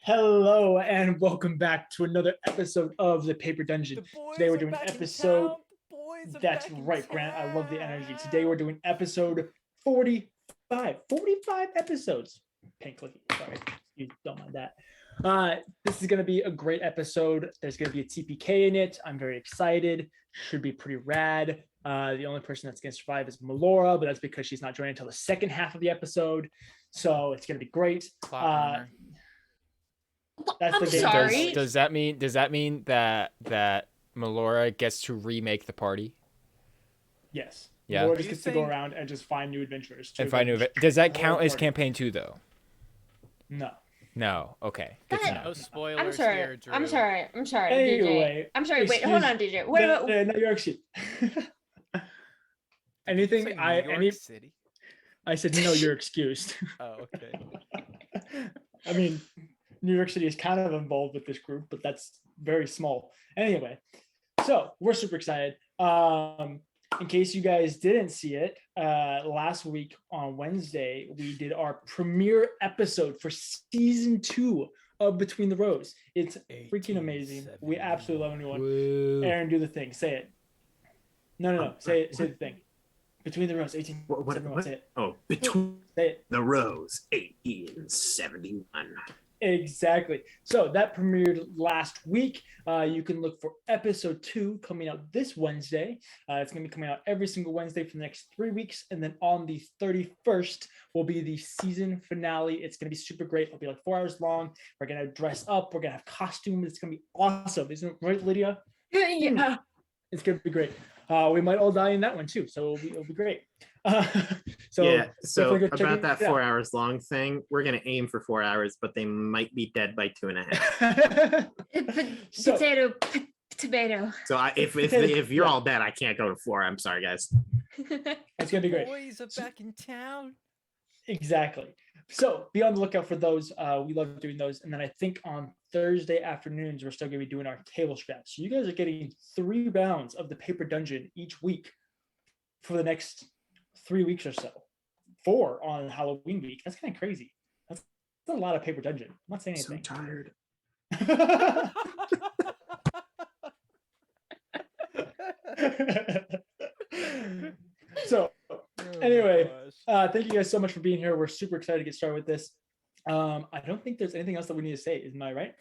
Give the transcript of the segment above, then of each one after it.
Hello and welcome back to another episode of the Paper Dungeon. Today we're doing episode. That's right, Grant. I love the energy. Today we're doing episode 45. 45 episodes. Pink clicky. Sorry, you don't mind that. This is going to be a great episode. There's going to be a TPK in it. I'm very excited. Should be pretty rad. The only person that's going to survive is Melora, but that's because she's not joining until the second half of the episode. So it's going to be great. That's the game. Sorry. Does that mean that Melora gets to remake the party? Yes. Yeah. Melora just gets to go around and just find new adventurers. Does that count as campaign 2 though? No. No. Okay. Good to know. No spoilers. I'm sorry. Here, Drew. I'm sorry. Anyway, DJ. I'm sorry. Wait, hold on, DJ. What about? No, you're actually. Anything City? I said no. You're excused. Oh, okay. I mean, New York City is kind of involved with this group, but that's very small. Anyway, so we're super excited. In case you guys didn't see it, last week on Wednesday, we did our premiere episode for season 2 of Between the Rows. It's freaking amazing. We absolutely love anyone. Woo. Aaron, do the thing. Say it. No. Say the thing. Between the Rows, 1871. What? Say it. Oh, Between Say it. the Rows, 1871. Exactly. So that premiered last week. You can look for episode 2 coming out this Wednesday. It's going to be coming out every single Wednesday for the next 3 weeks. And then on the 31st will be the season finale. It's going to be super great. It'll be like 4 hours long. We're going to dress up. We're going to have costumes. It's going to be awesome. Isn't it right, Lydia? Yeah. It's going to be great. We might all die in that one too. So it'll be great. So about that 4 out. hours long thing, we're gonna aim for 4 hours, but they might be dead by 2.5. Potato. So if you're all dead, I can't go to 4. I'm sorry, guys. It's gonna be great. Boys are back in town. Exactly. So be on the lookout for those. We love doing those. And then I think on Thursday afternoons, we're still going to be doing our table scraps. So you guys are getting 3 rounds of the Paper Dungeon each week for the next 3 weeks or so. 4 on Halloween week. That's kind of crazy. That's a lot of Paper Dungeon. I'm not saying anything. So tired. So anyway, thank you guys so much for being here. We're super excited to get started with this. I don't think there's anything else that we need to say. Isn't I right?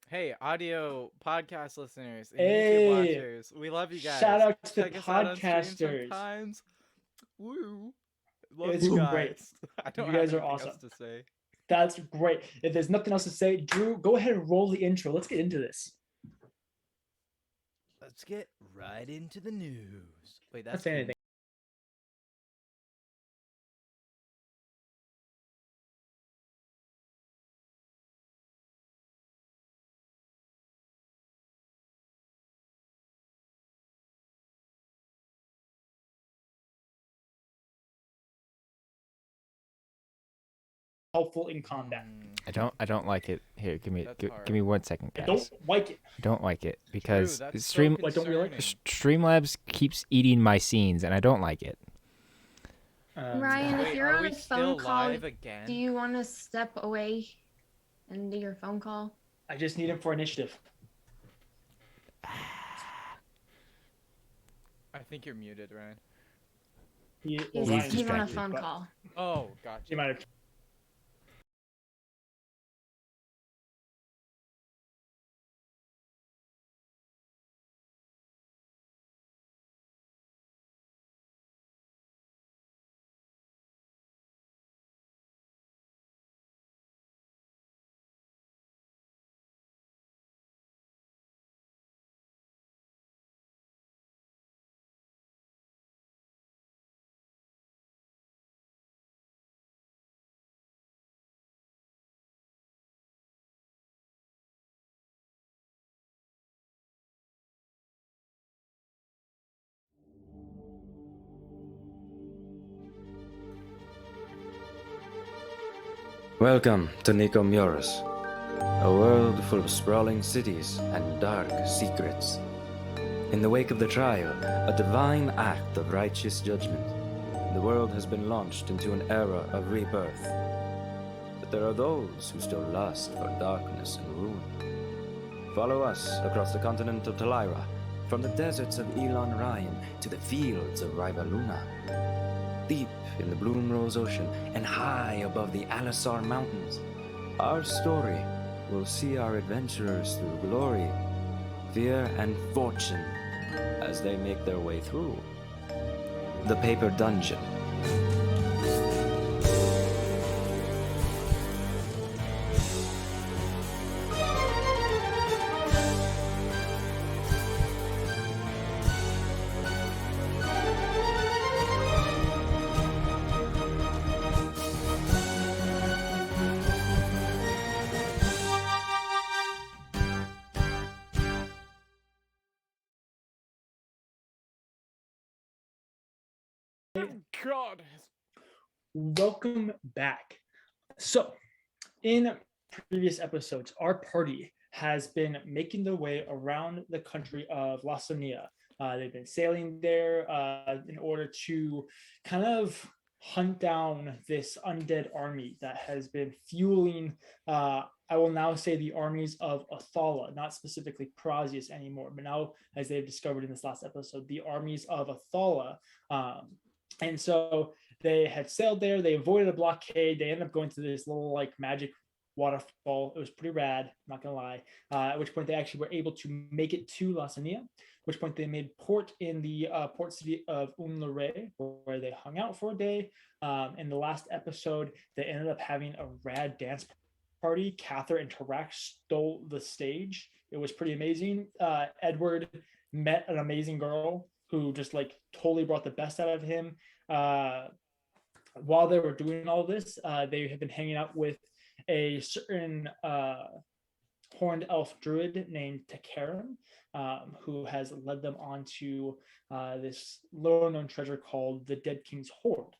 Hey, audio podcast listeners and Hey. YouTube watchers, we love you guys. Shout out to the Check us out on stream podcasters. sometimes. Woo! Love It's you guys. great. I don't You have guys are anything else awesome. to say. That's great. If there's nothing else to say, Drew, go ahead and roll the intro. Let's get into this. Let's get right into the news. Wait, Not that's saying anything. Helpful in combat. I don't like it. Here, give me That's give hard. me 1 second, I guys. don't like it. I don't like it because that's so Stream Why don't we like it? concerning. Streamlabs keeps eating my scenes, and I don't like it. Ryan, if Wait, you're are on we a still phone call, live again? do you want to step away and do your phone call? I just need him for initiative. I think you're muted, Ryan. Well, He's, Ryan's he's on a distracted, phone but call. Oh, He gotcha. might have. Welcome to Nicomuras, a world full of sprawling cities and dark secrets. In the wake of the trial, a divine act of righteous judgment, the world has been launched into an era of rebirth. The Yet there are those who still lust for darkness and ruin. Follow us across the continent of Talira, from the deserts of Elon Ryan to the fields of Rivaluna. Deep in the Bloomrose Ocean and high above the Alisar Mountains, our story will see our adventurers through glory, fear, and fortune as they make their way through the Paper Dungeon. God. Welcome back. So, in previous episodes, our party has been making their way around the country of Lasonia. They've been sailing there in order to kind of hunt down this undead army that has been fueling, I will now say, the armies of Athala, not specifically Parasius anymore, but now, as they've discovered in this last episode, the armies of Athala. And so they had sailed there, they avoided a blockade, they ended up going to this little like magic waterfall. It was pretty rad, not gonna lie. At which point they actually were able to make it to Lasonia, which point they made port in the port city of Unlare, where they hung out for a day. In the last episode, they ended up having a rad dance party. Kathyr and Tarak stole the stage. It was pretty amazing. Edward met an amazing girl who just like totally brought the best out of him. While they were doing all this, they have been hanging out with a certain horned elf druid named Takaram, who has led them on to this little-known treasure called the Dead King's Horde,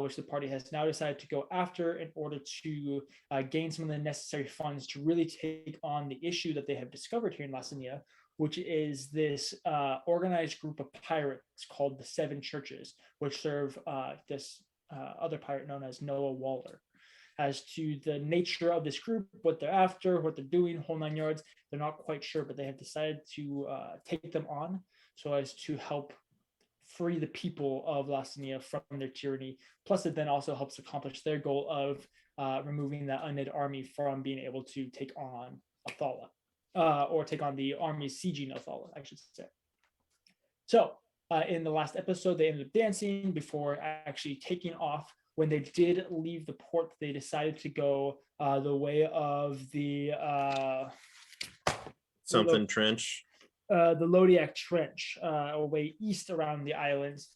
which the party has now decided to go after in order to gain some of the necessary funds to really take on the issue that they have discovered here in Lasonia, which is this organized group of pirates called the Seven Churches, which serve this other pirate known as Noah Waller. As to the nature of this group, what they're after, what they're doing, whole 9 yards, they're not quite sure, but they have decided to take them on so as to help free the people of Lasonia from their tyranny. Plus, it then also helps accomplish their goal of removing that undead army from being able to take on Athala. Or take on the army sieging Athala, I should say. So, in the last episode, they ended up dancing before actually taking off. When they did leave the port, they decided to go the way of the Trench. The Lodiac Trench, away east around the islands,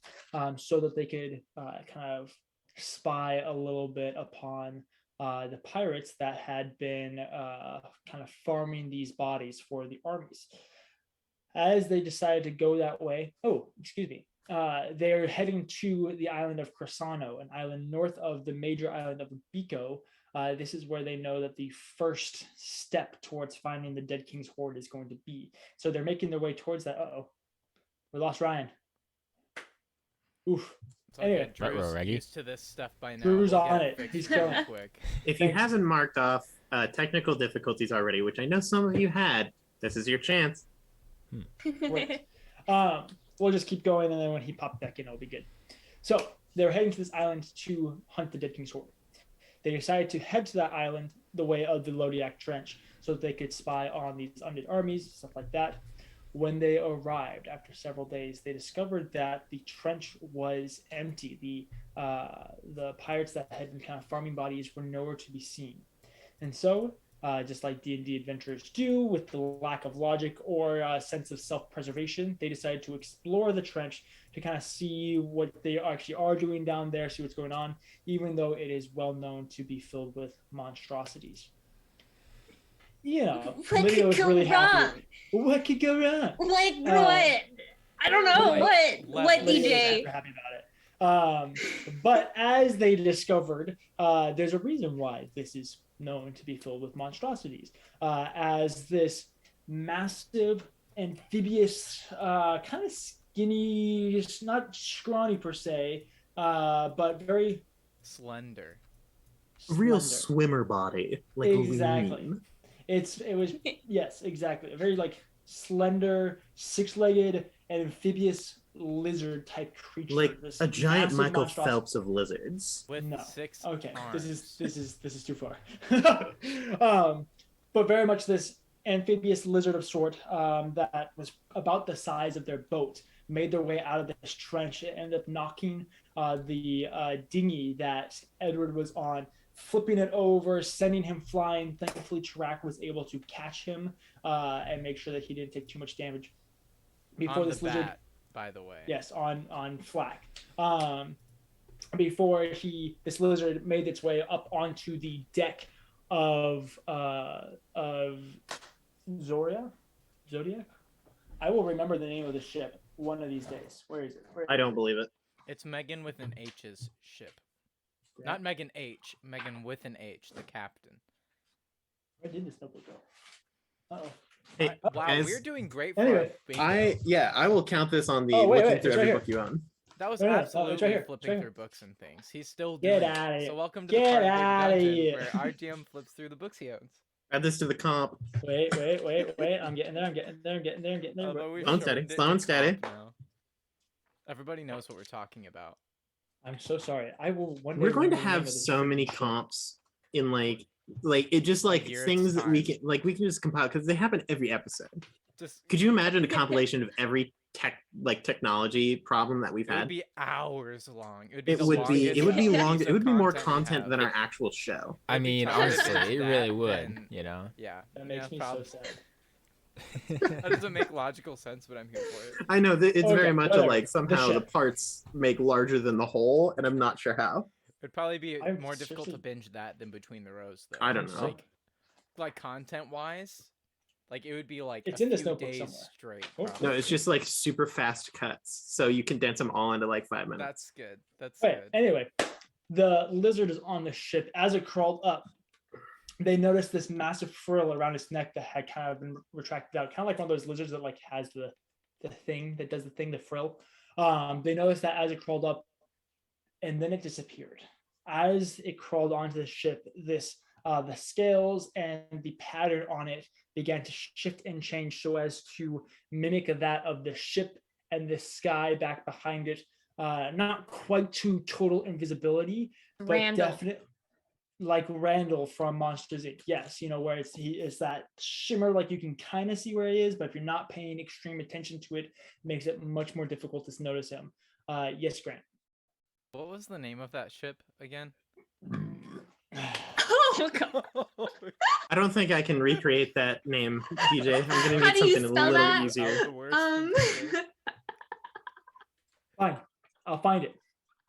so that they could kind of spy a little bit upon the pirates that had been kind of farming these bodies for the armies. As they decided to go that way, they're heading to the island of Cresano, an island north of the major island of Biko. This is where they know that the first step towards finding the Dead King's Horde is going to be. So they're making their way towards that. We lost Ryan. Oof. Anyway, Drew's used to this stuff by now. Drew's on it. He's killing quick. If you haven't marked off technical difficulties already, which I know some of you had, this is your chance. We'll just keep going, and then when he popped back in, it'll be good. So they're heading to this island to hunt the Dead King's Horde. They decided to head to that island the way of the Lodiac Trench so that they could spy on these undead armies, stuff like that. When they arrived after several days, they discovered that the trench was empty. The pirates that had been kind of farming bodies were nowhere to be seen. And so, just like D&D adventurers do with the lack of logic or a sense of self-preservation, they decided to explore the trench to kind of see what they actually are doing down there, see what's going on, even though it is well known to be filled with monstrosities. You know, Lydia was really happy. What could go wrong? Like what? I don't know. What DJ? Super happy about it. But as they discovered, there's a reason why this is known to be filled with monstrosities. As this massive, amphibious, kind of skinny, not scrawny per se, but very slender. Real slender. swimmer body, like Exactly. lean. It was yes, exactly. A very like slender, six-legged, and amphibious lizard type creature. Like This a giant massive Michael monstrosity. Phelps of lizards. With No. 6 Okay, arms. this is too far. But very much this amphibious lizard of sort that was about the size of their boat made their way out of this trench. It ended up knocking the dinghy that Edward was on, flipping it over, sending him flying. Thankfully, Tarak was able to catch him and make sure that he didn't take too much damage. Before On this the lizard, bat, by the way. yes, on flak. Before this lizard made its way up onto the deck of Zodiac. I will remember the name of the ship one of these days. Where is it? I don't believe it. It's Megan with an H's ship. Not Megan H. Megan with an H, the captain. Where did this notebook go? Uh-oh. Hey, Wow, guys, we're doing great for Anyway, I will count this on the Oh, wait, looking wait, through it's right every here. book you own. That was No, no, no, absolutely it's right here, it's flipping right through books and things. He's still Get doing outta it. here. So welcome to Get the part of outta Paper here. Dungeon where our GM flips through the books he owns. Add this to the comp. Wait. I'm getting there. Although we've Slow and steady, shortened it slow to and steady. comp now. Everybody knows what we're talking about. I'm so sorry. I will one day We're going to remember the name have of this so freaking many ship. comps in like it just like year, things it's that we time. can we can just compile because they happen every episode. Just Could you imagine a compilation of every technology problem that we've it would had? be hours long. It would be It the would be longest long. piece It of would be more we content have. than our actual show. I It'd be mean, tougher to honestly, do it that really would. than- You know. Yeah. That makes me prob- so sad. That doesn't make logical sense, but I'm here for it. I know that it's Okay, very much a, whatever. like somehow the ship. parts make larger than the whole, and I'm not sure how. It'd probably be I'm more difficult to seriously- binge that than Between the Rows, though. I don't know. Like content-wise, like it would be like It's a in this few notebook days somewhere. straight. Oh. probably. No, it's just like super fast cuts, so you condense them all into like 5 minutes. That's good. That's Wait, good. anyway, the lizard is on the ship. As it crawled up, they noticed this massive frill around its neck that had kind of been retracted out, kind of like one of those lizards that like has the thing that does the thing, the frill. They noticed that as it crawled up, and then it disappeared. As it crawled onto the ship, this the scales and the pattern on it began to shift and change so as to mimic that of the ship and the sky back behind it. Not quite to total invisibility, but Randall. definitely like Randall from Monsters Inc. Yes, you know, where it's that shimmer, like you can kind of see where he is, but if you're not paying extreme attention to it, makes it much more difficult to notice him. Yes, Grant. What was the name of that ship again? Oh god. I don't think I can recreate that name, DJ. I'm gonna How need do you something a spell little that? That was easier. the worst. Fine, I'll find it.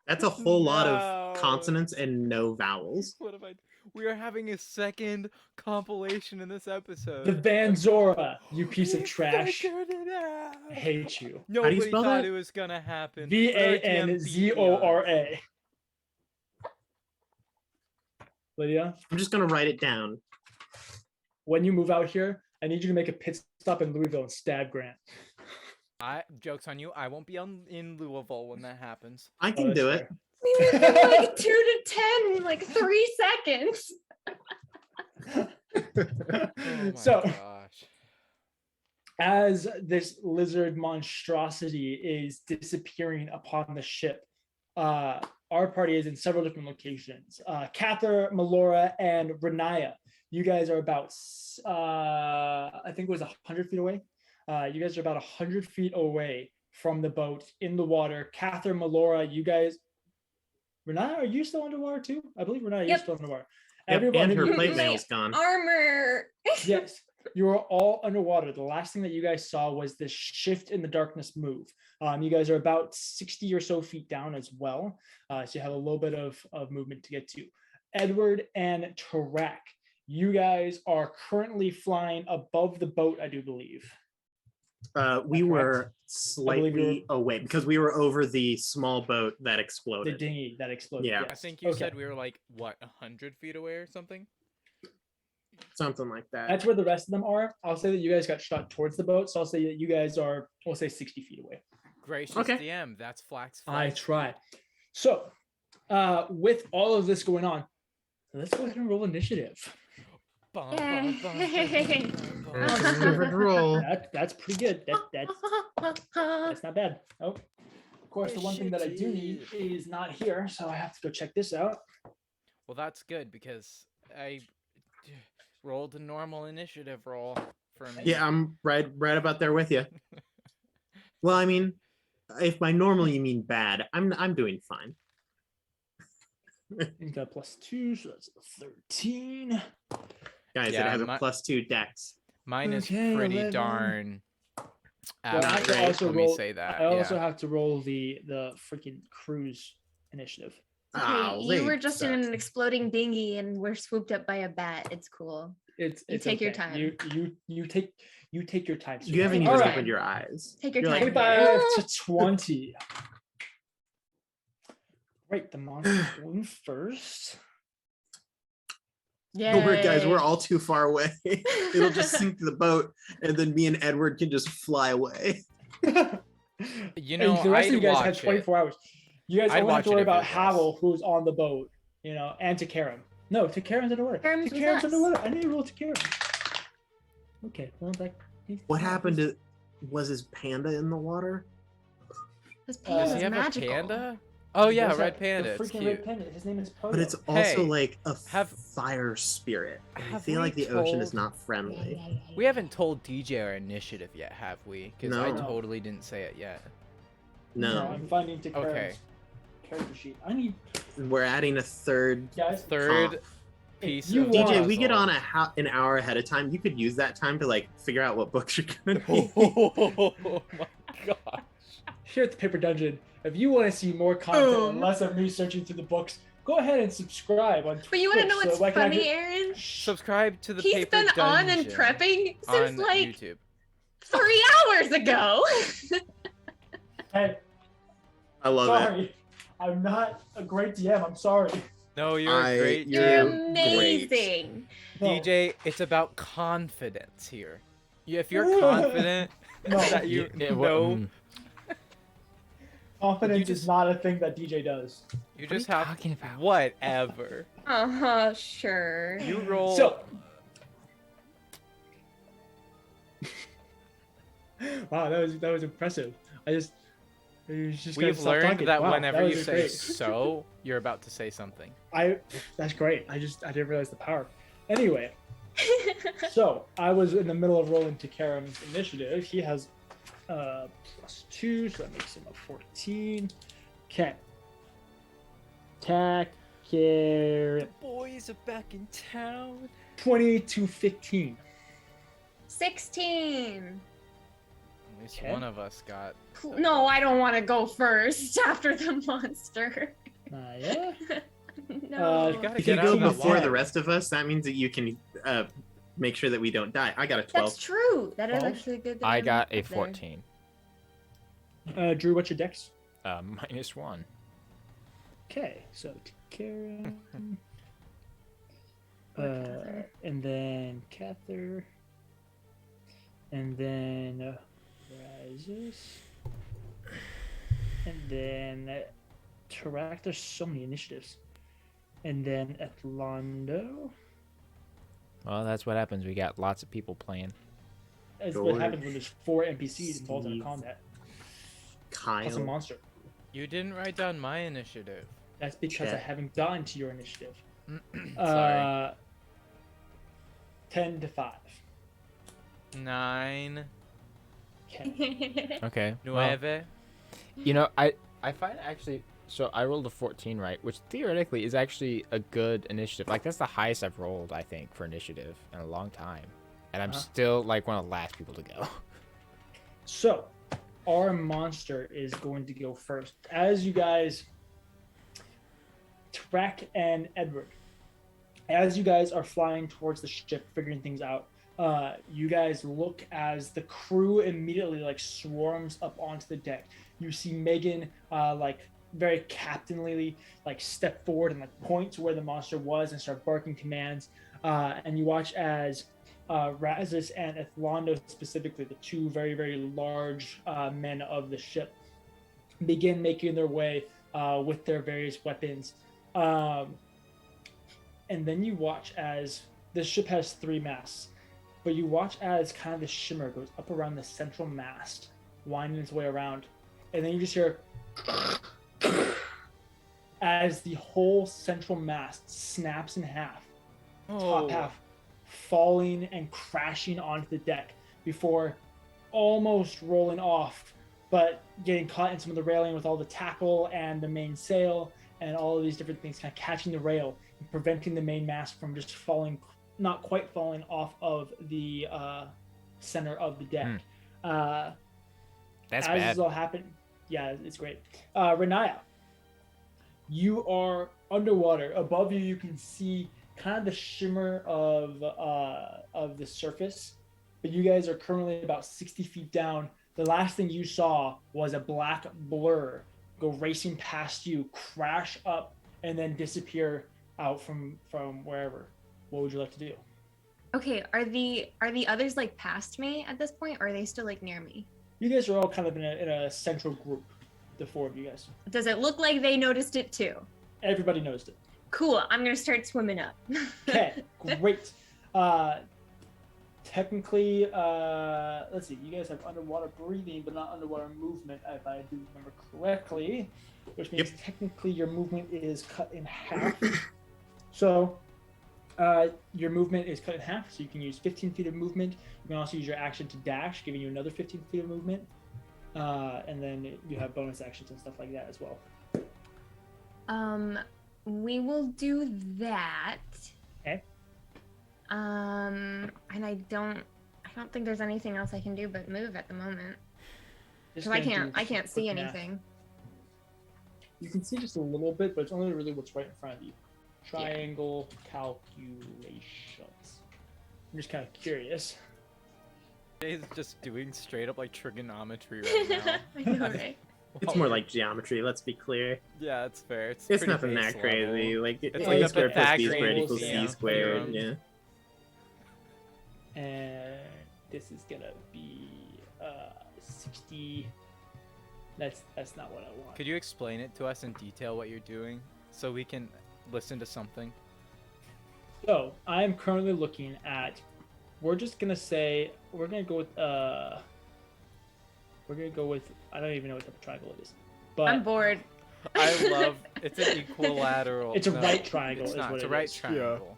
That's a whole lot No. of consonants and no vowels. What have I? We are having a second compilation in this episode. The Van Zora, you piece of We trash. figured it out. I hate you. Nobody spell thought that? it was gonna happen. VANZORA. Lydia, I'm just gonna write it down. when you move out here, I need you to make a pit stop in Louisville and stab Grant. Jokes on you. I won't be in Louisville when that happens. I Oh, can that's do fair. it. We went from like 2 to 10 in like 3 seconds. Oh my So- gosh. As this lizard monstrosity is disappearing upon the ship, our party is in several different locations. Kathyr, Melora, and Riniya. You guys are about, I think it was 100 feet away. You guys are about 100 feet away from the boat in the water. Kathyr, Melora, you guys. Riniya, are you still underwater too? I believe Riniya, you're Yep. still underwater. Yep, Everyone and of her you- plate My mail's gone. Armor. Yes, you are all underwater. The last thing that you guys saw was this shift in the darkness move. You guys are about 60 or so feet down as well. So you have a little bit of movement to get to. Edward and Tarak, you guys are currently flying above the boat, I do believe. We correct? were I believe slightly away because we were over the small boat that The exploded. dinghy that exploded. Yeah. I yes. think you Okay. said we were like what 100 feet away or something. Something like that. That's where the rest of them are. I'll say that you guys got shot towards the boat. So I'll say that you guys are, we'll say 60 feet away. Gracious Okay. DM. That's Flax. I Flax. try. So, with all of this going on, Let's go ahead and roll initiative. Bum, Yay. bum, bum, bum, bum, bum, That's bum. a perfect roll. That's pretty good. That's not bad. Oh, of course, the one thing that I do need is not here, so I have to go check this out. Well, that's good because I rolled a normal initiative roll for me. Yeah, I'm right about there with you. Well, I mean, if by normal you mean bad, I'm doing fine. He's got +2, so that's 13. Guys, Yeah, it has a my- +2 dex. Mine is Okay, pretty 11. darn Well, I have average. to also Let me roll. say that. I also yeah. have to roll the freaking cruise initiative. Okay, you they were just in suck. an exploding dinghy and we're swooped up by a bat. It's cool. It's take your okay. time. You take your time. You haven't Take even your All time. opened your eyes. Take your You're time. like, 25 to 20. Right, the monster's going first. Yeah. Don't worry, guys, we're all too far away. It'll just sink to the boat, and then me and Edward can just fly away. You know, the rest I'd of you guys have watch 24 hours. You guys I'd only have watch to it worry if it about was. Havel, who's on the boat, and Takaram. No, Takaram's underwater. Takaram's with Takaram's us. underwater. I need to roll Takaram. Okay, well, What happened to? Was his panda in the water? This Does panda's he have magical. a panda? Oh yeah, There's red that- panda. The It's freaking cute. red panda. His name is Poyo. But it's also Hey, like a have- fire spirit. And I have feel we like the ocean is told- not friendly. We haven't told DJ our initiative yet, have we? Because I No. totally didn't say it yet. No, I'm finding Takaram's Okay. character sheet. I need we're adding a third. guys. Third comp. piece you of want- DJ, we get puzzle. on an hour ahead of time. You could use that time to like figure out what books you're gonna read. Oh my gosh. Here at the Paper Dungeon, if you want to see more content and less of me searching through the books, go ahead and subscribe on Twitch. But you want to know what's so I can funny, actually- Aaron? Subscribe to the He's Paper been on and Dungeon prepping since on like YouTube. 3 hours ago. Hey, I love it. sorry. I'm not a great DM. I'm sorry. No, you're a great you're You're dude. amazing. No. DJ, it's about confidence here. If you're confident No. that you Yeah, know, Confidence You is just- not a thing that DJ does. you What are just you have talking about? whatever. Sure. You roll. So, wow, that was impressive. You just gotta We've stop learned talking. that Wow, whenever was you a say great. so, you're about to say something. That's great. I didn't realize the power. Anyway, so I was in the middle of rolling Takaram's initiative. He has +2, so that makes him a 14. Okay. Takaram. Boys are back in town. 20 to 15. 16. At least Okay. one of us got. No, I don't want to go first after the monster. Yeah. No. You gotta If you get go out that before water. the rest of us, that means that you can make sure that we don't die. I got a 12. That's true. That is 12? actually good. that I I'm got a up there. 14. Drew, what's your dex? -1. Okay, so Takaram. Kathyr. And then Kathyr. And then Rises. And then Tarak. There's so many initiatives. And then Atlando. Well, that's what happens. We got lots of people playing. That's George, what happens when there's 4 NPCs involved in a Steve, combat. Plus a Kyle. monster. You didn't write down my initiative. That's because I Chet. haven't gotten to your initiative. Sorry. 10 to 5. 9. Okay. Okay. Well, Nueve. you know, I find actually. So I rolled a 14, right? Which theoretically is actually a good initiative. Like that's the highest I've rolled, I think, for initiative in a long time, and I'm Uh-huh. still like one of the last people to go. So, our monster is going to go first. As you guys, Track and Edward, as you guys are flying towards the ship, figuring things out, you guys look as the crew immediately like swarms up onto the deck. You see Megan like very captainly like step forward and like point to where the monster was and start barking commands. And you watch as Razis and Ethlando, specifically the two very, very large men of the ship, begin making their way with their various weapons and then you watch as this ship has 3 masts, but you watch as kind of the shimmer goes up around the central mast, winding its way around, and then you just hear as the whole central mast snaps in half, top half falling and crashing onto the deck before almost rolling off, but getting caught in some of the railing with all the tackle and the main sail and all of these different things kind of catching the rail and preventing the main mast from just falling, not quite falling off of the center of the deck. That's as bad. this all happened, yeah, it's great. Riniya, you are underwater. Above you, you can see kind of the shimmer of the surface, but you guys are currently about 60 feet down. The last thing you saw was a black blur go racing past you, crash up, and then disappear out from wherever. What would you like to do? Okay, are the others like past me at this point, or are they still like near me? You guys are all kind of in a central group, the 4 of you guys. Does it look like they noticed it too? Everybody noticed it. Cool, I'm gonna start swimming up. Okay, great. Technically, let's see, you guys have underwater breathing, but not underwater movement, if I do remember correctly, which means technically your movement is cut in half. So, your movement is cut in half, so you can use 15 feet of movement. You can also use your action to dash, giving you another 15 feet of movement. And then you have bonus actions and stuff like that as well. We will do that. Okay. And I don't think there's anything else I can do but move at the moment. Just Because gonna do I can't see quick math. anything. You can see just a little bit, but it's only really what's right in front of you. Triangle calculations. I'm just kind of curious. Jay's just doing straight up like trigonometry right now. I know, right? It's more like geometry, let's be clear. Yeah, it's fair. It's It's pretty nothing base that crazy. level. Like, It's like A a squared plus B Pythagorean squared equals C theorem. squared, yeah. And this is gonna be 60. That's not what I want. Could you explain it to us in detail what you're doing so we can listen to something? So I'm currently looking at. We're just gonna say we're gonna go with. We're gonna go with. I don't even know what type of triangle it is, but I'm bored. I love it's an equilateral. It's a no, right triangle It's is not. what It's a it right is. triangle.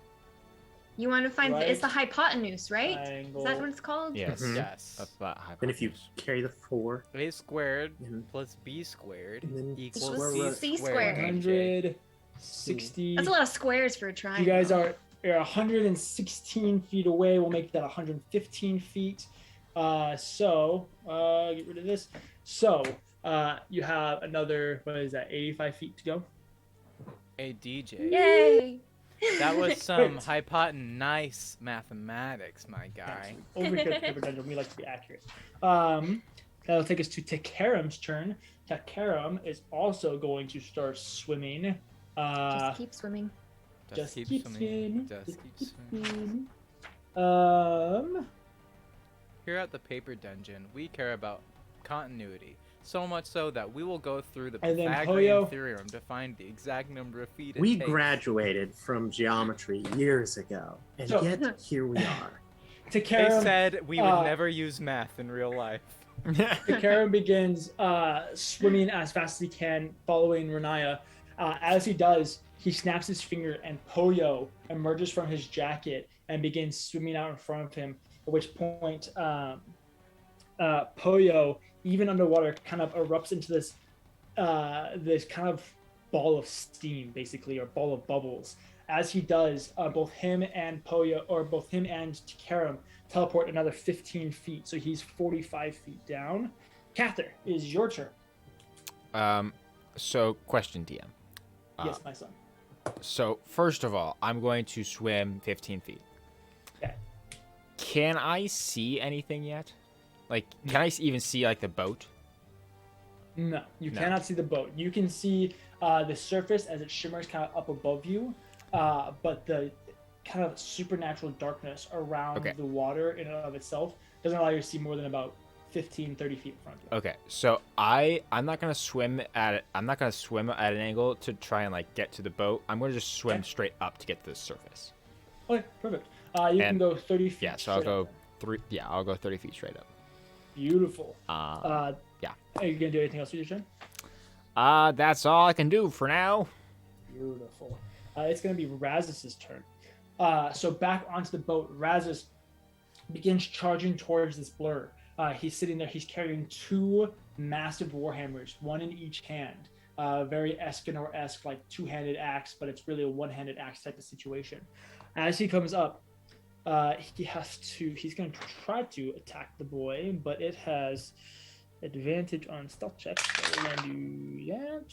You want to find Right. it's the hypotenuse, right? Triangle. Is that what it's called? Yes. Mhm. Yes. That's about high. Then if you carry the 4, A squared and plus b squared And then equals square c root. C squared. squared. 160. That's a lot of squares for a You triangle. guys are 116 feet away. We'll make that 115 feet. So get rid of this. So you have another, what is that, 85 feet to go? Hey DJ. Yay! That was some Wait. hypotenuse mathematics, my guy. Over here at Paper Dungeon, we like to be accurate. That'll take us to Takaram's turn. Takaram is also going to start swimming. Just keep swimming. Just keep keep swimming. swimming. Just keep swimming. Here at the Paper Dungeon, we care about continuity. So much so that we will go through the And then Pythagorean Poyo. theorem to find the exact number of feet it we takes. graduated from geometry years ago, and So- yet here we are. They Takaram, said we would uh, never use math in real life. Takaram begins swimming as fast as he can, following Riniya. As he does, he snaps his finger, and Poyo emerges from his jacket and begins swimming out in front of him. At which point, Poyo, even underwater, kind of erupts into this kind of ball of steam, basically, or ball of bubbles. As he does, both him and Takaram teleport another 15 feet, so he's 45 feet down. Kathyr, it is your turn. So question, DM. Yes, my son. So first of all, I'm going to swim 15 feet. Okay. Can I see anything yet? Like, can I even see like the boat? No, you No. cannot see the boat. You can see the surface as it shimmers kind of up above you, but the kind of supernatural darkness around Okay. the water in and of itself doesn't allow you to see more than about 15, 30 feet in front of you. Okay, so I'm not gonna swim at it. I'm not gonna swim at an angle to try and like get to the boat. I'm gonna just swim straight up to get to the surface. Okay, perfect. You can And- go 30 feet. Yeah, so I'll straight up go then. 3. Yeah, I'll go 30 feet straight up. Beautiful. Yeah. Are you gonna do anything else with your turn? That's all I can do for now. Beautiful. It's gonna be Razus's turn. So back onto the boat, Razus begins charging towards this blur. He's sitting there. He's carrying 2 massive warhammers, 1 in each hand. Very Escanor-esque, like 2-handed axe, but it's really a 1-handed axe type of situation. As he comes up, he's going to try to attack the boy, but it has advantage on stealth checks. So we're going to do that.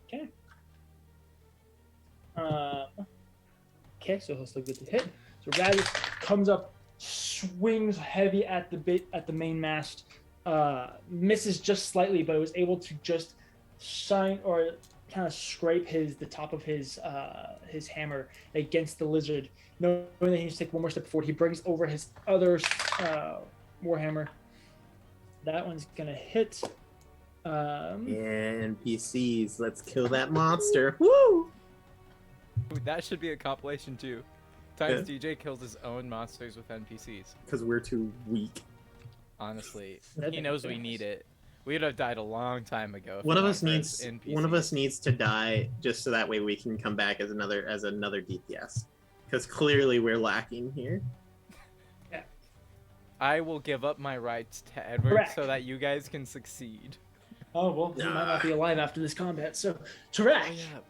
Okay. Okay, so he'll still get the hit. So Razus comes up, swings heavy at the main mast, misses just slightly, but was able to just shine or kind of scrape the top of his hammer against the lizard. Knowing that he needs to take one more step forward, he brings over his other warhammer. That one's gonna hit. Yeah, NPCs, let's kill that monster. Woo! Ooh, that should be a compilation too. Times DJ kills his own monsters with NPCs. Because we're too weak. Honestly, That'd he be knows we nice. need it. We'd have died a long time ago. if One it of weren't us for his needs NPCs. to die just so that way we can come back as another DPS. Because clearly we're lacking here. I will give up my rights to Edward Correct. so that you guys can succeed. Oh well, he might not be alive after this combat. So, Tarak,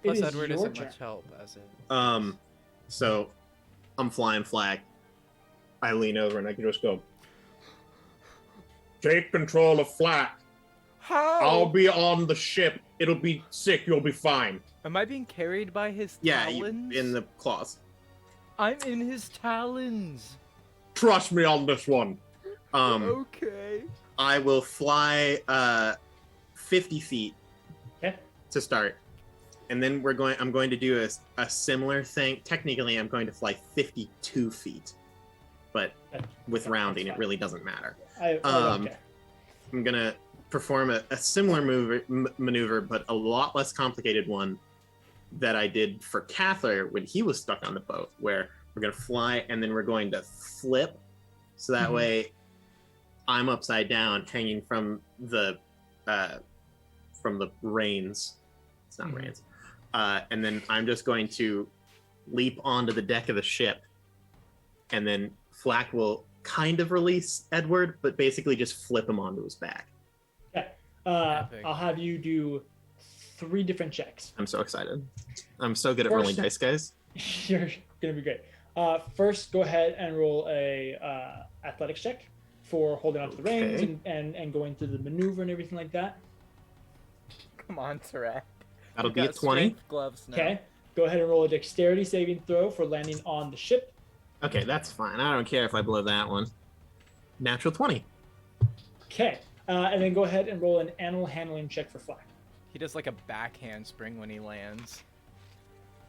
Plus it is Edward your isn't turn. much help, as in. So I'm flying flag. I lean over and I can just go. Take control of Flat. How? I'll be on the ship. It'll be sick. You'll be fine. Am I being carried by his Yeah, talons? in the claws. I'm in his talons. Trust me on this one. Okay. I will fly 50 feet Okay. to start. And then I'm going to do a similar thing. Technically, I'm going to fly 52 feet. But with rounding, it really doesn't matter. I don't care. I'm going to perform a similar maneuver, but a lot less complicated one that I did for Kathyr when he was stuck on the boat, where we're going to fly and then we're going to flip. So that way I'm upside down hanging from the reins. It's not reins. And then I'm just going to leap onto the deck of the ship, and then Flack will kind of release Edward, but basically just flip him onto his back. Okay. Epic. I'll have you do 3 different checks. I'm so excited. I'm so good at rolling dice, guys. You're gonna be great. First, go ahead and roll a athletics check for holding onto the reins Okay. and going through the maneuver and everything like that. Come on, Tarak. That'll You be a got 20. strength gloves now. Okay. Go ahead and roll a dexterity saving throw for landing on the ship. Okay, that's fine. I don't care if I blow that one. Natural 20. Okay. And then go ahead and roll an animal handling check for Flack. He does like a backhand spring when he lands.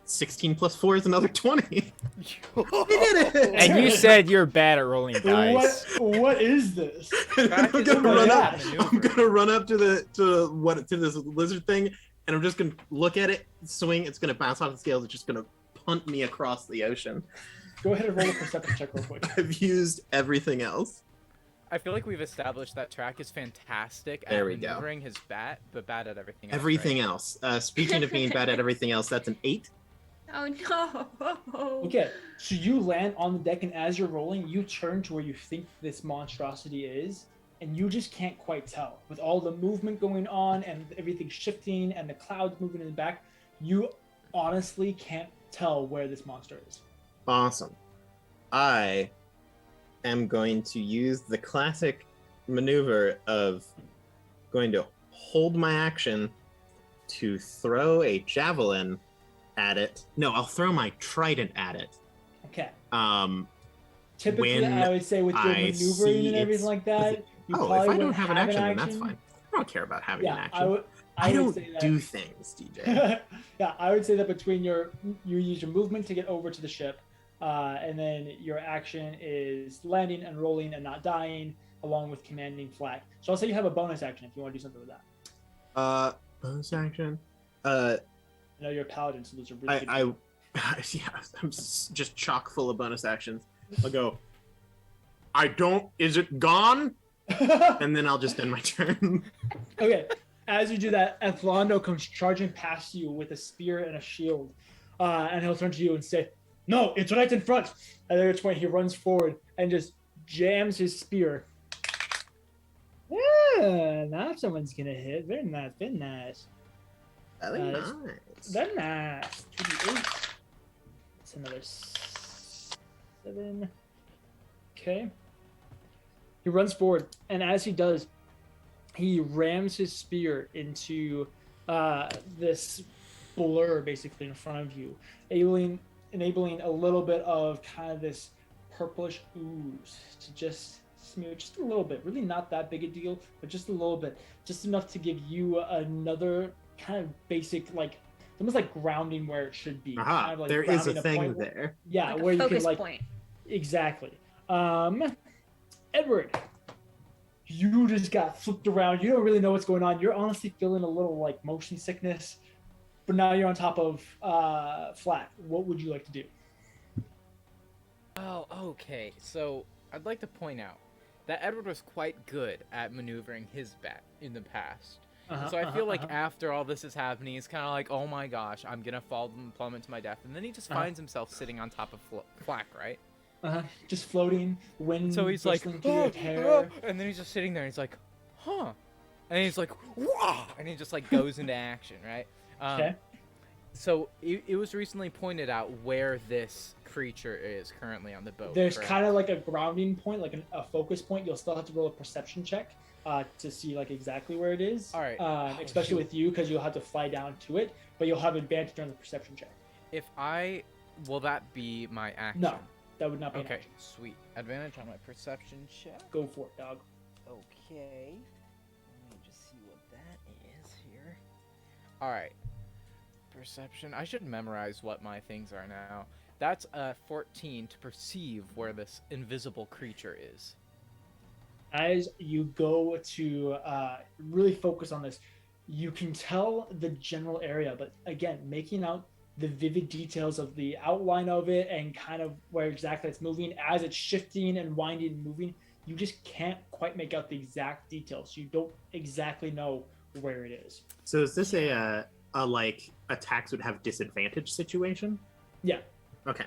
16 plus 4 is another 20. I did it! And you said you're bad at rolling dice. What is this? I'm Practice gonna my run up. maneuver. I'm gonna run up to this lizard thing, and I'm just gonna look at it, swing. It's gonna bounce off the scales. It's just gonna punt me across the ocean. Go ahead and roll a perception check real quick. I've used everything else. feel like we've established that Track is fantastic at There we go. maneuvering his bat, but bad at everything else. Everything else. Speaking of being bad at everything else, that's an 8. Oh no. Okay, so you land on the deck, and as you're rolling, you turn to where you think this monstrosity is, and you just can't quite tell. With all the movement going on and everything shifting and the clouds moving in the back, you honestly can't tell where this monster is. Awesome. I am going to use the classic maneuver of going to hold my action to throw a javelin at it. No, I'll throw my trident at it. Okay. When Typically, I would say with your I maneuvering see and everything it's- like that, you Oh, probably if I don't wouldn't have an action, then that's fine. I don't care about having an Yeah, action. I I would say don't that. do things, DJ. Yeah, I would say that between you use your movement to get over to the ship, And then your action is landing and rolling and not dying, along with commanding flag. So I'll say you have a bonus action if you want to do something with that. Bonus action. I know you're a paladin, so those are really good. Yeah, I'm just chock full of bonus actions. I'll go. I don't. Is it gone? And then I'll just end my turn. Okay. As you do that, Ethlando comes charging past you with a spear and a shield, and he'll turn to you and say, "No, it's right in front." At which point he runs forward and just jams his spear. Yeah, now someone's gonna hit. Very nice, very nice. Very nice. Very nice. 2d8. That's another 7. Okay. He runs forward, and as he does, he rams his spear into this blur basically in front of you, enabling a little bit of kind of this purplish ooze to just smear just a little bit. Really not that big a deal, but just a little bit. Just enough to give you another kind of basic, like, almost like grounding where it should be. Aha, Kind of like there is a grounding thing point there. Yeah, Like a where you can focus like point. exactly. Edward, you just got flipped around. You don't really know what's going on. You're honestly feeling a little like motion sickness, but now you're on top of Flat. What would you like to do? Oh, okay. So I'd like to point out that Edward was quite good at maneuvering his bat in the past. So I feel like after all this is happening, he's kind of like, oh my gosh, I'm gonna fall and plummet to my death, and then he just finds himself sitting on top of Flack, right? Just floating, wind. So he's like, through your hair. and then he's just sitting there. And he's like, huh, and he's like, wah, and he just like goes into action, right? Okay. So it was recently pointed out where this creature is currently on the boat. There's correct? kind of like a grounding point, like a focus point. You'll still have to roll a perception check to see like exactly where it is. All right. Especially with you, because you'll have to fly down to it, but you'll have advantage on the perception check. Will that be my action? No, that would not be an Okay, action. sweet. Advantage on my perception check. Go for it, dog. Okay. Let me just see what that is here. Alright. Perception. I should memorize what my things are now. That's a 14 to perceive where this invisible creature is. As you go to really focus on this, you can tell the general area, but again, making out the vivid details of the outline of it and kind of where exactly it's moving as it's shifting and winding and moving, you just can't quite make out the exact details. You don't exactly know where it is. So is this a like attacks would have disadvantage situation? Yeah. Okay.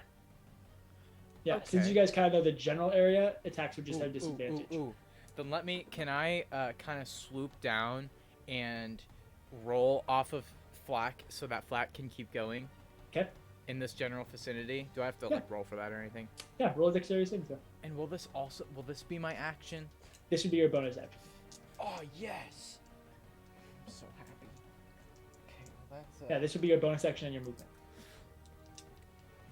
Yeah, since Okay. you guys kind of know the general area, attacks would just have disadvantage. Then can I kind of swoop down and roll off of Flack so that Flack can keep going? Okay. In this general vicinity? Do I have to Yeah. like roll for that or anything? Yeah, roll a dexterity saving throw. And will this be my action? This would be your bonus action. Oh yes! I'm so happy. Okay, well that's Yeah, this would be your bonus action and your movement.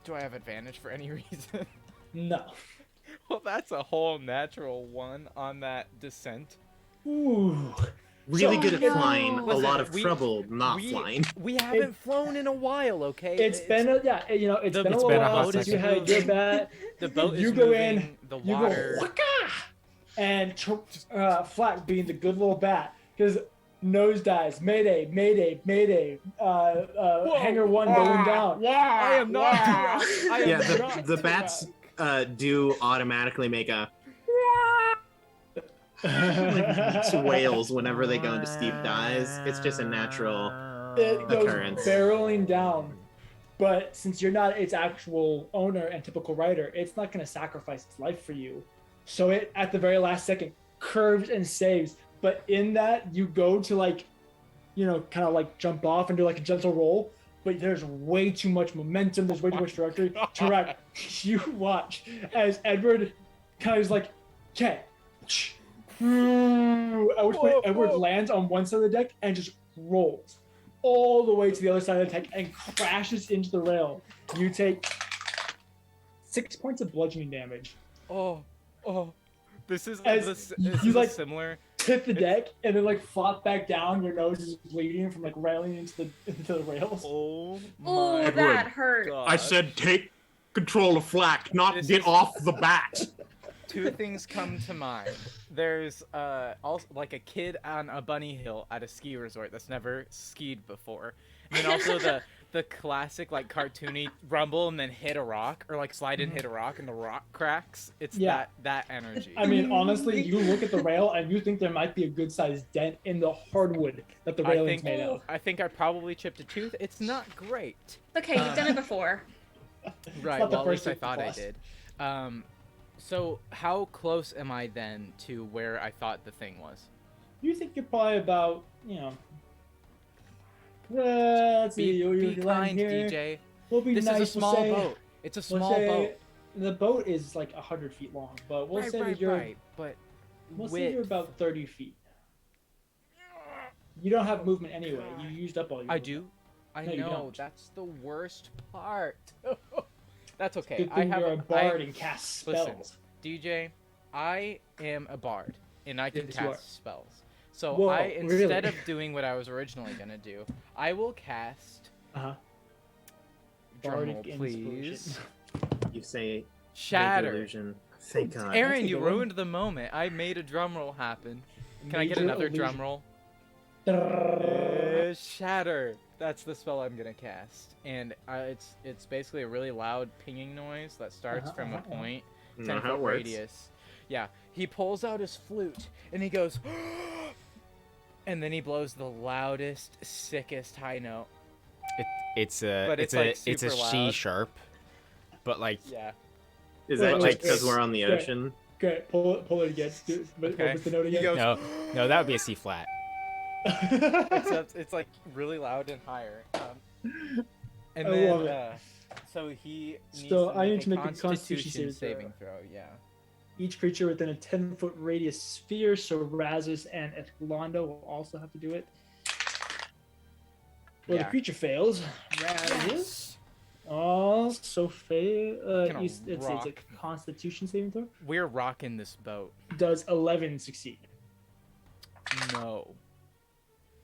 Do I have advantage for any reason? No. Well, that's a whole natural one on that descent. Ooh. Really So- good at flying. Listen, a lot of we- trouble not flying. We haven't flown in a while, okay? It's been a It's little been a while hot since you second. had your bat. the boat You is go moving, in, the You water. go waka, and Flat being the good little bat because nosedives, mayday, mayday, mayday, hangar one going down. I am not drunk. I am Yeah, not the bats do automatically make a like whales whenever they go into steep dives. It's just a natural. It goes Occurrence. barreling down, but since you're not its actual owner and typical rider, it's not going to sacrifice its life for you. So it, at the very last second, curves and saves. But in that, you go to kind of like jump off and do like a gentle roll. But there's way too much momentum. There's way too much trajectory. You watch as Edward kind of is like, okay. At which point Edward lands on one side of the deck and just rolls all the way to the other side of the deck and crashes into the rail. You take 6 points of bludgeoning damage. Oh. This is As this you, is like, similar. Hit the deck and then flop back down. Your nose is bleeding from railing into the rails. Oh Oh, my that hurt. God. I said take control the flak, not This get is- off the bat. Two things come to mind. There's also like a kid on a bunny hill at a ski resort that's never skied before, and then also the classic like cartoony rumble and then hit a rock, or like slide and hit a rock and the rock cracks. It's that energy. I mean, honestly, you look at the rail and you think there might be a good sized dent in the hardwood that the railing's made of. I think I probably chipped a tooth. It's not great. Okay, you've done it before. Right. not the Well, at first least I tooth thought I lost. did. So how close am I then to where I thought the thing was? You think you're probably about, let's see, Be you're kind, here. DJ. We'll be This nice. is a we'll small say- boat. It's a we'll small say boat. The boat is like 100 feet long, but we'll say that you're But we'll say you're about 30 feet. You don't have movement anyway. You used up all your I movement. do. I No, you know. don't. That's the worst part. That's okay. Good I thing have you're a bard and cast spells. Listen, DJ, I am a bard and I can Yes, you are. cast spells. So Whoa, instead really? of doing what I was originally gonna do, I will cast. Uh-huh. Drumroll, Bardic please. inspiration. You say make Shatter. illusion. Thank God. Aaron, That's a you good one. ruined the moment. I made a drum roll happen. Can I get Major another drum illusion. roll? Drrrr. Shatter. That's the spell I'm gonna cast, and it's basically a really loud pinging noise that starts from a point, You know how 10-foot it works. radius. Yeah, he pulls out his flute and he goes, and then he blows the loudest, sickest high note. It's But a it's, like, it's a super C loud. sharp, but like Yeah. Is Wait, that wait, just because wait. we're on the Wait. ocean? Great, pull it again. What Okay. was the note He again? goes- no, that would be a C flat. Except it's like really loud and higher. And I then, love it. so he needs So to I make need to a make a Constitution Constitution saving saving throw. Yeah. Each creature within a 10-foot radius sphere, so Razzus and Etlando will also have to do it. Well, Yeah. the creature fails. Razzus also fail. Gonna It's a rock. Constitution saving throw. We're rocking this boat. Does 11 succeed? No.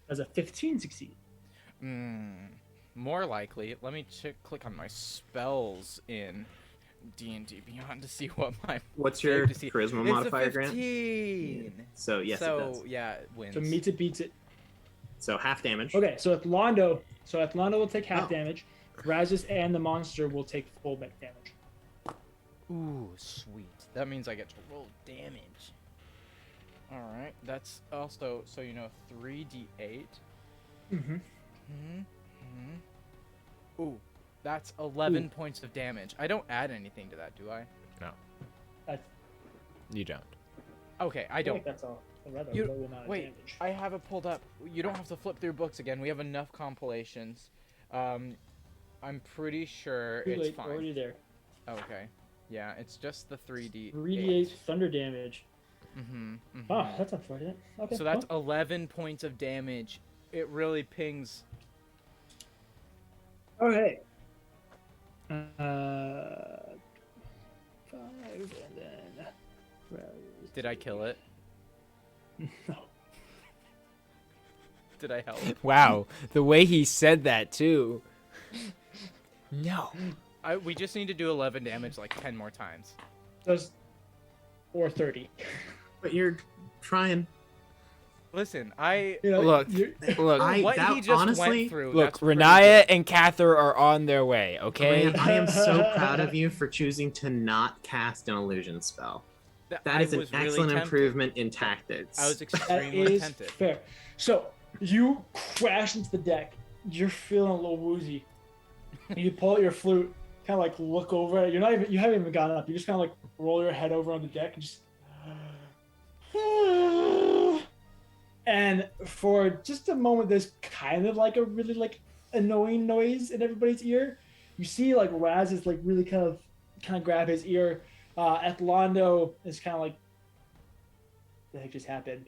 Does a 15 succeed? More likely. Let me click on my spells in D&D Beyond to see what my What's your save to see. charisma It's modifier, a Grant? 15. So yes, it does. So yeah, it wins. So meets it, beats it. So half damage. Okay, so Etlando will take half Oh. damage. Razzus and the monster will take full damage. Ooh, sweet. That means I get to roll damage. All right, that's also, so you know, 3d8. Mm-hmm. Ooh, that's 11 points of damage. I don't add anything to that, do I? That's, You don't. Okay, I I feel don't. like that's a rather You- low amount of Wait, damage. I have it pulled up. You don't have to flip through books again. We have enough compilations. I'm pretty sure Too it's late, fine. already there. Okay. Yeah, it's just the 3d8. 3d8 thunder damage. Mm-hmm. Oh, that's unfortunate. Okay. So that's 11 points of damage. It really pings. okay. 5 and then. Did I kill it? No. Did I help? Wow, the way he said that too. No. We just need to do 11 damage like 10 more times. Does or 30. But you're trying. Listen, I You know, Look, you're- look, what that- he just honestly- went through. look. that's pretty Riniya good. and Kathyr are on their way. Okay. Grant, I am so proud of you for choosing to not cast an illusion spell. That I is an was really excellent tempted. improvement in tactics. I was That extremely is tempted. fair. So you crash into the deck. You're feeling a little woozy. You pull out your flute, kind of like look over it. You haven't even gotten up. You just kind of like roll your head over on the deck and just. And for just a moment, there's kind of like a really like annoying noise in everybody's ear. You see like Raz is like really kind of grab his ear. Etlando is kind of like, the heck just happened?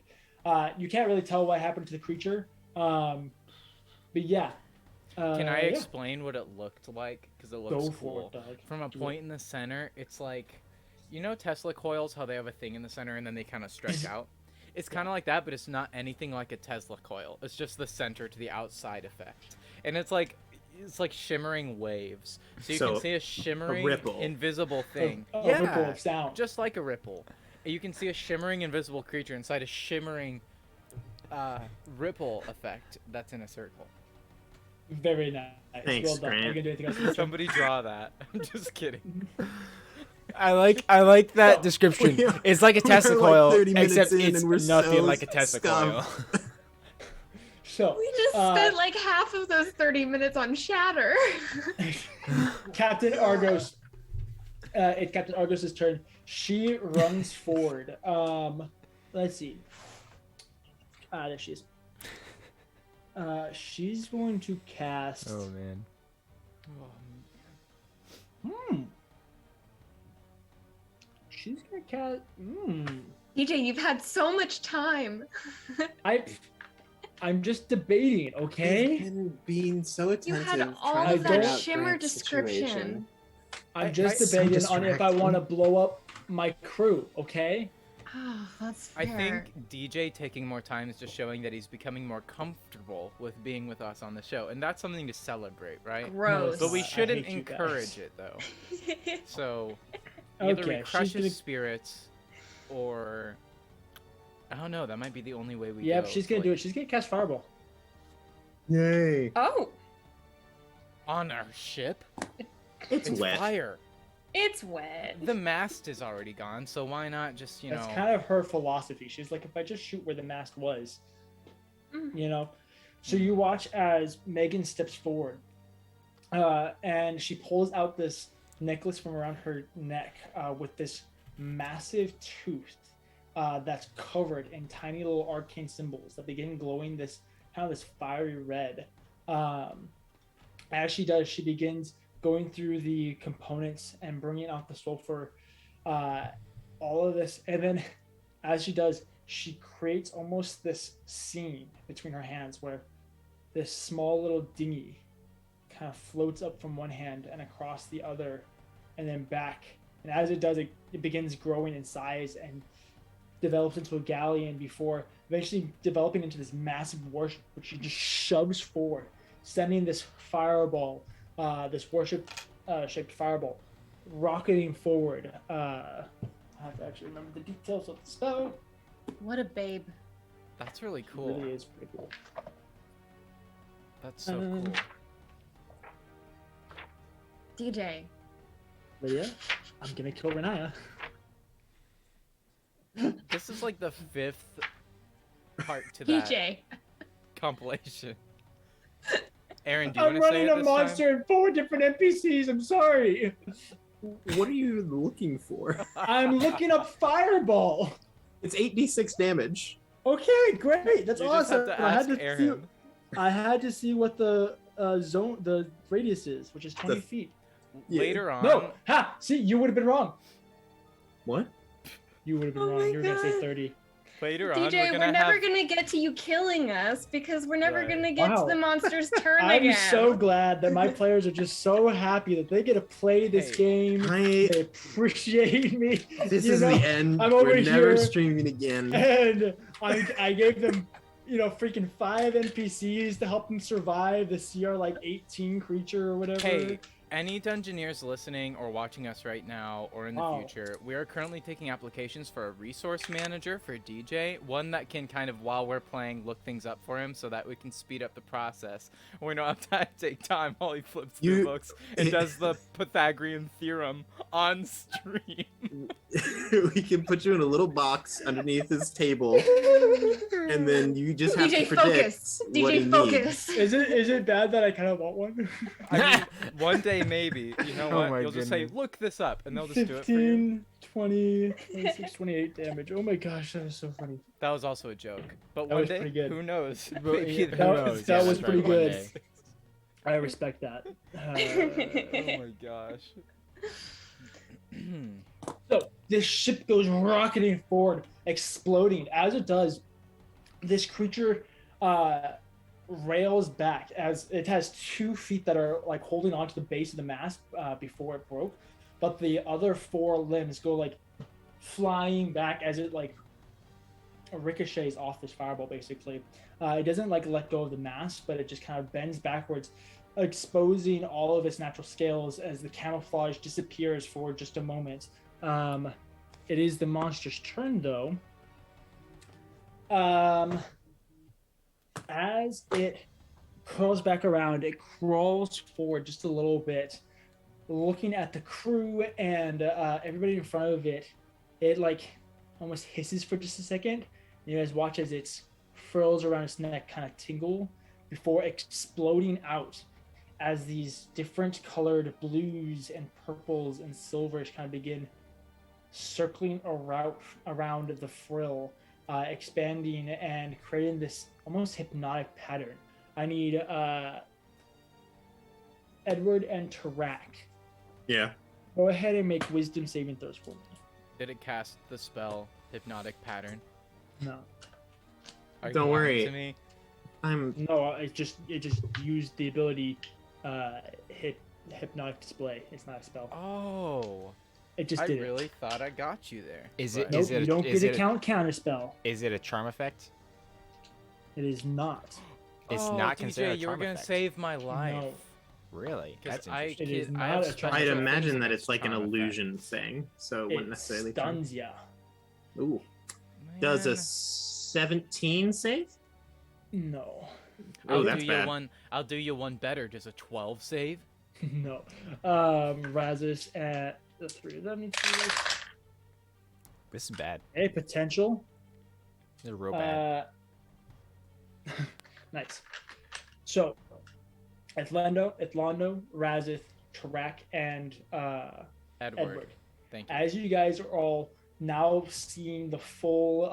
You can't really tell what happened to the creature. But yeah. Can I yeah. explain what it looked like? Because it looks Go for cool. it, dog. From a Do point in the center, it's like, you know Tesla coils, how they have a thing in the center and then they kind of stretch out? It's kind of like that, but it's not anything like a Tesla coil. It's just the center to the outside effect. And it's like, it's like shimmering waves. So you So, can see a shimmering, ripple. invisible thing. A ripple of sound. Just like a ripple. You can see a shimmering, invisible creature inside a shimmering ripple effect that's in a circle. Very nice. Thanks, well done. Are you Grant. gonna do anything else? Richard? Somebody draw that. I'm just kidding. I like that description. It's like a Tesla like coil, 30 minutes except in it's and we're nothing so like a Tesla coil. scuffed. So We just spent like half of those 30 minutes on Shatter. Captain Argos. It's Captain Argos's turn. She runs forward. Let's see. There she is. She's going to cast. Oh man. She's gonna cast. DJ, you've had so much time. I'm just debating, okay? He's been being so You attentive. had all trying I to of figure that out shimmer Grant's description. situation. I'm just I- debating so on if I want to blow up my crew, okay? Oh, that's I fair. think DJ taking more time is just showing that he's becoming more comfortable with being with us on the show, and that's something to celebrate, right? Gross. But we I shouldn't hate you guys. encourage it, though. So either we Okay, crush she's his gonna. spirits, or I don't know. That might be the only way we. Yep, go. she's gonna do it. She's gonna cast Fireball. Yay! Oh, On our ship. It's wet. Fire. it's wet. The mast is already gone, so why not just That's kind of her philosophy. She's like, if I just shoot where the mast was, Mhm. you know. So you watch as Megan steps forward, and she pulls out this necklace from around her neck with this massive tooth that's covered in tiny little arcane symbols that begin glowing this kind of this fiery red. As she does, she begins going through the components and bringing out the sulfur, all of this, and then as she does, she creates almost this scene between her hands where this small little dinghy kind of floats up from one hand and across the other and then back, and as it does, it begins growing in size and develops into a galleon before eventually developing into this massive warship, which she just shoves forward, sending this fireball, this warship shaped fireball, rocketing forward. I have to actually remember the details of the spell. What a babe. That's really It cool. really is pretty cool. That's so cool. DJ. Lydia, I'm gonna kill Riniya. This is like the 5th part to that DJ. compilation. Aaron, do you I'm want to say running it a this monster and 4 different NPCs. I'm sorry. What are you looking for? I'm looking up Fireball. It's 8d6 damage. Okay, great. That's You just have awesome. to ask Aaron. I had to see what the the radius is, which is 20 feet. Yeah. Later on, No, ha! See, you would have been wrong. What? You would have been Oh wrong. my You were gonna say God. 30. later on, DJ, we're we're gonna never have. gonna get to you killing us because we're never Right. gonna get Wow. to the monster's turn I'm again. so glad that my players are just so happy that they get to play this Hey, game. They appreciate me. This You is know, the end. I'm We're over never here. streaming again. And I gave them, freaking 5 NPCs to help them survive the CR like 18 creature or whatever. Hey, any Dungeoneers listening or watching us right now or in the Wow. future, we are currently taking applications for a resource manager for DJ, one that can kind of, while we're playing, look things up for him so that we can speed up the process. We don't have to take time while he flips through You- books and does the Pythagorean theorem on stream. We can put you in a little box underneath his table, and then you just have DJ, to predict focus. what he DJ, needs. focus. Is it bad that I kind of want one? I mean, one day maybe. You know Oh what? my You'll just say, goodness. look this up, and they'll just do it for you. 15, 20, 26, 28 damage. Oh my gosh, that was so funny. That was also a joke. But That one was day, pretty good. who knows? But Maybe yeah, there that- who was- knows? that Yeah, was that's pretty right, one good. day. I respect that. Oh my gosh. So this ship goes rocketing forward, exploding. As it does, this creature rails back as it has 2 feet that are like holding onto the base of the mast before it broke, but the other 4 limbs go like flying back as it like ricochets off this fireball. Basically, it doesn't like let go of the mast, but it just kind of bends backwards, exposing all of its natural scales as the camouflage disappears for just a moment. It is the monster's turn, though. As it curls back around, it crawls forward just a little bit, looking at the crew and everybody in front of it. It like almost hisses for just a second. You guys watch as its frills around its neck kind of tingle before exploding out as these different colored blues and purples and silvers kind of begin circling around the frill, expanding and creating this almost hypnotic pattern. I need Edward and Tarak. Yeah. Go ahead and make wisdom saving throws for me. Did it cast the spell Hypnotic Pattern? No. Are you Don't lying worry. to me? No, it just used the ability hypnotic display. It's not a spell. Oh. It just I did really thought I got you there. Is but- it? Nope, Is it? you don't Is get it? a counter spell. Is it a charm effect? It is not. It's Oh, not DJ, considered a you were charm gonna effect. save my life. No. Really? 'Cause That's interesting. It is I not have a special charm I'd effect. imagine things that against it's like an charm illusion effects. thing, so it wouldn't necessarily. Stuns ya. Ooh. Does a Man. 17 save? No. Oh, I'll that's do bad. you one. I'll do you one better. Does a 12 save? No. Razis at the three of them need to be like This is bad. a potential. This is real bad. Nice. So, Atlando, Razith, Tarak, and Edward. Thank you. As you guys are all now seeing the full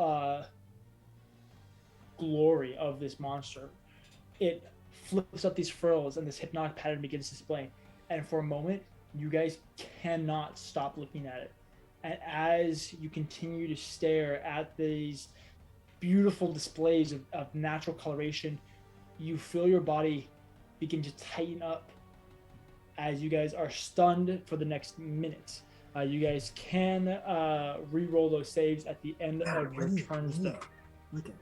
glory of this monster, it flips up these frills and this hypnotic pattern begins to display. And for a moment, you guys cannot stop looking at it. And as you continue to stare at these beautiful displays of natural coloration, you feel your body begin to tighten up as you guys are stunned for the next minute. You guys can re-roll those saves at the end of your turns, though. Look at it.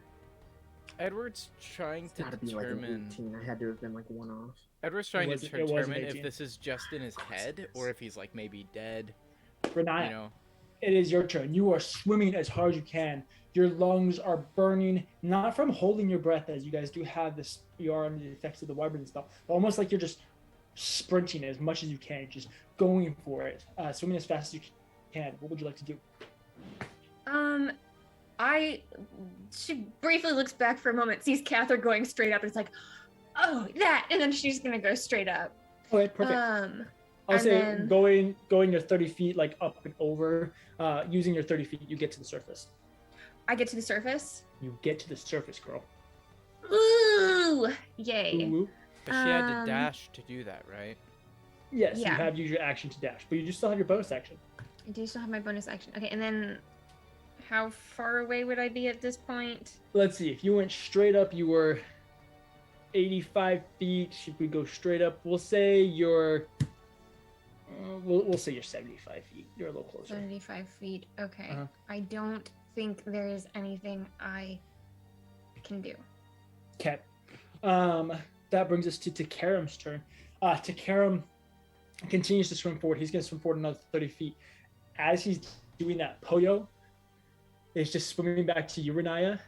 Edward's trying to determine. I had to have been like one off. Edward's trying to It wasn't determine 18. if this is just in his head or if he's like maybe dead. Riniya, You know. it is your turn. You are swimming as hard as you can. Your lungs are burning, not from holding your breath, as you guys do have this. You are under the effects of the wyvern and stuff, but almost like you're just sprinting as much as you can, just going for it, swimming as fast as you can. What would you like to do? She briefly looks back for a moment, sees Kathyr going straight up, and it's like, oh, that, and then she's gonna go straight up. Okay, perfect. Um, I'll and say then- going your 30 feet, like up and over, using your 30 feet, you get to the surface. I get to the surface. You get to the surface, girl. Ooh, yay! Ooh. But she had to Um, dash to do that, right? Yes, Yeah. you have used your action to dash, but you just still have your bonus action. I do still have my bonus action. Okay, and then how far away would I be at this point? Let's see. If you went straight up, you were 85 feet. If we go straight up, we'll say you're. We'll say you're 75 feet. You're a little closer. 75 feet. Okay. Uh-huh. I don't think there is anything I can do. Okay. That brings us to Karam's turn. Karam continues to swim forward. He's going to swim forward another 30 feet. As he's doing that, Poyo is just swimming back to you, Riniya.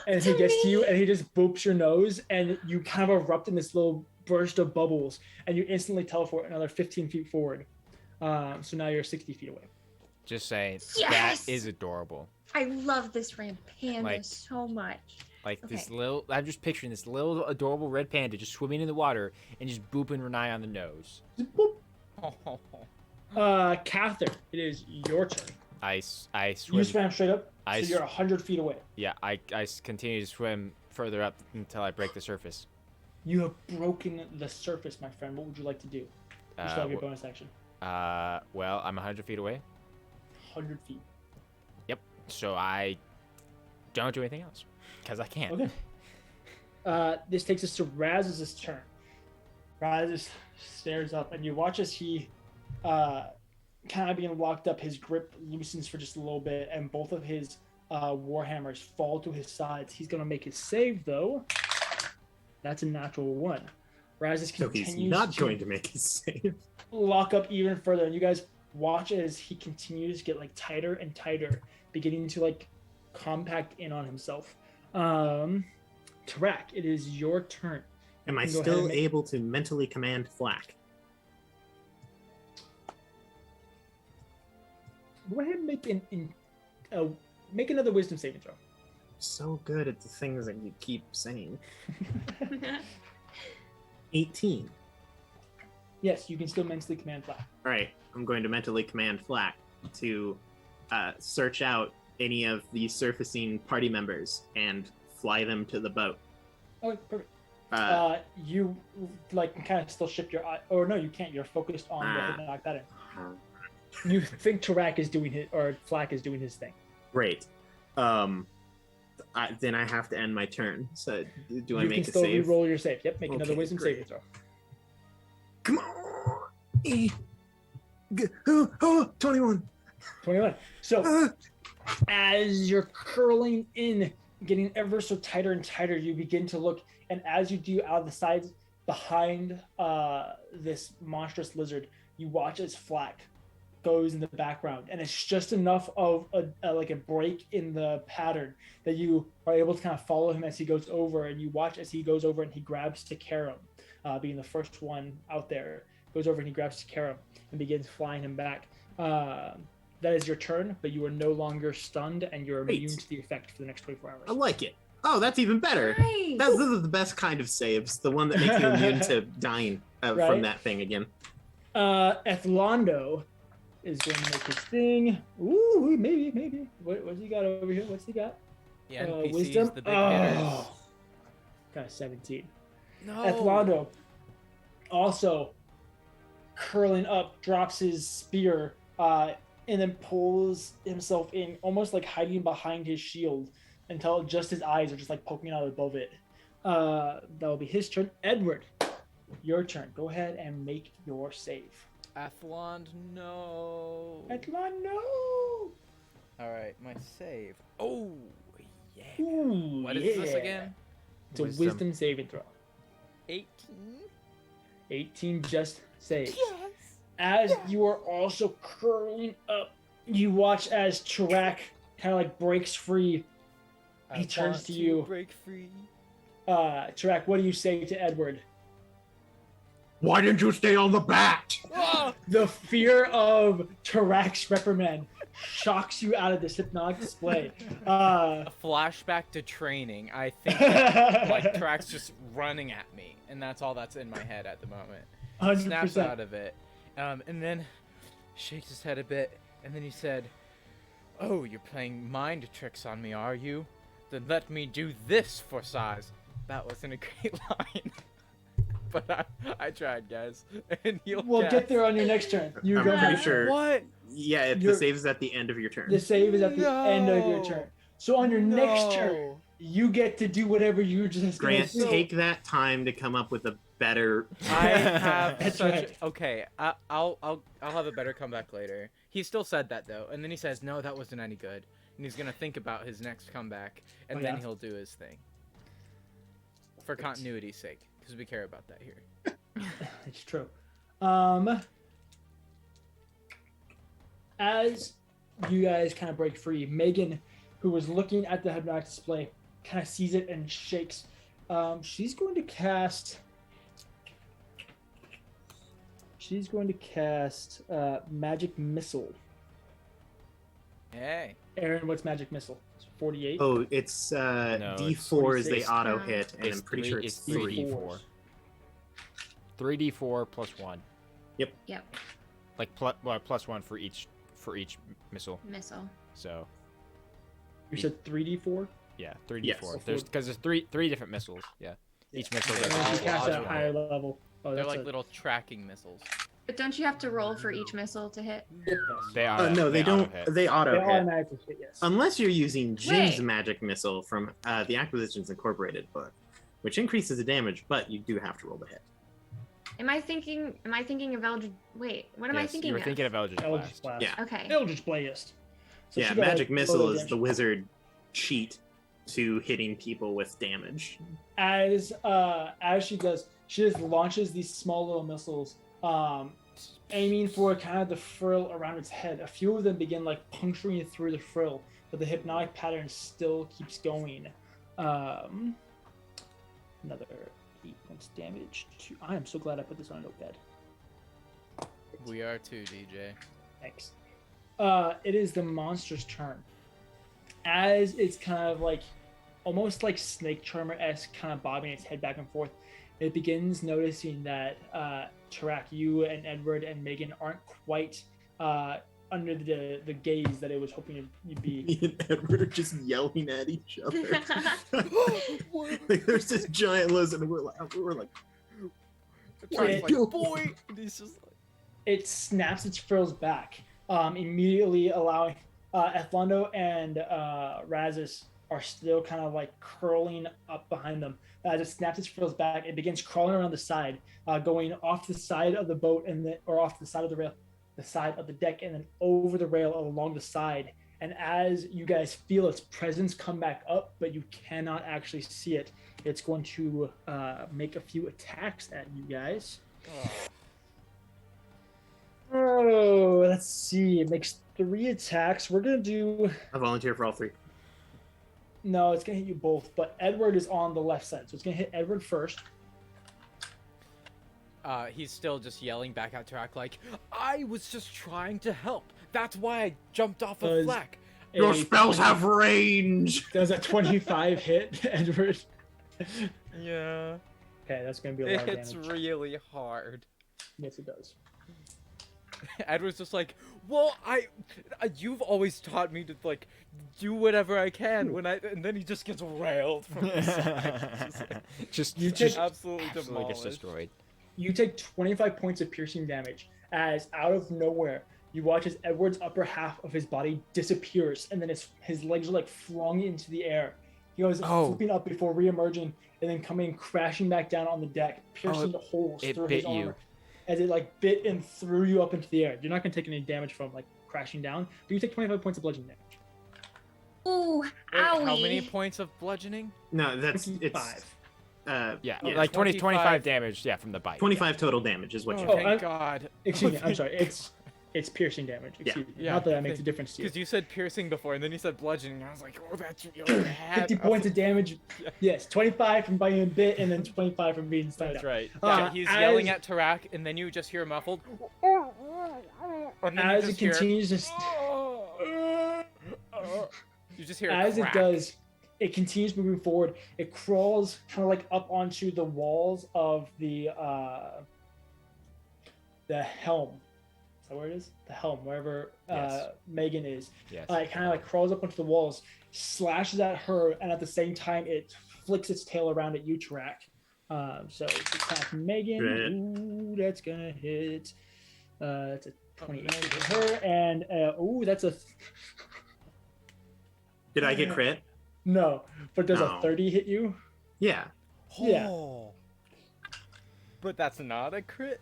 And he gets to you and he just boops your nose and you kind of erupt in this little burst of bubbles and you instantly teleport another 15 feet forward. So now you're 60 feet away. Just saying, Yes! that is adorable. I love this red panda Like- so much. Like this Okay. little, I'm just picturing this little adorable red panda just swimming in the water and just booping Riniya on the nose. Just boop. Oh, Kathyr, it is your turn. I You swim. swam straight up, I so you're 100 feet away. Yeah, I continue to swim further up until I break the surface. You have broken the surface, my friend. What would you like to do? You still have your bonus action. Well, I'm 100 feet away, 100 feet. so I don't do anything else because I can't. Okay. This takes us to Raz's turn. Raz stares up, and you watch as he, kind of being locked up, his grip loosens for just a little bit, and both of his warhammers fall to his sides. He's gonna make his save though. That's a natural one. Whereas this So continues he's not going to make his save. lock up even further, and you guys watch as he continues to get like tighter and tighter, beginning to like compact in on himself. Tarak, it is your turn. Am I You can go ahead still and make- able to mentally command Flack? Go ahead and make another wisdom saving throw. So good at the things that you keep saying. 18. Yes, you can still mentally command Flack. All right, I'm going to mentally command Flack to search out any of the surfacing party members and fly them to the boat. Okay, perfect. Uh, You like can kind of still shift your eye, or no, you can't. You're focused on the knock that in. You think Tarak is doing his, or Flack is doing his thing. Great. Then I have to end my turn. So do I You make can a still save? re-roll your save. Yep, make another Okay, wisdom great. saving throw. Come on. 21. 21. So as you're curling in, getting ever so tighter and tighter, you begin to look, and as you do out of the sides behind this monstrous lizard, you watch as Flack goes in the background, and it's just enough of like a break in the pattern that you are able to kind of follow him as he goes over, and you watch as he goes over and he grabs Takaram, being the first one out there, goes over and he grabs Takaram and begins flying him back. That is your turn, but you are no longer stunned, and you're Great. immune to the effect for the next 24 hours. I like it. Oh, that's even better. Nice. Those are the best kind of saves. The one that makes you immune to dying Right? from that thing again. Ethlondo is going to make his thing. Ooh, maybe. What's he got over here? What's he got? The NPCs, Wisdom. the big hitters. Got a 17. No. Ethlondo also curling up, drops his spear, and then pulls himself in, almost like hiding behind his shield until just his eyes are just like poking out above it. That will be his turn. Edward, your turn. Go ahead and make your save. Athlon, no. Ethlondo. All right, my save. Oh, yeah. Ooh, What is this again? It's a wisdom saving throw. 18. 18 just saves. Yes. As you are also curling up, you watch as Tarak kind of like breaks free. He turns to you. Break free. Tarak, what do you say to Edward? Why didn't you stay on the bat? The fear of Tarak's reprimand shocks you out of this hypnotic display. A flashback to training. I think that, like Tarak's just running at me, and that's all that's in my head at the moment. 100%. Snaps out of it, and then shakes his head a bit, and then he said, "Oh, you're playing mind tricks on me, are you? Then let me do this for size." That wasn't a great line, but I tried, guys. And he'll We'll get there on your next turn. You I'm go pretty ahead. sure. What? Yeah, the You're- save is at the end of your turn. The save is at the end of your turn. So on your next turn, No. you get to do whatever you just gonna Grant, do. take that time to come up with a better. I have That's such. right. Okay, I'll have a better comeback later. He still said that though, and then he says, "No, that wasn't any good," and he's gonna think about his next comeback, and Oh, then yeah? he'll do his thing. For continuity's sake, because we care about that here. It's true. As you guys kind of break free, Megan, who was looking at the hypnotic display, kind of sees it and shakes. She's going to cast magic missile. Hey, Aaron, what's magic missile? It's 48. Oh, it's D4 is the 46. auto hit, and It's I'm pretty three- sure it's it's 3. 3d4. 3d4 plus 1. Yep. Like plus 1 for each missile. Missile. So You said 3d4. yeah, 3d4. Yes. There's three different missiles. Yeah. Each missile And gets then if you cast at a logical. higher level. Oh, they're that's like little tracking missiles. But don't you have to roll for each missile to hit? They are. No, they don't. auto-hit. They auto They hit. automatically hit, yes. Unless you're using Jim's Wait. magic missile from the Acquisitions Incorporated book, which increases the damage, but you do have to roll the hit. Am I thinking of Eldritch? Wait, what am I Yes, thinking you were of? thinking of Eldritch Eldritch Blast. Blast. Yeah. Okay. Eldritch Blast. So Yeah, she got, magic like, missile low is the damage. wizard cheat to hitting people with damage. As she does, she just launches these small little missiles, aiming for kind of the frill around its head. A few of them begin like puncturing through the frill, but the hypnotic pattern still keeps going. Another 8 points damage. I am so glad I put this on a notepad. We are too, DJ. Thanks. It is the monster's turn. As it's kind of like, almost like snake charmer-esque, kind of bobbing its head back and forth, it begins noticing that Tarak, you and Edward and Megan aren't quite under the gaze that it was hoping you'd be. Me and Edward are just yelling at each other. Like, there's this giant lizard, and we're like, Tarak's like, boy! And he's just like... It snaps its frills back, immediately allowing Ethlondo and Razis are still kind of like curling up behind them. As it snaps its frills back, it begins crawling around the side, going off the side of the boat or off the side of the rail, the side of the deck, and then over the rail along the side. And as you guys feel its presence come back up, but you cannot actually see it, it's going to make a few attacks at you guys. Oh, let's see. It makes 3 attacks. We're gonna do. I volunteer for all 3. No, it's gonna hit you both, but Edward is on the left side, so it's gonna hit Edward first. He's still just yelling back at Tarak like, I was just trying to help. That's why I jumped off a flak. Your spells have range! Does a 25 hit, Edward? Yeah. Okay, that's gonna be a lot of damage. It's really hard. Yes, it does. Edward's just like, well, you've always taught me to like do whatever I can and then he just gets railed from the side. just absolutely demolished. gets destroyed. You take 25 points of piercing damage as out of nowhere you watch as Edward's upper half of his body disappears, and then his legs are like flung into the air. He goes flipping up before re-emerging and then coming crashing back down on the deck, piercing the holes through his armor. As it like bit and threw you up into the air. You're not gonna take any damage from like crashing down, but you take 25 points of bludgeoning damage. Ooh, Wait, owie. how many points of bludgeoning? No, that's 25. Like 25 damage, from the bite. 25 total damage is what you Thank God. Excuse me, I'm sorry. It's piercing damage. Excuse me. Yeah, Not that makes a difference to you. Because you said piercing before, and then you said bludgeoning. I was like, oh, that's really bad. 50 points of damage. Yes, 25 from biting bit, and then 25 from being stunned. That's right. Yeah, he's yelling at Tarak, and then you just hear muffled. And then as it continues to. You just hear. As it does, it continues moving forward. It crawls kind of like up onto the walls of the helm. Is that where it is? The helm, wherever Megan is. Yes. It kind of like crawls up onto the walls, slashes at her, and at the same time it flicks its tail around at you, Tarak. So it's attack Megan. Ooh, that's gonna hit. That's a 28 to hit her, and that's a. Did I get crit? No, but does No. a 30 hit you? Yeah. Yeah. But that's not a crit.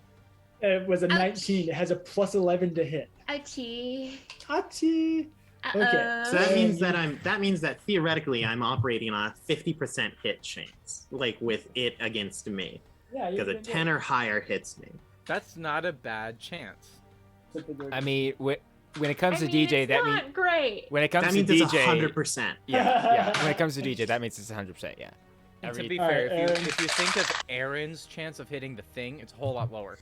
It was a 19. It has a plus 11 to hit. Achi. Okay. So that means that theoretically I'm operating on a 50% hit chance, like with it against me, Yeah, because a 10 or higher hits me. That's not a bad chance. I mean, when it comes to DJ, it's that not means great. when it comes That to means DJ, it's 100%. yeah. When it comes to DJ, that means it's 100%. Yeah. And to Every- be Alright, fair, Aaron. if you think of Aaron's chance of hitting the thing, it's a whole lot lower.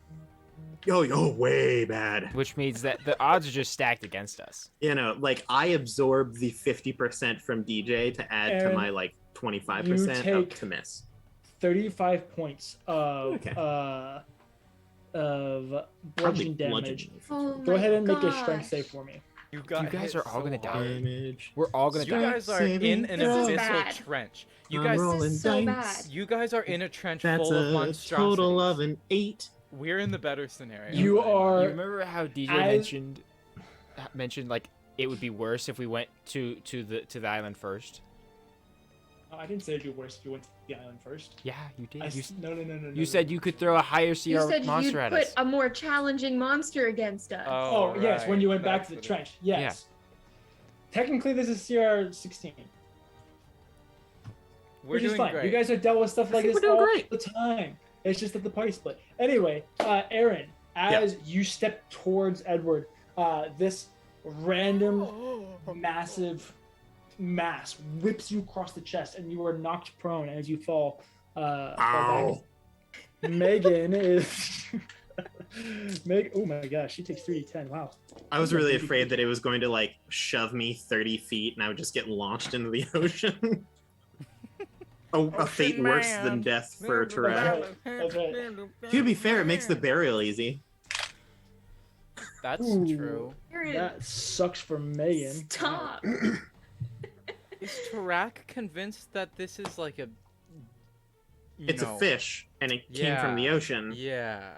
Oh, way bad. Which means that the odds are just stacked against us. You know, like I absorb the 50% from DJ to add to Aaron, my like 25% you up take- to miss. 35 points of Okay. bludgeoning damage. bludgeoning. Oh Go ahead and make a gosh. strength save for me. You guys hit are all so gonna die. hard. Damage. We're all gonna You die. guys are in an So abyssal bad. trench. You I'm guys, rolling so dice. bad. you guys are in a trench That's full of a monstrosities. total of an 8. We're in the better scenario. You are. You remember how DJ mentioned like it would be worse if we went to the island first? Oh, I didn't say it'd be worse if you went to the island first. Yeah, you did. No. You said you could throw a higher CR You said you'd monster at put us. a more challenging monster against us. Oh, yes, when right. you went back That's to the what it- trench. Yes. Technically, this is CR 16. We're Which is doing fine. great. You guys have dealt with stuff like think this we're doing all great. the time. It's just that the party split. Anyway, Aaron, as you step towards Edward, this random massive mass whips you across the chest, and you are knocked prone as you fall back. Megan is. Oh my gosh, she takes 3d10. Wow. I was really afraid that it was going to like shove me 30 feet and I would just get launched into the ocean. A fate worse than death for Tarak. That's right. To be fair, it makes the burial easy. That's true. That sucks for Megan. Stop. Is Tarak convinced that this is like a... It's a fish, and it came from the ocean. Yeah.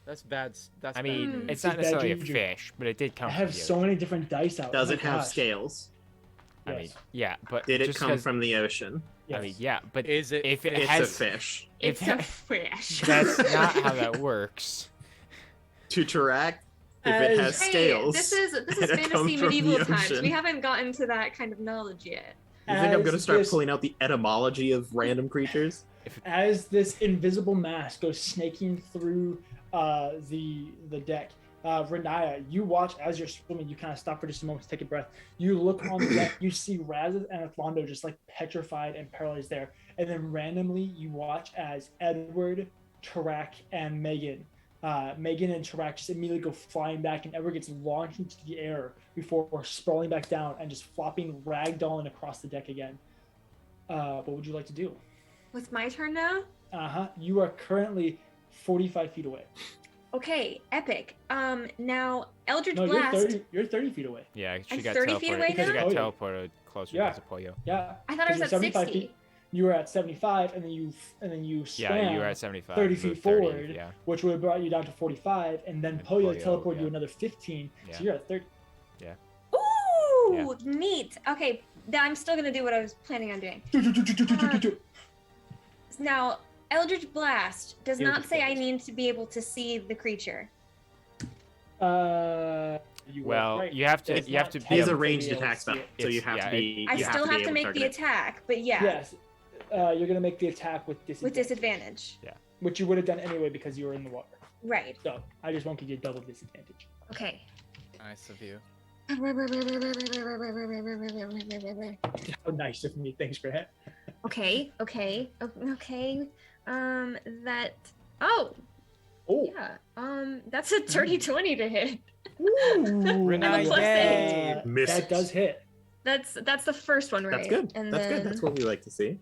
That's bad. That's I mean, bad. it's not necessarily a juju. fish, but it did come I from have the so ocean. many different dice out. Does Oh it my have gosh. scales? I mean, Yes. yeah, but Did it just come 'cause- from the ocean? Yes. I mean, yeah, but Is it? if it It's has, a fish. if It's a fish. that's not how that works. To Tarak, if it has Hey, scales. This is and it fantasy comes from medieval the times. ocean. We haven't gotten to that kind of knowledge yet. You think I'm As gonna start this- pulling out the etymology of random creatures? As this invisible mass goes snaking through the deck, Riniya, you watch as you're swimming. You kind of stop for just a moment to take a breath. You look on the deck. You see Razeth and Athlondo just like petrified and paralyzed there. And then randomly, you watch as Edward, Tarak, and Megan and Tarak just immediately go flying back, and Edward gets launched into the air before sprawling back down and just flopping ragdolling across the deck again. What would you like to do? It's my turn now? You are currently 45 feet away. Okay, epic. Now, Eldritch No, Blast. you're 30 feet away. Yeah, she I'm got 30 feet teleported. away She now? got Poyo. teleported closer Yeah. to Poyo. Yeah. I thought it was Because at you're 60. You were at 75, and then you swam Yeah, you were at 75. 30 moved feet 30, forward, Yeah. which would have brought you down to 45, and then And Poyo Poyo, teleported you yeah. another 15, Yeah. so you're at 30. Ooh, neat. Okay, I'm still gonna do what I was planning on doing. Now, Eldritch Blast does not Eldritch say I Blast. need to be able to see the creature. You were Well, right. you have to. It's You have not to be. He has a able to ranged be able to attack see spell, it. so you It's- have yeah, to be. I you still to, have be to able make target the it. attack, but yeah, Yes. You're gonna make the attack with with disadvantage, disadvantage. which you would have done anyway because you were in the water. Right. So I just won't give you double disadvantage. Okay. Nice of you. How nice of me. Thanks, Grant. Okay. That. Oh, Oh. yeah. That's a 30-20 to hit. Riniya, plus yay! Misses. That does hit. That's the first one, right? That's good. And That's then, good. That's what we like to see.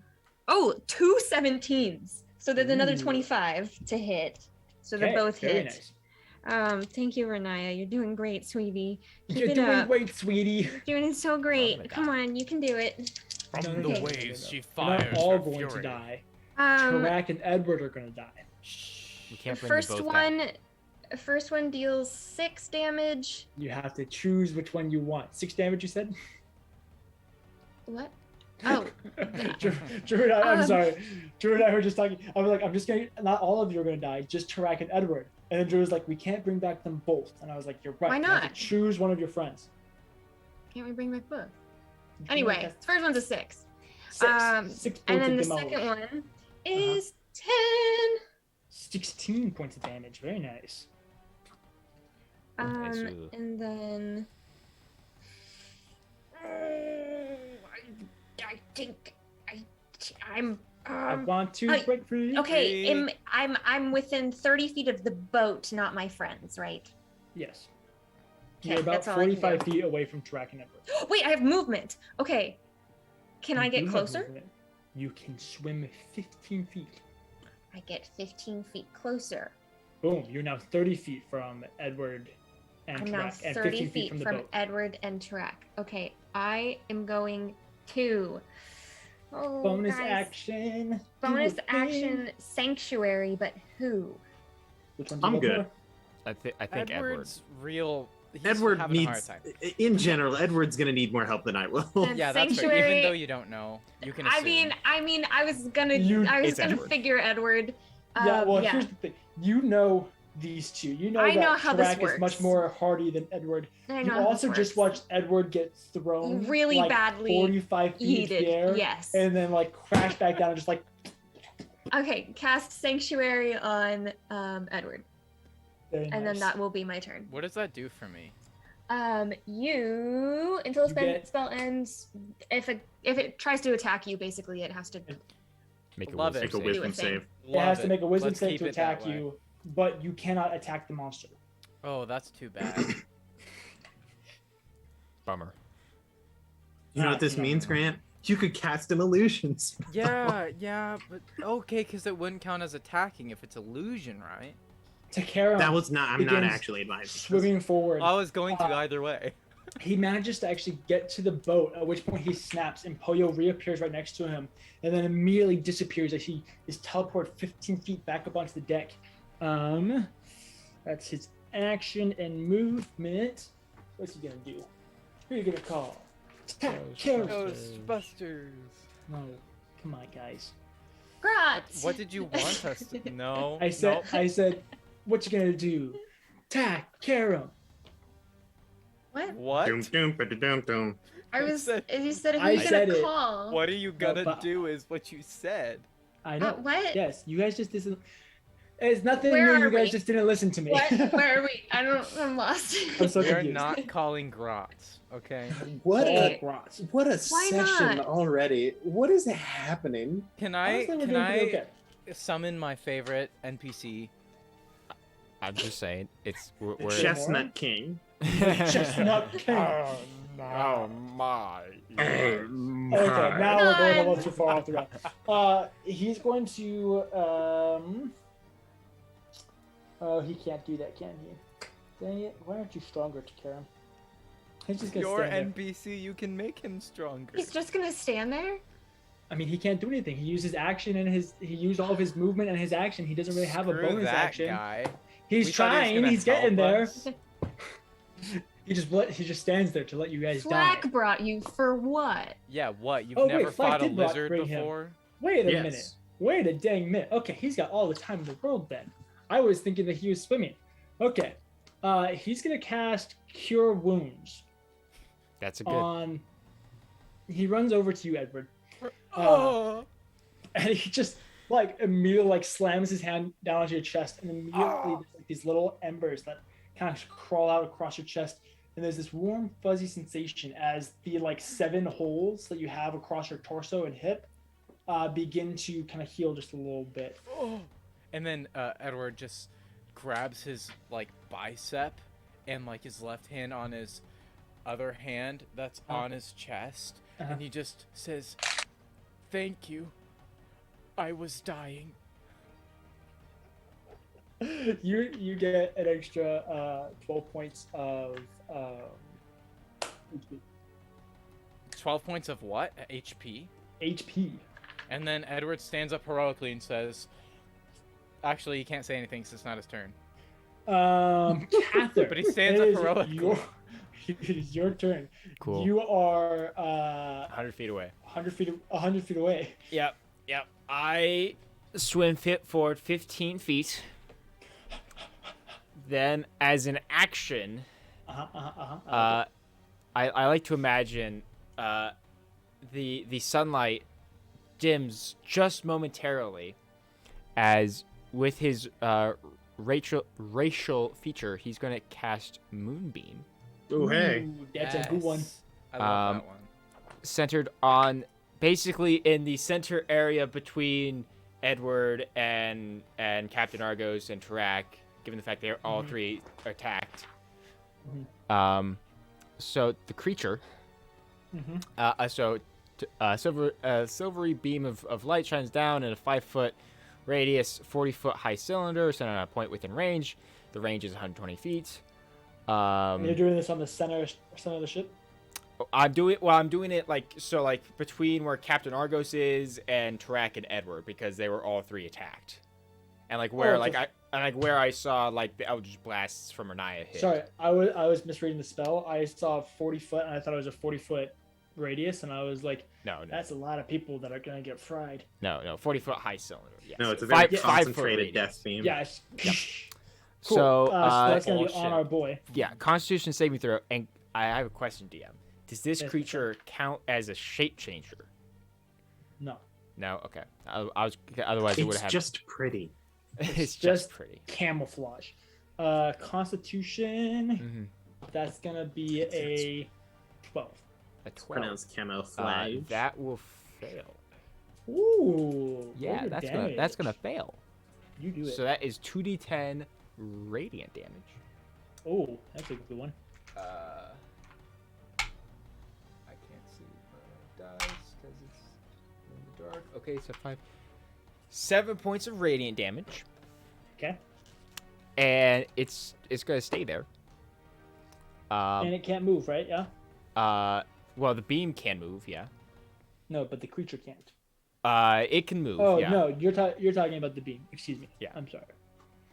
Oh, 2 17s. So there's another Ooh. 25 to hit. So Okay, they both very hit. nice. Thank you, Riniya. You're doing great, sweetie. Keep You're it doing up. great, sweetie. You're doing so great. gonna Come die. on, you can do it. From No, the no, waves she You're fires not all her going fury. to die. Um, Tarak and Edward are going to die. We the can't bring first them both one, back. first one deals 6 damage. You have to choose which one you want. 6 damage, you said? What? Oh, Drew and I, I'm Um, sorry. Drew and I were just talking. I was like, I'm just going to, not all of you are going to die, just Tarak and Edward. And then Drew was like, we can't bring back them both. And I was like, you're right. Why You have to not? choose one of your friends. can't we bring back both? You Anyway, have the first one's a 6. 6. 6 points And then of the damage. second one is 10. 16 points of damage. Very nice. Nice, ooh. And then I think I'm I want to I- break free. okay. I'm within 30 feet of the boat, not my friends, right? Yes. Okay, You're about that's all I can 45 do. feet away from Tarak and Edward. Wait, I have movement. Okay, can I You get do have closer? movement. You can swim 15 feet. I get 15 feet closer. Boom. You're now 30 feet from Edward and I'm now Tarak, and 30 15 feet feet from the from boat. Edward and Tarak. Okay, I am going to. Oh, Bonus guys. action. Bonus Do a thing. action sanctuary, but who? Which one do you I'm go good. for? I think Edward. Edward's real. He's Edward having a hard needs, time. in general, Edward's gonna need more help than I will. Then Yeah, that's fair. sanctuary. Even though you don't know, you can assume. I mean, I was gonna It's Edward. figure Edward. Yeah, well, yeah. here's the thing. You know these two. You know I that know how this Tarak is much works. more hardy than Edward. I You know how also this just works. watched Edward get thrown Really like badly 45 feet into the air, Yes. and then like crash back down and just like Okay, cast Sanctuary on Edward, Very and then nice. that will be my turn. What does that do for me? You until the You get- spell ends. If it tries to attack you, basically it has to. Make a Love wisdom it. Make a save. wisdom Do a thing. save. It has Love to make a wisdom Let's save keep to it that attack way. you, but you cannot attack the monster. Oh, that's too bad. Bummer. You know what this No. means, Grant? You could cast an illusion spell. yeah, but okay, because it wouldn't count as attacking if it's illusion, right? Takara That was not. I'm not begins actually advising. swimming forward. I was going to Uh, either way. He manages to actually get to the boat, at which point he snaps, and Poyo reappears right next to him, and then immediately disappears as he is teleported 15 feet back up onto the deck. That's his action and movement. What's he gonna do? Who are you gonna call? Ghostbusters. No, come on, guys. Grot. What did you want us to? No. I said, nope. I said, what you gonna do? Tack, Karam. What? What? Doom, doom, ba-da-dum, doom. I was. said- You said I who's said gonna it. call? What are you gonna but- do? Is what you said. I know. What? Yes, you guys just didn't. It's nothing Where new. are You guys we? just didn't listen to me. What? Where are we? I'm lost. I'm so We are confused. not calling grots. Okay. What All a grots. what a Why session not? already. What is happening? Can I? Honestly, we're Can doing pretty I okay. summon my favorite NPC? I'm just saying, it's we're. Chef- Chestnut King. Chestnut King. Oh my. Okay, now we're going a little too far off the route. He's going to. Oh, he can't do that, can he? Dang it! Why aren't you stronger, Takara? He's just gonna Your stand there. NPC, you can make him stronger. He's just gonna stand there. I mean, he can't do anything. He used his action and he used all of his movement and his action. He doesn't really have a Screw bonus that action. Guy. He's We thought he was trying. gonna He's getting help there. us. He just stands there to let you guys die. Flack brought you for what? Yeah, what? You've Oh, wait, never Flack fought a did lizard bring him. before? Wait a Yes. minute. Wait a dang minute. Okay, he's got all the time in the world then. I was thinking that he was swimming. Okay. He's gonna cast Cure Wounds That's a good. on. He runs over to you, Edward, Oh. and he just like immediately like slams his hand down onto your chest, and immediately there's like these little embers that kind of crawl out across your chest, and there's this warm fuzzy sensation as the like 7 holes that you have across your torso and hip begin to kind of heal just a little bit. Oh. And then Edward just grabs his like bicep and like his left hand on his other hand that's on his chest, and he just says, "Thank you. I was dying." You get an extra 12 points of HP. 12 points of what? HP? HP. And then Edward stands up heroically and says, actually, he can't say anything since it's not his turn. Kathyr, But he stands it up is heroically. It is your turn. Cool. You are 100 feet away. 100 feet away. Yep. I swim forward 15 feet. Then, as an action, I like to imagine the sunlight dims just momentarily, as with his racial feature, he's going to cast Moonbeam, Oh hey. Ooh, that's a good one. Yes. I love that one. centered on basically in the center area between Edward and Captain Argos and Tarak, given the fact they're all three attacked. So the creature, silvery beam of light shines down in a 5-foot radius, 40-foot high cylinder, set on a point within range. The range is 120 feet. And you're doing this on the center of the ship. I'm doing it like between where Captain Argos is and Tarak and Edward, because they were all three attacked, and where I saw like the Eldritch blasts from Riniya hit. Sorry, I was misreading the spell. I saw 40 foot, and I thought it was a 40-foot radius, and I was like, No, that's a lot of people that are gonna get fried. no, 40-foot high cylinder. Yes. No, it's a very 5 foot concentrated radius. death beam. Yeah. Cool. So, that's gonna be bullshit. on our boy. Yeah, Constitution saving throw, and I have a question, DM. Does this Yes, creature count as a shape changer? No. No, okay. I was otherwise it would It's have. just pretty. It's just pretty. Camouflage. Constitution. That's gonna be a 12. A 12. Pronounced camouflage. That will fail. Ooh. Yeah, roll your that's gonna damage. fail. You do it. So that is 2d10 radiant damage. Oh, that's a good one. I can't see my dice because it's in the dark. Okay, so 7 points of radiant damage, Okay. and it's gonna stay there. And it can't move, right? Yeah. Well, the beam can move, yeah. No, but the creature can't. It can move. Oh yeah. no, you're talking about the beam. Excuse me. Yeah. I'm sorry.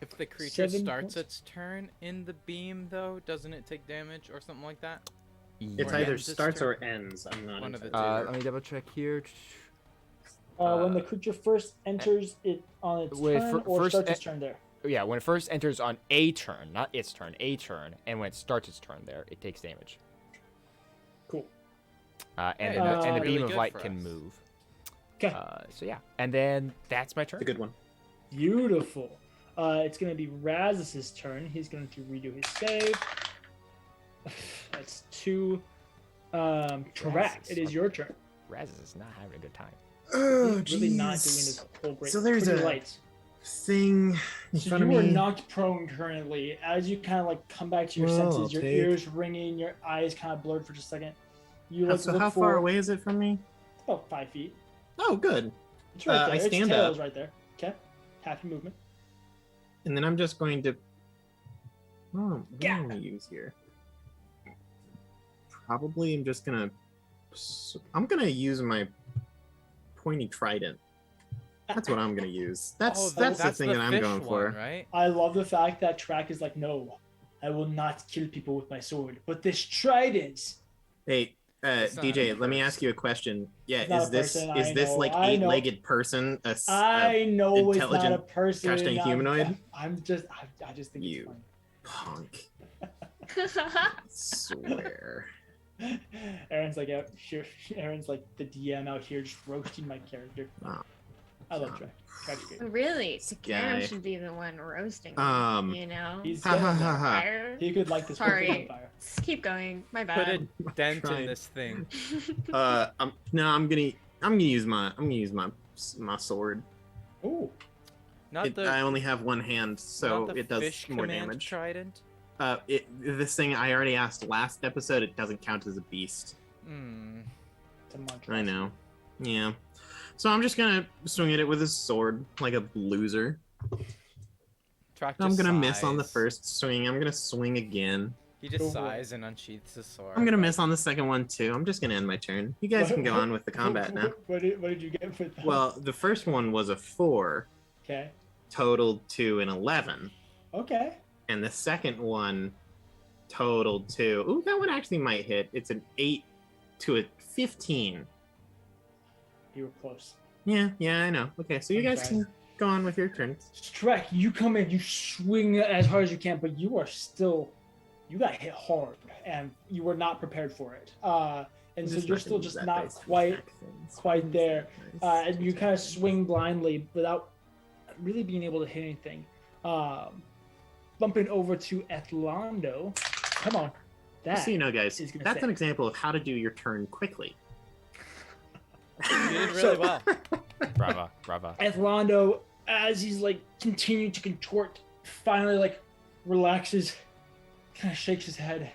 If the creature 7 starts points? its turn in the beam, though, doesn't it take damage or something like that? It's Or either ends its starts turn? or ends. I'm not One of the entirely two. Let me double check here. When the creature first enters it on its When it turn, or first starts its turn there. Yeah, when it first enters on a turn, not its turn, a turn, and when it starts its turn there, it takes damage. Cool. And Hey, the, that's and the really beam of good light for can us. move. Okay. So yeah, and then that's my turn. It's a good one. Beautiful. It's gonna be Raz's turn. He's going to redo his save. That's 2. Correct. It is your turn. Raz is not having a good time. Oh, He's really not doing this whole great. So there's Pretty a light. thing in So front you of are me. knocked prone currently. As you kind of like come back to your Well, I'll senses, your take- ears ringing, your eyes kind of blurred for just a second. You like So look how for far away is it from me? about 5 feet. Oh, good. It's right there. I Its stand tail up. is right there. Okay. Half your movement. And then I'm just going to. Oh, what Yeah. am I going to use here? Probably I'm just going to. I'm going to use my pointy trident. That's what I'm going to use. That's the thing that I'm fish going for. one, right? I love the fact that Track is like, no, I will not kill people with my sword, but this trident. Hey, It's not DJ, a let me purse. ask you a question. Yeah, It's not is a this person, is I this know, like I know. 8-legged person? I know it's not a intelligent, person. gosh dang humanoid? I just think You. it's Punk. I swear. funny. Aaron's like out here. Aaron's like the DM out here just roasting my character. Oh, I love God. Track. Track's great. Really, Karen guy. should be the one roasting. Um, You know. He's Ha, ha, getting ha, there. ha. Fire. He could like this Sorry. vampire. Just keep going. My Put bad. a dent in trying. this thing. I'm gonna use my sword. Ooh. Not the I only have one hand, so not the it does fish more command damage. trident. This thing I already asked last episode. It doesn't count as a beast. Hmm. It's a monstrosity. I know. Yeah. So I'm just gonna swing at it with a sword like a loser. Track I'm just gonna miss on the sighs. first swing. I'm gonna swing again. He Go just for it. sighs and unsheaths his sword. I'm gonna miss on the second one too. I'm just gonna end my turn. You guys can go on with the combat now. What did you get for that? Well, the first one was a 4, Okay. totaled to an 11, Okay. and the second one totaled to. Ooh, that one actually might hit. It's an 8 to a 15. You were close. Yeah, I know. Okay, so you I'm guys sorry. can go on with your turns. Strek, you come in, you swing as hard as you can, but you are still, you got hit hard, and you were not prepared for it. And so you're still just not quite there. And you kind of swing blindly without really being able to hit anything. Bumping over to Ethlando. Come on. That Just so you know, guys, is gonna that's say. an example of how to do your turn quickly. You did really So- well. Brava. Ethlando, as he's like continuing to contort, finally like relaxes, kind of shakes his head,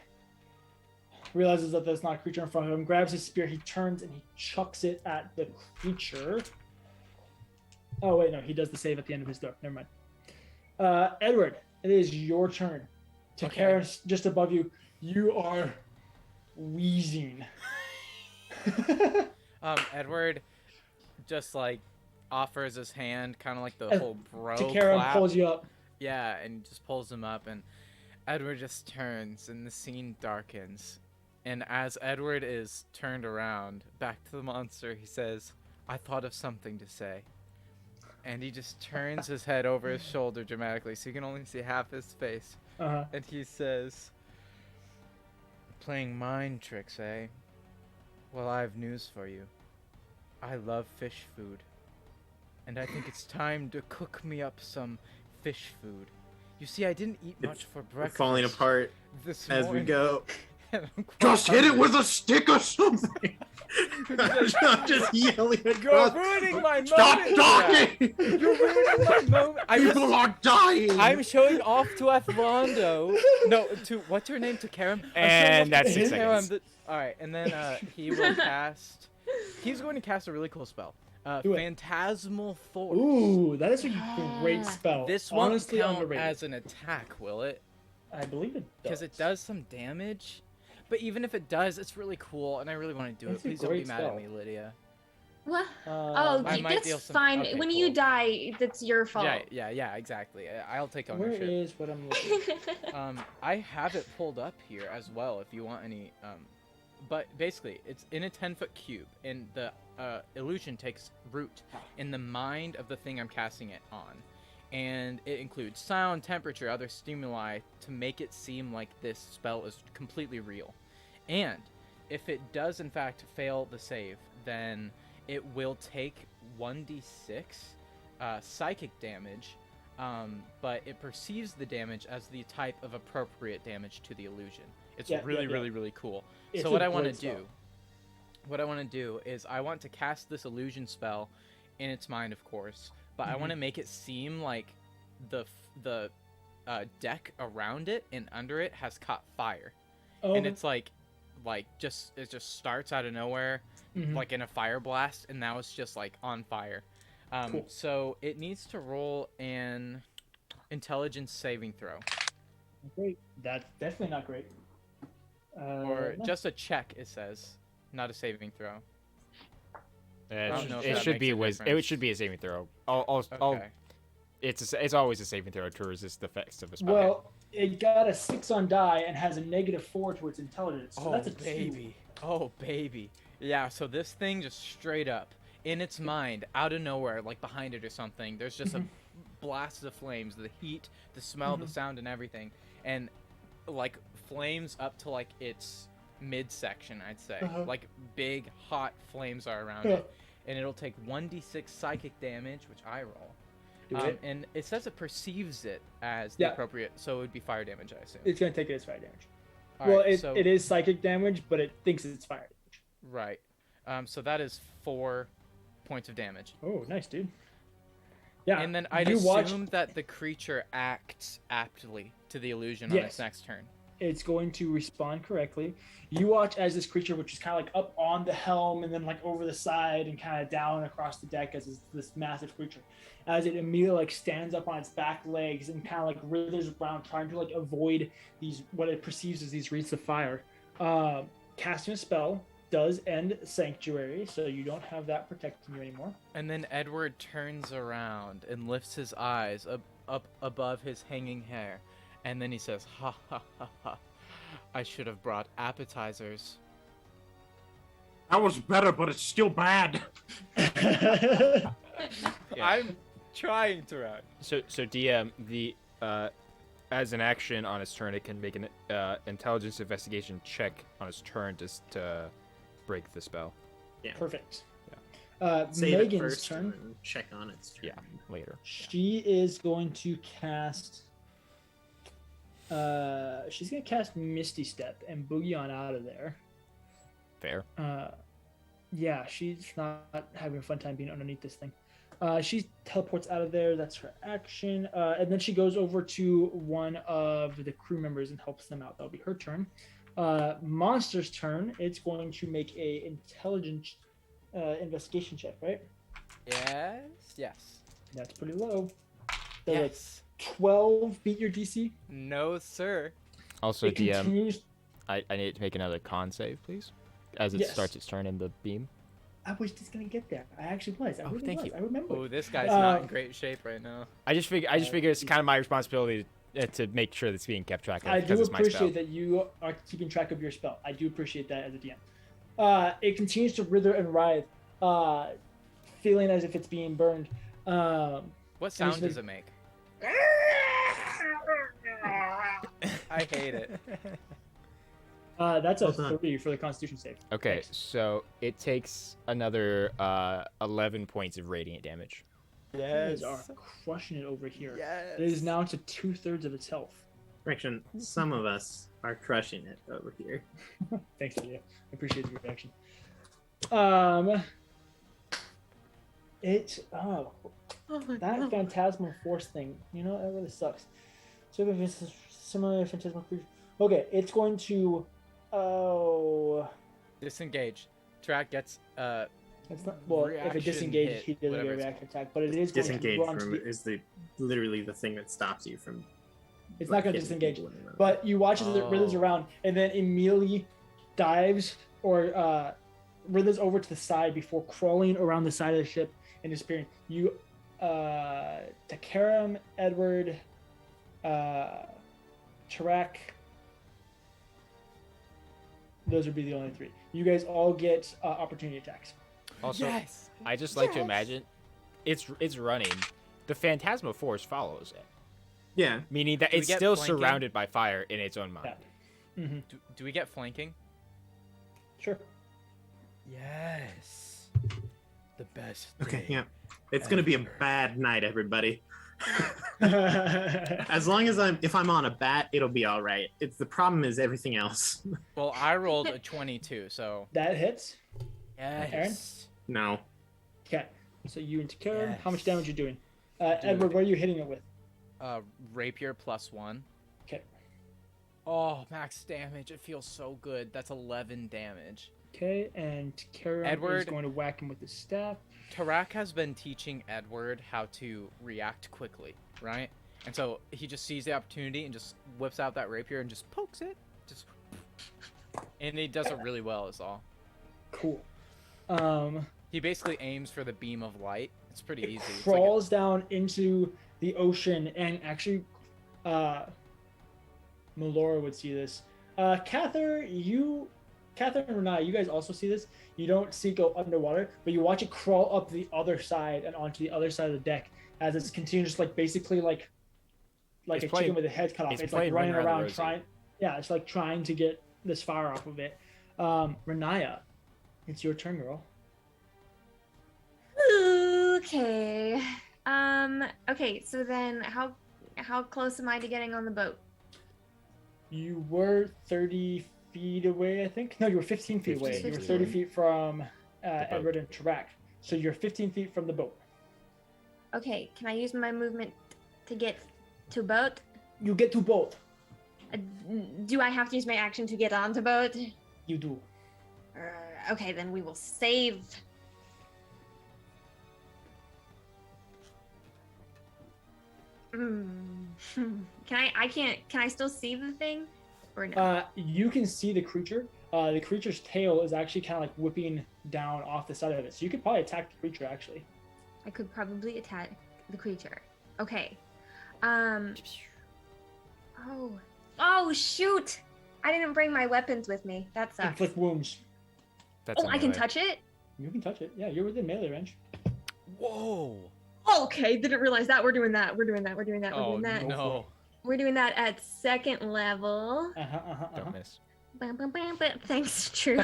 realizes that there's not a creature in front of him, grabs his spear, he turns and he chucks it at the creature. Oh wait, no, he does the save at the end of his throw. Never mind. Edward, it is your turn. Okay. Takaris, just above you, you are wheezing. Edward just like offers his hand, kind of like the And whole bro Takara clap. pulls you up. Yeah, and just pulls him up, and Edward just turns, and the scene darkens. And as Edward is turned around back to the monster, he says, "I thought of something to say." And he just turns his head over his shoulder dramatically, so you can only see half his face. Uh-huh. And he says, "Playing mind tricks, eh? Well, I have news for you. I love fish food. and I think it's time to cook me up some fish food. You see, I didn't eat much for We're breakfast. falling apart this as we morning, go. and I'm quite Just hit it hungry. with a stick or something. I'm just yelling You're across. ruining my Stop moment. talking! You're ruining my moment. People are dying. I'm showing off to Athlando. No, to what's her name? To Karam. And that's 6 Karam, seconds. all right, and then he will cast. He's going to cast a really cool spell. Do it. Phantasmal Force. Ooh, that is a great spell. This won't honestly count underrated. as an attack, will it? I believe it does. Because it does some damage. But even if it does, it's really cool, and I really want to do It's it. a Please don't be great mad at spell. me, Lydia. What? I might That's deal some- fine. okay, When you cool. die, that's your fault. Yeah, exactly. I'll take where ownership. is what I'm looking? I have it pulled up here as well if you want any. But basically, it's in a 10-foot cube, and the illusion takes root in the mind of the thing I'm casting it on. And it includes sound, temperature, other stimuli to make it seem like this spell is completely real. And if it does in fact fail the save, then it will take 1d6 psychic damage, but it perceives the damage as the type of appropriate damage to the illusion. It's really cool. It's So a what I want great to do, spell. what I want to do is I want to cast this illusion spell in its mind, of course, but I want to make it seem like the deck around it and under it has caught fire, and it's like it just starts out of nowhere, like in a fire blast, and now it's just like on fire. Cool. So it needs to roll an intelligence saving throw, Great. That's definitely not great. or No. just a check. It says, not a saving throw. don't know if It that should be makes a it difference. should be a saving throw. Okay. It's always a saving throw to resist the effects of a spell. Well, it got a 6 on die and has a -4 to its intelligence. So that's a 2. baby. Oh, baby. Yeah, so this thing just straight up, in its mind, out of nowhere, like behind it or something, there's just a blast of flames, the heat, the smell, the sound, and everything. And, like, flames up to, like, its midsection, I'd say. Like, big, hot flames are around it. And it'll take 1d6 psychic damage, which I roll. Do it. And it says it perceives it as the appropriate, so it would be fire damage, I assume. It's going to take it as fire damage. All Well, right, it is psychic damage, but it thinks it's fire damage. Right. So that is 4 points of damage. Oh, nice, dude. Yeah. And then I'd assume that the creature acts aptly to the illusion on its next turn. It's going to respond correctly. You watch as this creature, which is kind of like up on the helm and then like over the side and kind of down across the deck as this massive creature, as it immediately like stands up on its back legs and kind of like withers around, trying to like avoid these what it perceives as these wreaths of fire. Casting a spell does end Sanctuary, so you don't have that protecting you anymore. And then Edward turns around and lifts his eyes up above his hanging hair. And then he says, ha ha ha ha, I should have brought appetizers. That was better, but it's still bad. I'm trying to run. So DM, as an action on its turn, it can make an intelligence investigation check on its turn to break the spell. Yeah. Perfect. Save it Megan's first turn. and then check on its turn. Yeah, later. She is going to cast. She's gonna cast Misty Step and boogie on out of there. Fair. Yeah, she's not having a fun time being underneath this thing. She teleports out of there. That's her action. And then she goes over to one of the crew members and helps them out. That'll be her turn. Monster's turn. It's going to make a intelligence investigation check, right? Yes. That's pretty low. So Yes. 12 beat your DC. No, sir. Also, It DM, continues. I need to make another con save, please, as it Yes. starts its turn in the beam. I was just gonna get there. I actually was. I really thank was. you. I remember. Oh, this guy's not in great shape right now. I just figure it's kind of my responsibility to make sure that's being kept track of I because do it's my spell. appreciate that you are keeping track of your spell. I do appreciate that as a DM. It continues to wither and writhe, feeling as if it's being burned. What sound does it make? I hate it. That's a Well done. 3 for the Constitution save. Okay, so it takes another 11 points of radiant damage. You guys are crushing it over here. Yes. It is now to 2/3 of its health. Correction, some of us are crushing it over here. Thanks, Lydia. I appreciate the reaction. That phantasmal force thing, you know, that really sucks. So if it's similar phantasmal creature. Okay, it's going to Disengage. Track gets it's not well if it reaction disengages hit, he doesn't get a whatever it's reaction attack, but it is going Disengage to run from to the, is literally the thing that stops you from. it's not going to hitting disengage. people in the road. But you watch as it withers Oh. around and then immediately dives or withers over to the side before crawling around the side of the ship and disappearing. You, Takaram, Edward, Tarak. Those would be the only three. You guys all get opportunity attacks. Also, Yes. I just like to imagine it's running. The Phantasma Force follows it, Yeah, meaning that Do we it's get still flanking? surrounded by fire in its own mind. Yeah. Mm-hmm. Do we get flanking? Sure. Yes. The best. okay, thing. yeah. It's gonna be a bad night, everybody. That As long as if I'm on a bat, it'll be all right. It's the problem is everything else. Well, I rolled a 22, so hits. yes. No. Okay. So you and Takaram, how much Yes. damage are you doing? Edward, what are you hitting it with? Rapier +1. Okay. Oh, max damage. It feels so good. That's 11 damage. Okay, and Takaram is Edward- going to whack him with his staff. Tarak has been teaching Edward how to react quickly, right? And so he just sees the opportunity and just whips out that rapier and just pokes it. And he does it really well, is all. Cool. He basically aims for the beam of light. It's pretty It easy. It's like crawls down into the ocean, and actually, Melora would see this. Kathyr and Riniya, you guys also see this. You don't see it go underwater, but you watch it crawl up the other side and onto the other side of the deck as it's continues, like basically like It's a playing- chicken with a head cut off. it's It's like playing running Ring Around the around Rosie. trying. Yeah, it's like trying to get this fire off of it. Riniya, it's your turn, girl. Okay. Okay, so then how close am I to getting on the boat? You were 30 feet away, I think. No, you were 15 feet away. You were 30 feet from Edward and Tarak. So you're 15 feet from the boat. Okay, can I use my movement to get to boat? You get to boat. Do I have to use my action to get onto boat? You do. Okay, then we will save. Can I still see the thing? Or no? You can see the creature. The creature's tail is actually kind of like whipping down off the side of it. So you could probably attack the creature, actually. I could probably attack the creature. Okay. Oh shoot! I didn't bring my weapons with me. That sucks. Inflict wounds. That's Oh, I can melee. touch it? You can touch it. Yeah, you're within melee range. Whoa. Okay, didn't realize that. We're doing that. We're doing that. We're doing that. We're Oh, doing that. no. We're doing that at second level. Don't miss. Bam, bam, bam, bam. Thanks, True.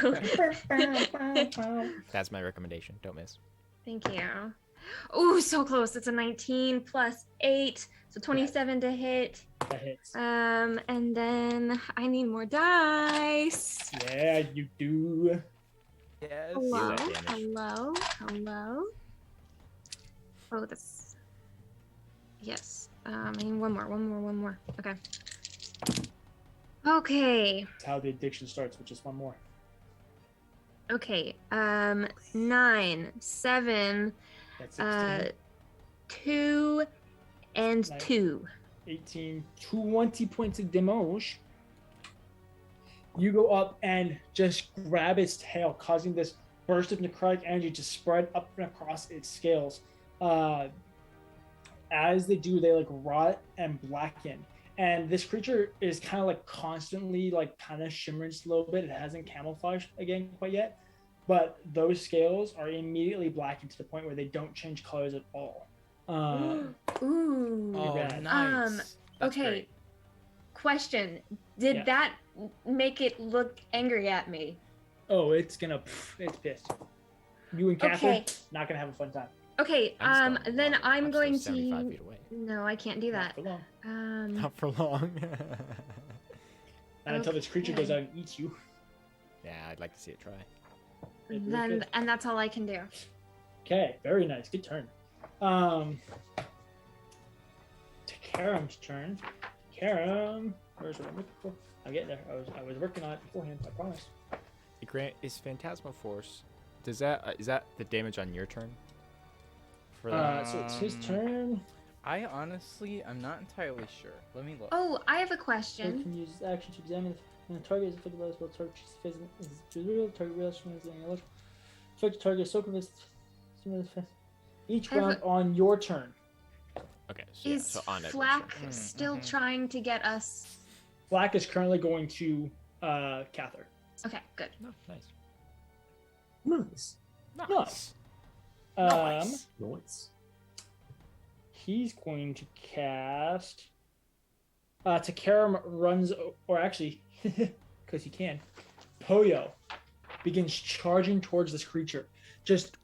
That's my recommendation. Don't miss. Thank you. Ooh, so close. It's a 19 plus 8, so 27 to hit. That hits. And then I need more dice. Yeah, you do. Yes. Hello, that damage. hello. Oh, that's yes. I need one more. Okay. Okay. That's how the addiction starts, with just one more. Okay. 9, 7, That's 16, 2, and Nice. 2. 18, 20 points of damage. You go up and just grab its tail, causing this burst of necrotic energy to spread up and across its scales. As they do, they like rot and blacken. And this creature is kind of like constantly like kind of shimmering just a little bit. It hasn't camouflaged again quite yet, but those scales are immediately blackened to the point where they don't change colors at all. Ooh. Oh, rad. nice. That's Okay. great. Question: Did Yeah. that make it look angry at me? Oh, it's pissed. You and Kathyr Okay. not gonna have a fun time. Okay, I'm still then I'm still going 75 to. feet away. No, I can't do Not that. for long. Not for long. And until this creature goes Okay. out and eats you. Yeah, I'd like to see it try. Then and that's all I can do. Okay, very nice. Good turn. To Karam's turn. Karam, where's what I'm looking for? I'm getting there. I was working on it beforehand. I promise. Grant, is Phantasmal Force? Is that the damage on your turn? For So it's his turn. I honestly, I'm not entirely sure. Let me look. Oh, I have a So question. can use this action to examine when the target is affected by this spell. Target is real. Target real. Affect the target. Soak of this. Each I have round on your turn. Okay, so, yeah, Is so on Edward's Flack turn. still trying to get us? Black is currently going to Kathyr. Okay, good. No, nice. Nice. Nice. Noise. He's going to cast. Takaram runs, or actually, because he can, Poyo begins charging towards this creature. Just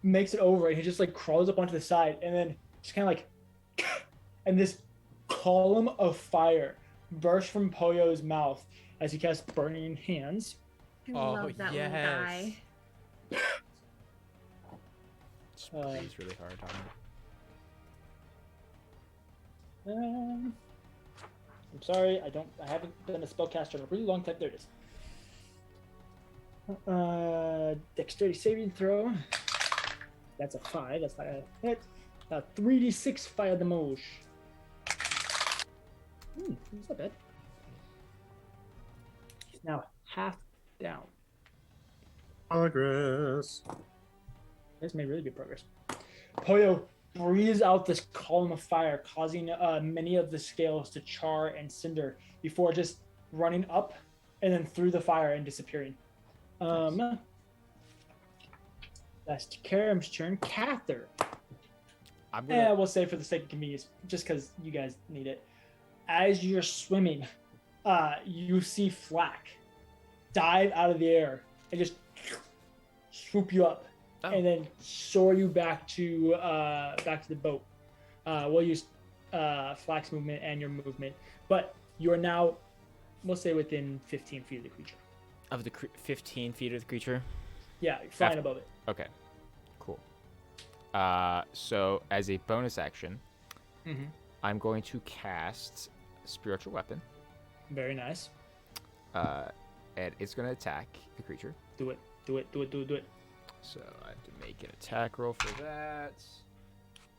makes it over, and he just like crawls up onto the side, and then just kind of like, and this column of fire bursts from Poyo's mouth as he casts Burning Hands. I Oh, love that little yes. guy. Just breathes really hard on it. I'm sorry, I haven't been a spellcaster in a really long time. There it is. Dexterity saving throw. That's a 5. That's not a hit. 3d6 fire damage. That's not bad. He's now half down. Progress. This may really be progress. Poyo breathes out this column of fire, causing many of the scales to char and cinder before just running up and then through the fire and disappearing. That's Karam's turn. Kathyr. I'm gonna. We'll say for the sake of convenience, just because you guys need it. As you're swimming, you see Flack dive out of the air and just swoop you up, and then soar you back to the boat. We'll use Flack's movement and your movement, but you are now, we'll say, within 15 feet of the creature. Of the 15 feet of the creature. Yeah, you're flying above it. Okay, cool. So as a bonus action, I'm going to cast Spiritual Weapon. Very nice. And it's going to attack the creature. Do it. So I have to make an attack roll for that.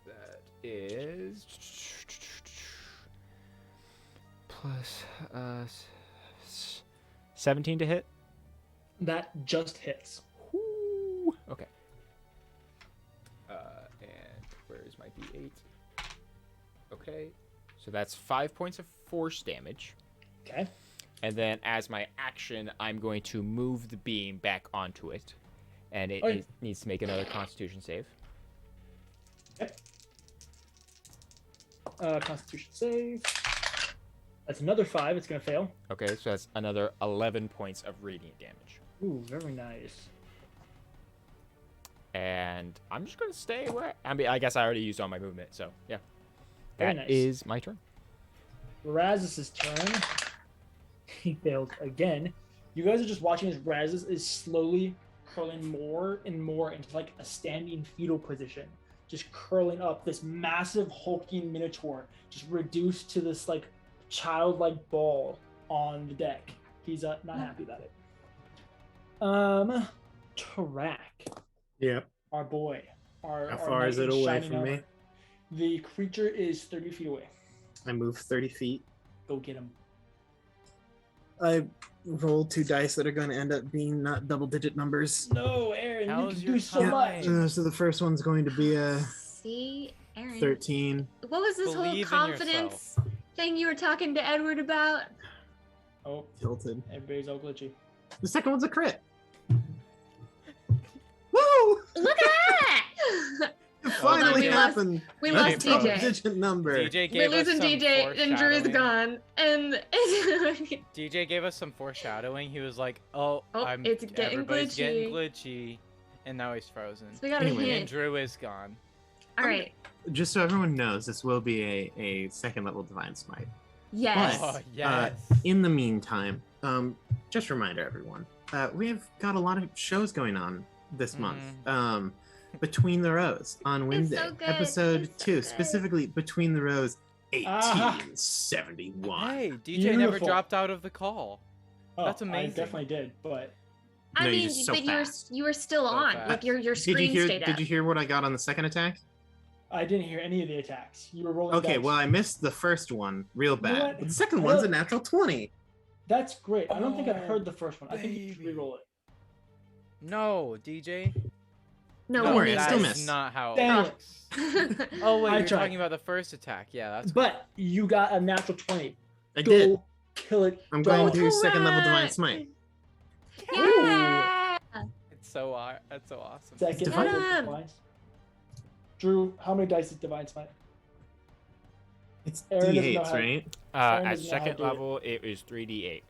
That is plus 17 to hit. That just hits. Woo. Okay. And where's my D8? Okay. So that's 5 points of force damage. Okay. And then as my action, I'm going to move the beam back onto it. And it needs to make another Constitution save. Yep. Constitution save. That's another 5. It's going to fail. Okay, so that's another 11 points of radiant damage. Ooh, very nice. And I'm just going to stay where... I mean, I guess I already used all my movement, so yeah. Very That nice. is my turn. Raz's turn. He failed again. You guys are just watching as Raz's is slowly curling more and more into like a standing fetal position. Just curling up, this massive hulking minotaur, just reduced to this like childlike ball on the deck. He's not happy about it. Tarak. Yep. Our boy. How far is it away from me? The creature is 30 feet away. I move 30 feet. Go get him. I roll 2 dice that are going to end up being not double-digit numbers. No, Aaron, How's you can your do so time? much. So the first one's going to be a See, Aaron. 13. What was this Believe in whole confidence thing you were talking to Edward about? Oh, Tilted. everybody's all glitchy. The second one's a crit. Woo! Look at that! It finally we lost- happened. we That's lost a DJ. double-digit number. DJ We're gave us losing some DJ and Drew's foreshadowing. gone. And DJ gave us some foreshadowing. He was like, "Oh, Oh, I'm it's getting everybody's getting glitchy." glitchy." And now he's frozen. So we got a Anyway. And hint. Drew is gone. All right. Just so everyone knows, this will be a second level Divine Smite. Yes. Oh, yes. In the meantime, just reminder everyone, we've got a lot of shows going on this month. Between the Rows on Wednesday, so good. episode It's so 2, good. specifically Between the Rows 1871. Hey, DJ never Beautiful. dropped out of the call. Oh, That's amazing. I definitely did, but I No, you're mean, just so but fast. you were still on. fast. Like your Did screen you hear? stayed up. Did you hear what I got on the second attack? I didn't hear any of the attacks. You were rolling. Okay, dice. well I missed the first one real know bad. what? But the second I one's a don't- natural 20. That's great. I don't think I've Oh, heard the first one. I think you should baby. re-roll it. No, DJ. No, Don't worry, we I that still is missed. not how it Damn it. works. missed. Oh wait, I you're tried. talking about the first attack. Yeah, that's. But you got a natural 20. I Go did. kill it. I'm Go. going to second level Divine correct. Smite. Yeah. It's so that's so awesome. Second Divine- level Damn. Divine. Drew, how many dice is Divine Smite? It's Aaron doesn't know D8s, how- right? Aaron At doesn't know how to second do it. level, it is 3d8.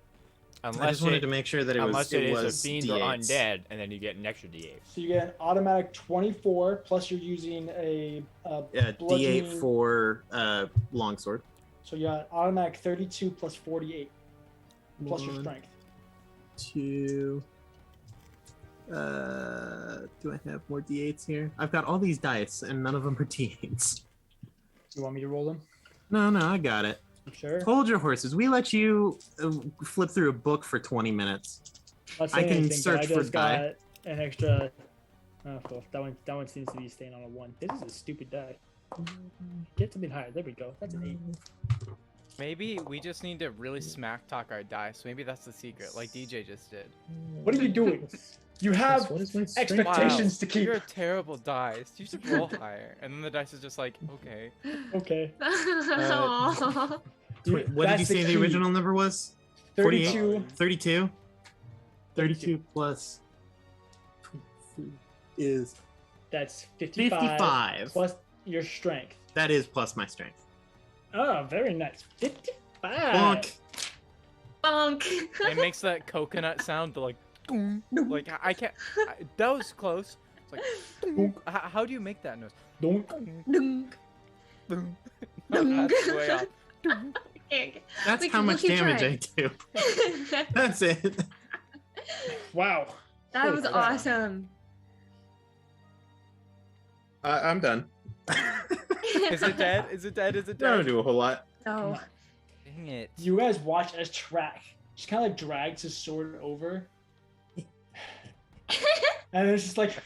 I Unless just wanted it, to make sure that it unless was it is was a fiend or D8s. undead, and then you get an extra d8. So you get an automatic 24, plus you're using a Yeah, bludgeoning- D8 for longsword. So you got automatic 32 plus 48, plus your 1, strength. 2. Do I have more D8s here? I've got all these dice, and none of them are D8s. You want me to roll them? No, I got it. Sure. Hold your horses. We let you flip through a book for 20 minutes. Not I saying can anything, but search I for just got die. an extra. Oh, cool. That one seems to be staying on a 1. This is a stupid die. Get something higher. There we go. That's an 8. Maybe we just need to really smack talk our dice. Maybe that's the secret, like DJ just did. What are you doing? You have What is my strength? expectations to keep. You're a terrible dice. You should roll higher. And then the dice is just like, okay. Okay. Aw. Wait, what did That's you say the key. original number was? 32. 32? 32 plus is That's 55. 55. Plus your strength. That is plus my strength. Oh, very nice. 55. Bonk. Bonk. It makes that coconut sound, like, like I can't. That was close. It's like, how do you make that noise? Don't. Dunk. No, that's way off. That's We how can- much we'll keep damage I do. That's it. Wow. That Holy was crap. awesome. I'm done. Is it dead? Is it dead? Is it I don't dead? do a whole lot. Oh. Dang it. You guys watch as Track just kind of like drags his sword over, and it's just like,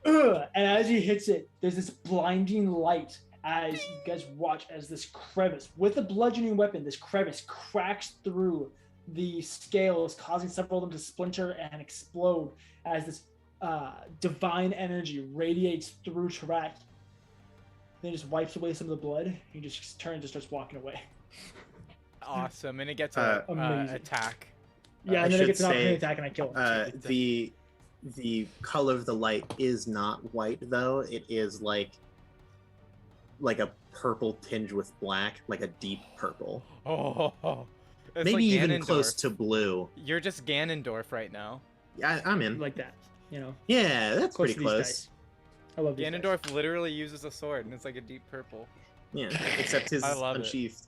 ugh. And as he hits it, there's this blinding light as you guys watch as this crevice with a bludgeoning weapon, this crevice cracks through the scales, causing several of them to splinter and explode as this divine energy radiates through Tarak. Then he just wipes away some of the blood. He just turns and starts walking away. Awesome, and it gets Amazing. attack. Yeah, I and then it should gets an opportunity say, attack and I kill him. The color of the light is not white though. It is like a purple tinge with black, like a deep purple. Oh, it's Maybe like even Ganondorf. close to blue. You're just Ganondorf right now. Yeah, I'm in. Like that, you know. Yeah, that's Close pretty to these close. dice. I love these dice. Ganondorf literally uses a sword, and it's like a deep purple. Yeah, except his I love it. unsheathed.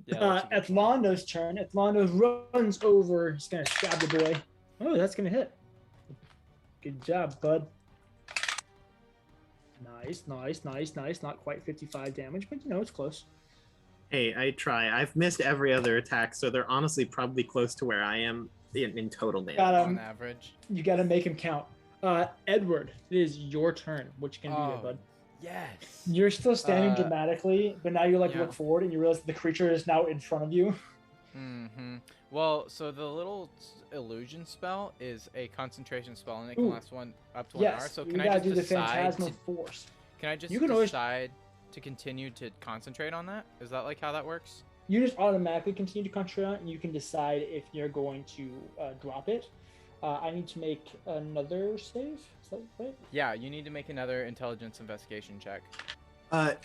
Yeah. that's a good Atlando's turn. Atlando runs over. He's gonna stab the boy. Oh, that's gonna hit. Good job, bud. Nice. Not quite 55 damage, but you know it's close. Hey, I try. I've missed every other attack, so they're honestly probably close to where I am in total damage. Got on him. average. You gotta make him count. Edward, it is your turn. What you can do there, Oh. bud? Yes. You're still standing Uh, dramatically, but now you yeah. look forward and you realize the creature is now in front of you. Mm-hmm. Well, so the little illusion spell is a concentration spell, and it can Ooh. last up to 1 hour. Yes, So you can I gotta just do the decide? phantasmal force. Can I just You can always- decide to continue to concentrate on that? Is that like how that works? You just automatically continue to concentrate on it, and you can decide if you're going to drop it. I need to make another save. Is that right? Yeah, you need to make another intelligence investigation check.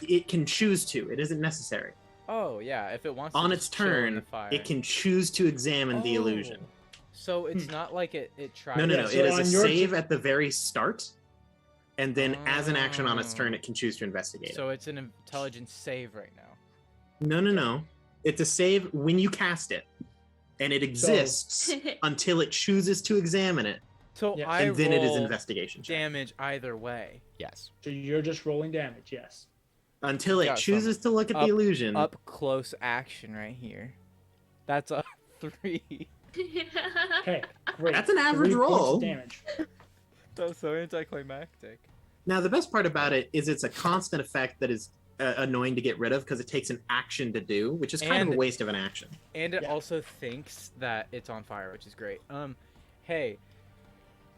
It can choose to. It isn't necessary. Oh yeah, if it wants to On just its chill in the turn, fire. it can choose to examine the illusion. So it's not like it tried. No. Yeah, so it is a on your save at the very start, and then as an action on its turn, it can choose to investigate. So it's an intelligence save right now. No. It's a save when you cast it, and it exists until it chooses to examine it, So Yeah. I and then it is roll investigation check. damage either way. Yes. So you're just rolling damage, yes. Until it Got some chooses to look at the illusion. Up close action right here. That's a 3. Okay, great. That's an average 3 points of roll. damage. That's so anticlimactic. Now, the best part about it is it's a constant effect that is annoying to get rid of because it takes an action to do, which is kind of And- a waste of an action. And it Yeah. also thinks that it's on fire, which is great. Hey,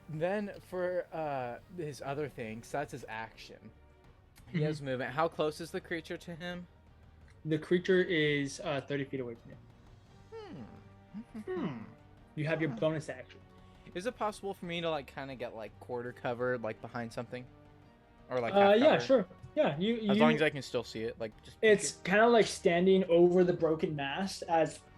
then for his other things, that's his action. He has movement. How close is the creature to him? The creature is 30 feet away from you. You have your bonus action. Is it possible for me to like kind of get like quarter covered, like behind something, or like half Yeah, cover? sure. Yeah, As long as I can still see it, like just. It's kind of like standing over the broken mast,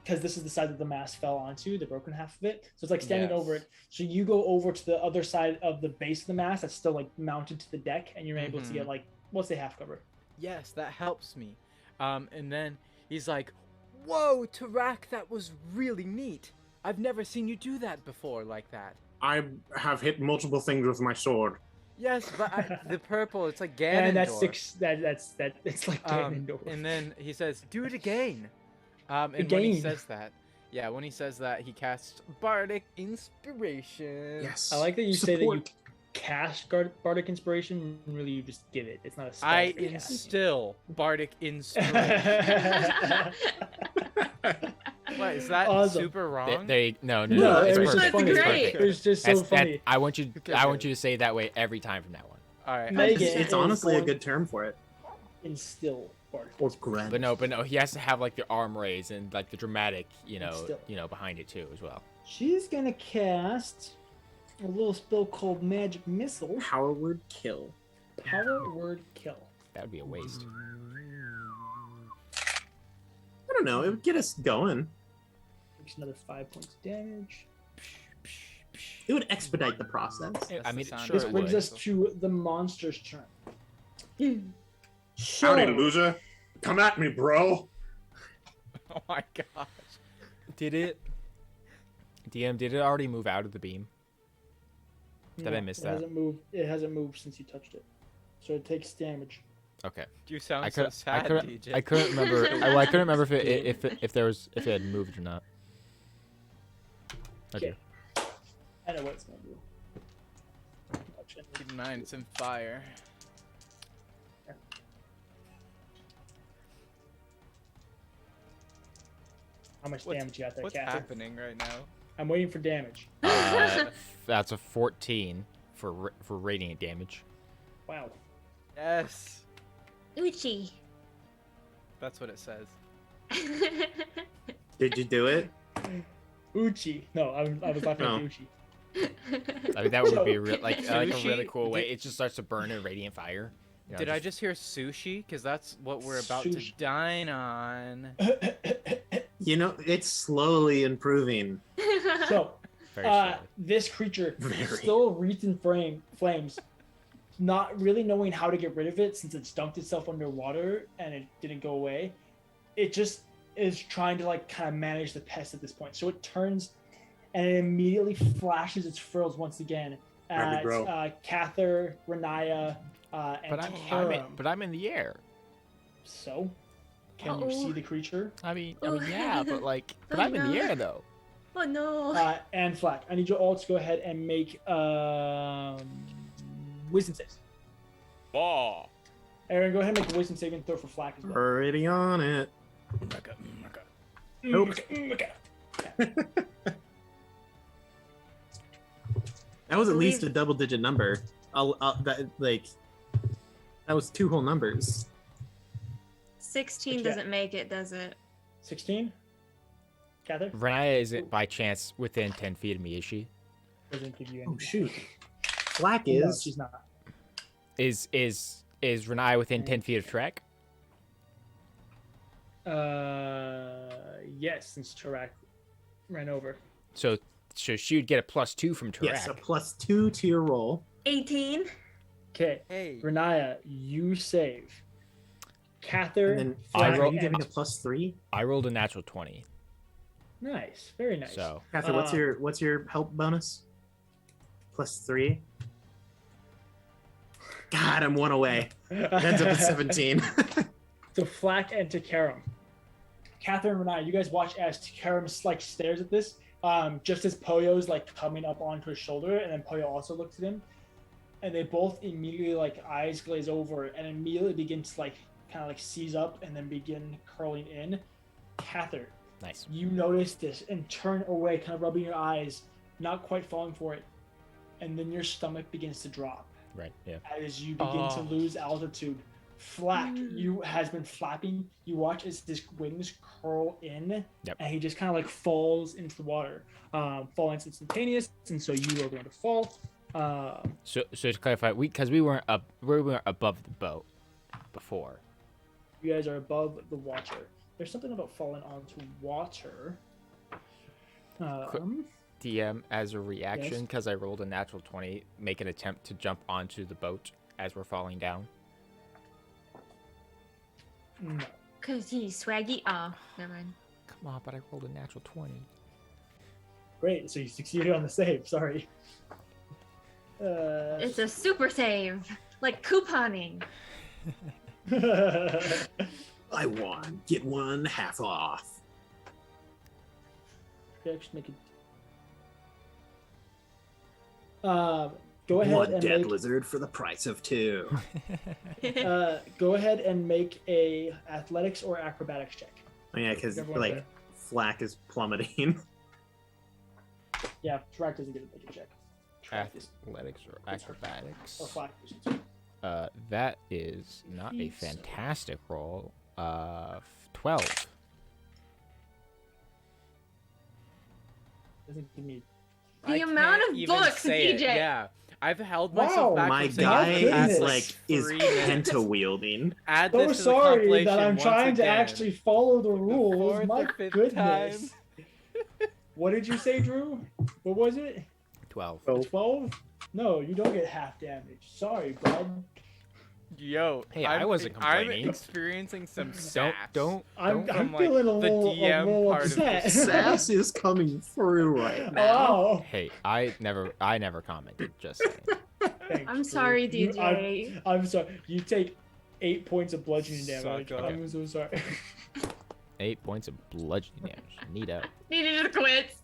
because this is the side that the mast fell onto, the broken half of it. So it's like standing over Yes. it. So you go over to the other side of the base of the mast that's still like mounted to the deck, and you're able to get like, let's say, half cover. Yes, that helps me. And then he's like, "Whoa, Tarak, that was really neat. I've never seen you do that before like that." I have hit multiple things with my sword. Yes, but the purple, it's like Ganondorf. And that's 6. That's it's like Ganondorf. And then he says, "Do it again." And when he Again. says that, when he says that, he casts Bardic Inspiration. Yes. I like that you say that you Support. cast Bardic Inspiration. And really, you just give it. It's not a spell. I that you cast. instill Bardic Inspiration. What, is that Awesome. super wrong? No, No, it's it was perfect. just funny. It's great. perfect. It was just so That's- that- funny. I want you Okay. to say it that way every time from now on. All right. Megan It's is honestly a going- good term for it. Instill Bardic. Or grand. But no, he has to have like the arm raise and like the dramatic, Still. behind it too as well. She's gonna cast a little spell called Magic Missile. Power word kill. Power word kill. That would be a waste. I don't know. It would get us going. Takes another 5 points of damage. It would expedite the process. That's I the mean, sound sure This of it it. brings would. us to the monster's turn. So, Howdy, loser. Come at me, bro. Oh my gosh. Did it? DM, did it already move out of the beam? Did I miss it that? Hasn't moved. It hasn't moved since you touched it, so it takes damage. Okay. You sound I so couldn't. sad, DJ. I couldn't remember. I couldn't remember if it had moved or not. Okay. I know what it's gonna do. Keep in mind, it's in fire. How much What's- damage you got there, What's Kathy? happening right now? I'm waiting for damage. That's a 14 for radiant damage. Wow. Yes. Uchi. That's what it says. Did you do it? Uchi. No, I was laughing No. at Uchi. I mean, that would be like a Sushi? really cool way. It just starts to burn in radiant fire. You know, Did I just hear sushi? Because that's what we're about Sushi. to dine on. You know, it's slowly improving. So, Very slowly. this creature Very. still wreathed in flames, not really knowing how to get rid of it since it dunked itself underwater and it didn't go away. It just is trying to like kind of manage the pest at this point. So it turns and it immediately flashes its frills once again at Kathyr, Riniya, and Taram. But I'm in the air. So, can you Uh-oh. see the creature? I mean, Oh. yeah, but Oh, I'm in the no. air though. Oh no. And Flack, I need you all to go ahead and make wisdom saves. Oh. Aaron, go ahead and make a wisdom saving throw for Flack as well. Already on it. Nope. That was at least a double-digit number. That was 2 whole numbers. 16 What you doesn't make it, does it? 16? Kathyr? Riniya isn't by chance within 10 feet of me, is she? Doesn't give you any. Oh shoot. Black No, is. she's not. Is Riniya within 10 feet of Trek? Yes, since Tarak ran over. So she would get a +2 from Tarak. Yes, a +2 to your roll. 18. Okay. Hey. Riniya, you save. Kathyr, And then I Flack, roll- you and- giving a +3. I rolled a natural 20. Nice. Very nice. So Kathyr, what's your help bonus? +3. God, I'm one away. It ends up at 17. To Flack and to Karam. Kathyr and Riniya, you guys watch as Karam like stares at this. Just as Poyo's like coming up onto his shoulder, and then Poyo also looks at him, and they both immediately like eyes glaze over and immediately begin to like kind of like seize up and then begin curling in. Kathyr, nice. you notice this and turn away, kind of rubbing your eyes, not quite falling for it, and then your stomach begins to drop Right. Yeah. as you begin to lose altitude. Flack, you has been flapping. You watch as his wings curl in, and he just kind of like falls into the water. Falling's instantaneous, and so you are going to fall. So to clarify, we weren't above the boat before. You guys are above the water. There's something about falling onto water. DM, as a reaction, Yes. because I rolled a natural 20, make an attempt to jump onto the boat as we're falling down. No. Cause he's swaggy. Oh, never mind. Come on, but I rolled a natural 20. Great, so you succeeded on the save. Sorry. It's a super save, like couponing. Buy one, get one half off. Just make it. Go ahead One and dead make. lizard for the price of 2. Go ahead and make a athletics or acrobatics check. Oh, yeah, because Everyone like there. Flack is plummeting. Yeah, Track doesn't get a make a check. Track is Athletics or acrobatics. or Flack. I should say. That is not a Feats. fantastic roll. 12. Doesn't give me. The amount can't of even books, say it. DJ. Yeah, I've held Wow. myself back My from saying guy it past, is goodness. like is 3 minutes. penta wielding. Add So this to the sorry compilation that I'm once trying to again. actually follow the The rules. fourth My or fifth goodness. time. What did you say, Drew? What was it? 12. 12? No, you don't get half damage. Sorry, bud. Yo, Hey, I wasn't complaining. I'm experiencing some sass. I'm from, like, feeling a the little, DM part of upset. this. Sass is coming through right now. Wow. Hey, I never commented. Just saying. Thanks, I'm Drew. sorry, You- DJ. I'm sorry. You take 8 points of bludgeoning damage. Suck up. I'm so sorry. 8 points of bludgeoning damage. Neato. Needed to quit.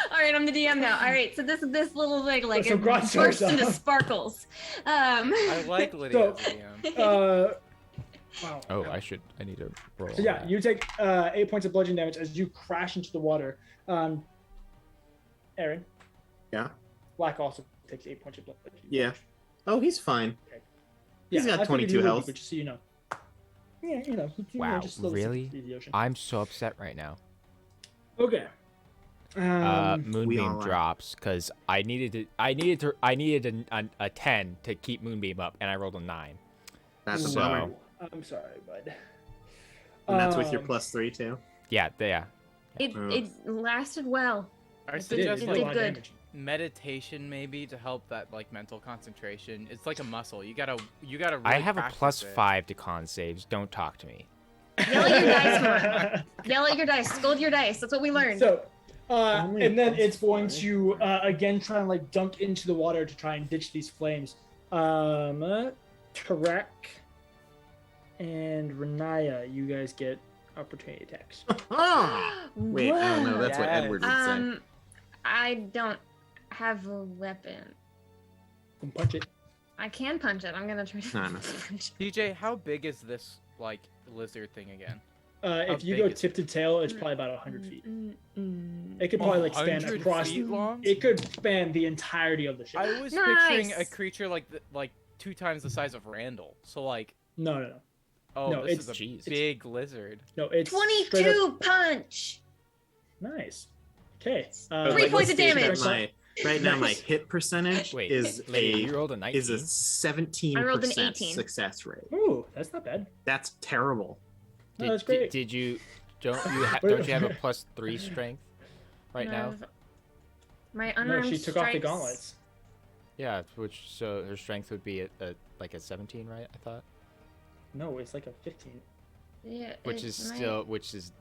All right, I'm the DM now. All right, so this little thing like So it Grant bursts starts into off. sparkles. I like Lydia as a DM. Wow. Oh, I need to roll. So yeah, that. you take 8 points of bludgeoning damage as you crash into the water. Aaron. Yeah. Black also takes 8 points of bludgeoning. Yeah. Oh, he's fine. He's got I figured 22 you would be, health. but just so you know. Yeah, you know. Wow, just a little really? sympathy for the ocean. I'm so upset right now. Okay. we Moonbeam all are. drops because I needed a 10 to keep Moonbeam up, and I rolled a 9. That's a So- bummer. I'm sorry, bud. And that's with your Um, +3 too. Yeah. It lasted well. I It did- suggest it a did lot of good. damage. meditation maybe to help that like mental concentration. It's like a muscle. You gotta. Really I have a practice it. +5 to con saves. Don't talk to me. Yell at your dice more. Yell at your dice. Scold your dice. That's what we learned. So, Only and then a it's going +5. to again try and like dunk into the water to try and ditch these flames. Tarak and Riniya, you guys get opportunity attacks. Wait, oh no, that's what Yes. Edward would say. I don't have a weapon. Can punch it. I can punch it. I'm gonna try to No, no. punch it. DJ, how big is this like lizard thing again? If you big go is tip to tail, it's probably about 100 feet. It could Oh, probably like span 100 across. feet long? It could span the entirety of the ship. I was Nice. picturing a creature like 2 times the size of Randall. So like, No. oh, No, this it's- is a Jeez. big lizard. No, it's straight up- 22 punch. Nice. Okay. But, 3 like, points let's of state that damage. Right now, my Nice. hit percentage Wait, is Lady, a you rolled a 19. is a 17% I rolled an 18. success rate. Ooh, that's not bad. That's terrible. No, that's great. Don't you have a +3 strength? right now. My No, unarmed she took off the strikes- gauntlets. Yeah, so her strength would be like a 17, right? I thought. No, it's like a 15. Yeah, Which is still,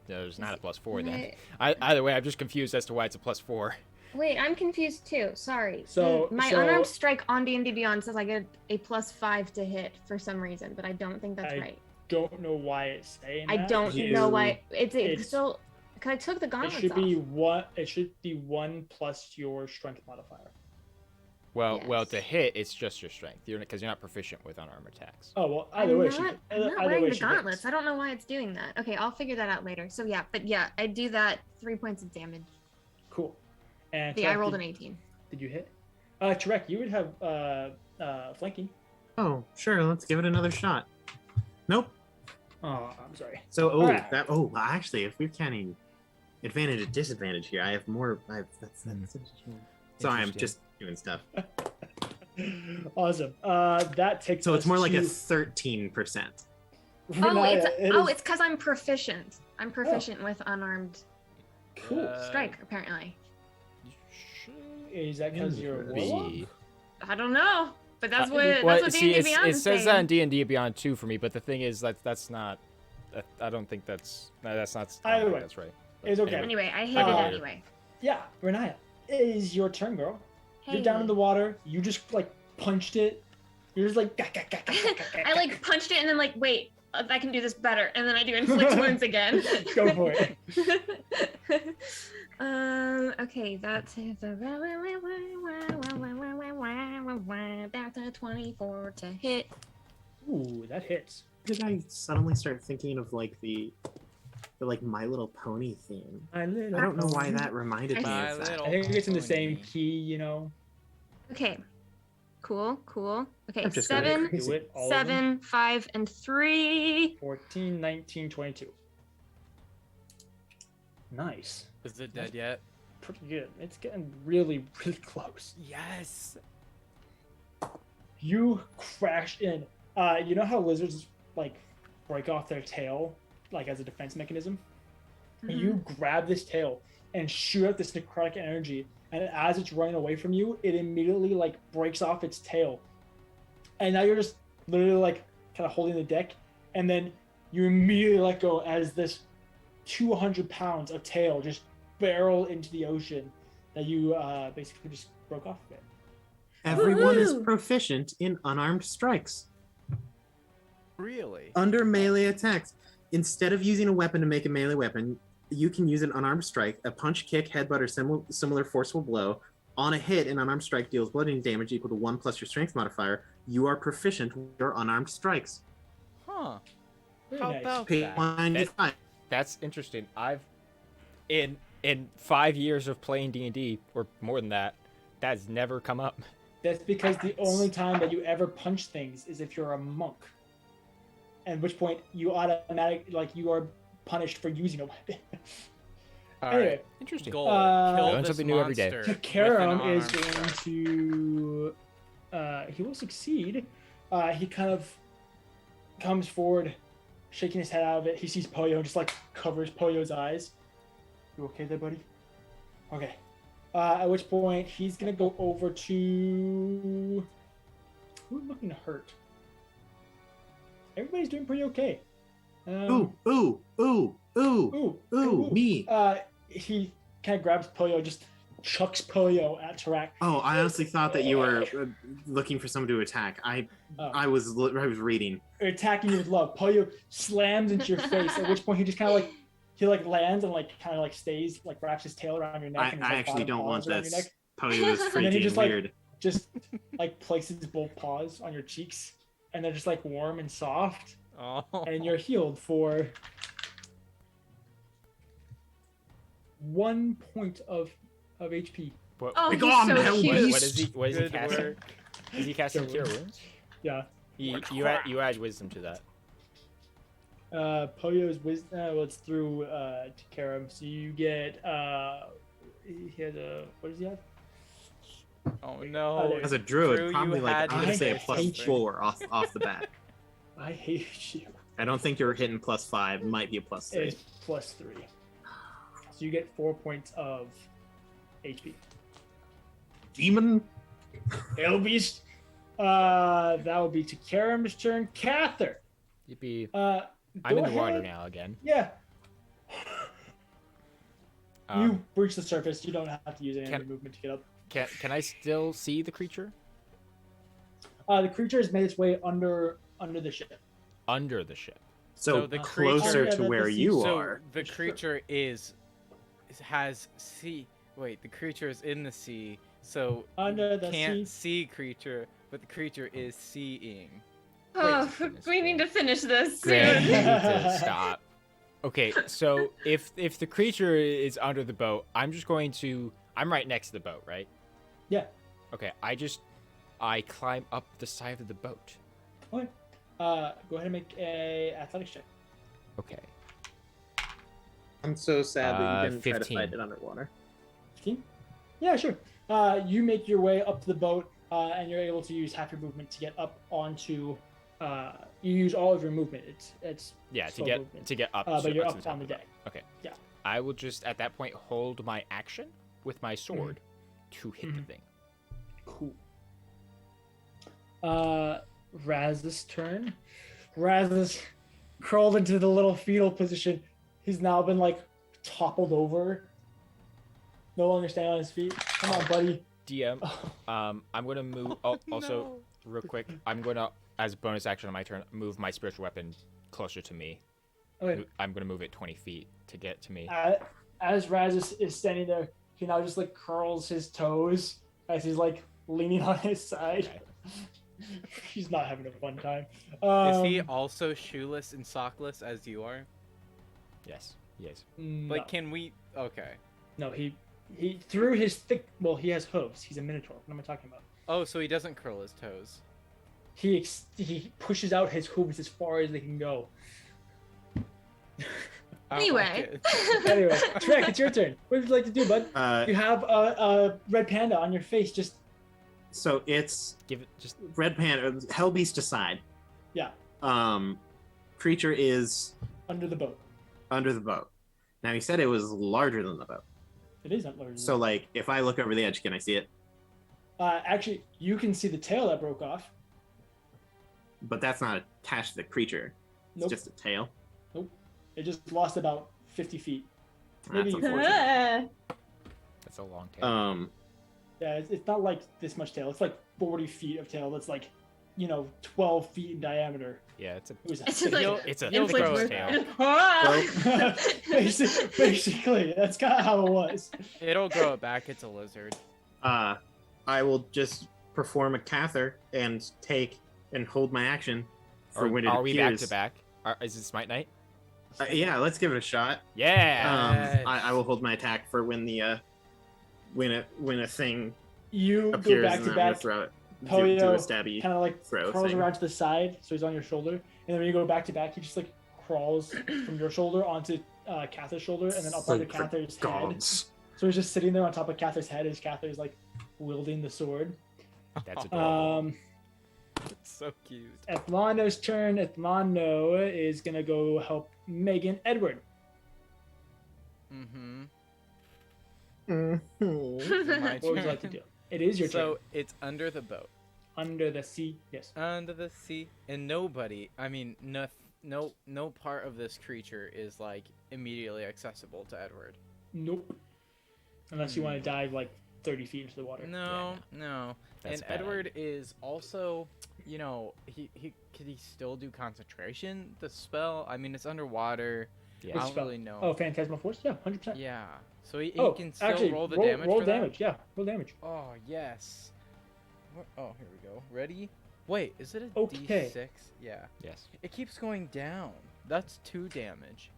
there's not a +4 then. my- Either way, I'm just confused as to why it's a +4. Wait, I'm confused too. Sorry. So- My so- unarmed strike on D&D Beyond says I get a +5 to hit for some reason, but I don't think that's right. Don't know why it's saying I that. don't know why. It's it's- still because I took the It gauntlets should be off. one. It should be 1 plus your strength modifier. Well, Yes. to hit, it's just your strength. Because you're not proficient with unarmed attacks. Oh well, either way, I'm not either wearing way the she gauntlets. hits. I don't know why it's doing that. Okay, I'll figure that out later. So yeah, but yeah, I do that 3 points of damage. Cool. And Yeah, I Tarek, rolled an did- 18. Did you hit? Tarek, you would have flanking. Oh, sure. Let's give it another shot. Nope. Oh, I'm sorry. So, Alright. actually, if we're counting advantage and disadvantage here, I have more. That's sorry, I'm Interesting. just doing stuff. Awesome. That takes. So it's us more like to a 13%. Riniya, it's because I'm proficient. I'm proficient with unarmed cool. strike apparently. Is that because you're a warlock? I don't know, but that's what Well, that's what see, D&D Beyond it is says saying. that in D&D Beyond 2 for me, but the thing is that's not. I don't think that's not. I don't Either think way, that's right. it's okay. Anyway, I hit Uh, it anyway. Yeah, Riniya, it is your turn, girl. You're down in the water. You just like punched it. You're just like. I like punched it and then like wait, I can do this better, and then I do inflict wounds again. Go for it. Okay, that's that's a 24 to hit. Ooh, that hits. Did I suddenly start thinking of like the like My Little Pony theme? I don't know why that reminded me My of that. Little I think it's in the same Pony. key, you know. Okay, cool. Okay, I'm just gonna 7, increase Do it. All of them. 7, 5, and 3. 14, 19, 22. Nice. Is it dead yet? Pretty good. It's getting really, really close. Yes. You crash in. You know how lizards like break off their tail like as a defense mechanism? You grab this tail and shoot out this necrotic energy, and as it's running away from you, it immediately like breaks off its tail. And now you're just literally like kind of holding the deck, and then you immediately let go as this 200 pounds of tail just barrel into the ocean that you basically just broke off of it. Everyone is Woohoo! proficient in unarmed strikes. Really? Under melee attacks, instead of using a weapon to make a melee weapon, you can use an unarmed strike. A punch, kick, headbutt, or similar forceful blow. On a hit, an unarmed strike deals bludgeoning damage equal to 1 plus your strength modifier. You are proficient with your unarmed strikes. Huh. Very How nice. about Page that? 95. That's interesting. I've in 5 years of playing D&D or more than that, that's never come up. That's because the only time that you ever punch things is if you're a monk. At which point you automatically like you are punished for using a weapon. All Anyway. right. Interesting. Goal. Uh, Kill Learn this something new every day. monster with an Karam is unarmed going strike. to he will succeed. He kind of comes forward, shaking his head out of it. He sees Poyo and just like covers Poyo's eyes. You okay there, buddy? Okay. At which point he's gonna go over to who's looking to hurt. Everybody's doing pretty okay. Ooh, me. He kind of grabs Poyo, just chucks Poyo at Tarak. Oh, I honestly thought that you were looking for someone to attack. I was reading. Attacking you with love. Poyo slams into your face, at which point he just kind of like he like lands and like kind of like stays, like wraps his tail around your neck. I and his, like, actually bottom don't want paws around your this. neck. Poyo is And then he freaking just like weird. just like places both paws on your cheeks, and they're just like warm and soft, Oh. and you're healed for 1 point of HP. What, Oh, Like, he's oh, so man, what, cute. is he Good casting? work. Is he casting Good Cure work. Wounds? Yeah. You add wisdom to that. Poyo's wisdom. Well, it's through Karam. So you get. He has a. What does he have? Oh no. As a druid, Drew, you probably like had I'm gonna to say a say plus something. 4 off the bat. I hate you. I don't think you're hitting plus 5. Might be a plus 3. It's +3. So you get 4 points of HP. Demon. Hail beast. That would be to Karam's turn. Kathyr. Yippee. Go I'm in the water ahead. now again. Yeah. Um, You breach the surface. You don't have to use any of can- your movement to get up. Can I still see the creature? The creature has made its way under the ship. Under the ship. So, So the closer creature- to where the sea- you So are. the creature has sea. Wait, the creature is in the sea, so Under the can't sea. see creature, but the creature is seeing. Oh, Wait. we need to finish this Grant, soon. you need to stop. Okay, so if the creature is under the boat, I'm right next to the boat, right? Yeah. Okay, I climb up the side of the boat. Okay. Go ahead and make a athletics check. Okay. I'm so sad that you didn't try to 15. fight it underwater. 15? Yeah, sure. You make your way up to the boat, and you're able to use half your movement to get up onto. You use all of your movement. It's Yeah, to slow get movement. up. But you're to up top on the of the deck. boat. Okay. Yeah. I will just at that point hold my action with my sword to hit the Mhm. thing. Cool. Raz's turn. Raz has crawled into the little fetal position. He's now been like toppled over. No longer standing on his feet. Come on, buddy. DM, I'm gonna move. Also, real quick, I'm gonna, as a bonus action on my turn, move my spiritual weapon closer to me. Okay. I'm gonna move it 20 feet to get to me. As Raz is standing there, he now just like curls his toes as he's like leaning on his side. Okay. He's not having a fun time. Is he also shoeless and sockless as you are? Yes. Yes. No, Like, can we? Okay. no, he threw his thick. Well, he has hooves. He's a minotaur. What am I talking about? Oh, so he doesn't curl his toes. He pushes out his hooves as far as they can go. I don't Anyway. like it. Anyway, Shrek, it's your turn. What would you like to do, bud? You have a red panda on your face. Just So it's Give it just. Red Panda, Hellbeast aside. yeah, Creature is under the boat. under the boat. Now he said it was larger than the boat. It is under. So like, if I look over the edge, can I see it? Actually, you can see the tail that broke off. But that's not attached to the creature. It's Nope. just a tail. It just lost about 50 feet. That's Maybe- unfortunate. That's a long tail. Yeah, it's not like this much tail. It's like 40 feet of tail. That's like, 12 feet in diameter. Yeah, it's a. It was It's just like It's a He'll thick grow a tail. basically, that's kind of how it was. It'll grow it back. It's a lizard. I will just perform a Kathyr and hold my action for when it Are we back appears. to back? Is it Smite Night? Yeah, let's give it a shot. Yeah. Yes. I will hold my attack for when when a thing You appears go back and to I'm gonna back, throw it. Do a Poyo stabby. kind of like throw crawls thing. around to the side, so he's on your shoulder. And then when you go back to back, he just like crawls from your shoulder onto Cathyr's shoulder, and then up onto Like for Cathyr's head. gods. So he's just sitting there on top of Cathyr's head as Cathyr's like wielding the sword. That's adorable. It's so cute. Ethlano's turn. Ethlano is gonna go help Megan Edward. Mm-hmm. Mhm. My What would you like to turn. do? It is your So turn. it's under the boat. Under the sea. Yes. Under the sea, and no part of this creature is like immediately accessible to Edward. Nope. Unless you want to dive like 30 feet into the water. No, no. That's And bad. Edward is also, could he still do concentration? The spell, I mean, it's underwater. Yeah. I Which don't spell? really know. Oh, Phantasmal Force? Yeah, 100%. Yeah. So he Oh, can still actually, roll the damage. Roll for that? damage, yeah. Roll damage. Oh yes. Oh, here we go. Ready? Wait, is it a Okay. D6? Yeah. Yes. It keeps going down. That's 2 damage.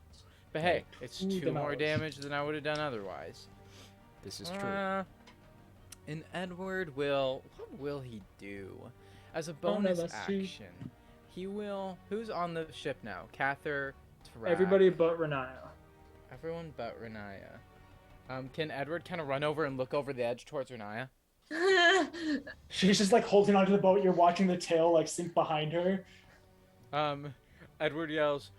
But hey, it's 2 2 more damage. damage than I would have done otherwise. This is true. And Edward what will he do? As a Oh, no, bonus that's true. action, he will. Who's on the ship now? Kathyr, Trak, Everybody but Riniya. Everyone but Riniya. Can Edward kind of run over and look over the edge towards Riniya? She's just like holding onto the boat. You're watching the tail like sink behind her. Edward yells,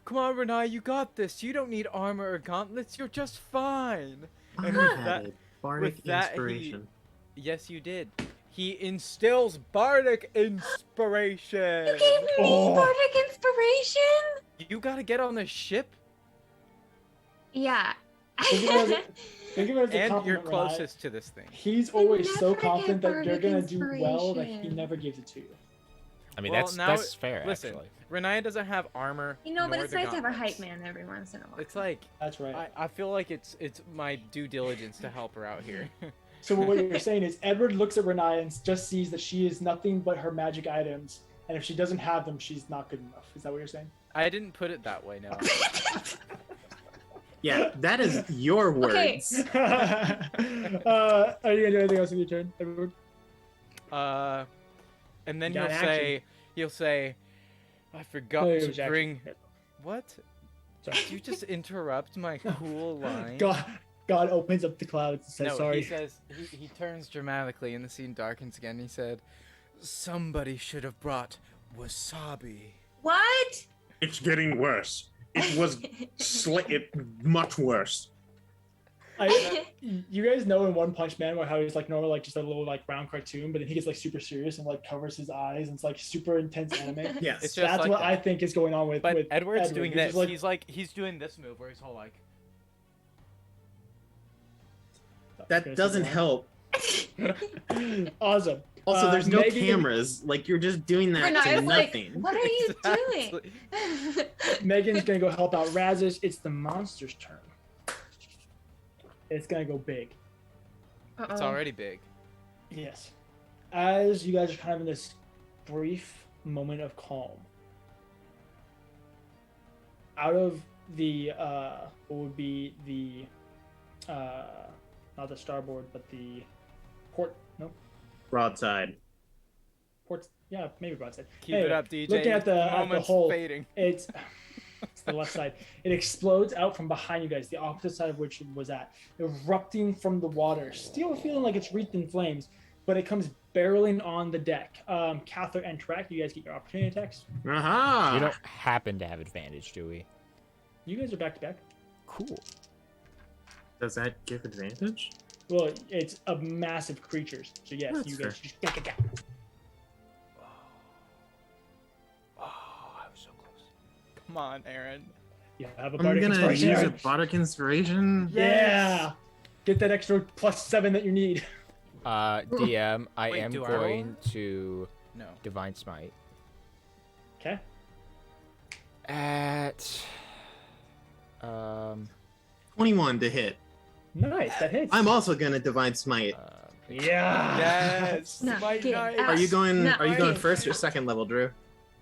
"Come on, Riniya, you got this. You don't need armor or gauntlets. You're just fine." I And had a bardic with that, inspiration. Yes, you did. He instills bardic inspiration. You gave me bardic inspiration? You gotta get on the ship, Yeah. Think of it as a and you're compliment, Renai. closest to this thing. He's I always so never get confident that you're bardic gonna do well that he inspiration. never gives it to you. I mean, Well, now that's fair, Listen, actually. Riniya doesn't have armor. You know, but nor it's the nice to have a gauntlets. hype man every once in a while. It's like That's right. I feel like it's my due diligence to help her out here. So what you're saying is Edward looks at Renai and just sees that she is nothing but her magic items, and if she doesn't have them, she's not good enough. Is that what you're saying? I didn't put it that way, no. Yeah, that is your Okay. words. Are you gonna do anything else with your turn, Edward? And then You got he'll say, I forgot Oh, it to was action. bring. What? Sorry. Did you just interrupt my cool line? God opens up the clouds and says, No, sorry. he says he turns dramatically and the scene darkens again. He said, "Somebody should have brought wasabi." What? It's getting worse. It was much worse. You guys know in One Punch Man where how he's like normal, like just a little like round cartoon, but then he gets like super serious and like covers his eyes and it's like super intense anime. Yes. It's just That's like what that. I think is going on with. But with Edward's Edward. doing He's this. just like, He's doing this move where he's all like, That doesn't help. Awesome. Also, there's no Megan- cameras. Like, you're just doing that to Renaya's like, nothing. what are you Exactly. doing? Megan's gonna go help out Razis. It's the monster's turn. It's gonna go big. It's already big. Yes. As you guys are kind of in this brief moment of calm, out of the what would be the not the starboard but the port Broadside. yeah, maybe broadside. Keep Anyway, it up, DJ. looking at the moment's hole, fading. it's the left side. It explodes out from behind you guys, the opposite side of which it was at, erupting from the water, still feeling like it's wreathed in flames, but it comes barreling on the deck. Kathyr and Track, you guys get your opportunity attacks. Aha! We don't happen to have advantage, do we? You guys are back to back. Cool. Does that give advantage? Well, it's a massive creatures, so yes, That's you guys fair. just Oh, I was so close. Come on, Aaron. you have a I'm bardic gonna inspiration. use a bardic inspiration. Yeah, get that extra +7 that you need. DM, I Wait, am do I roll going to No. Divine Smite Okay. at 21 to hit. Nice, that hits. I'm also gonna divine smite. Yeah. Yes. No, my get knight. out. Are you going? No, Are you going okay. first or second level, Drew?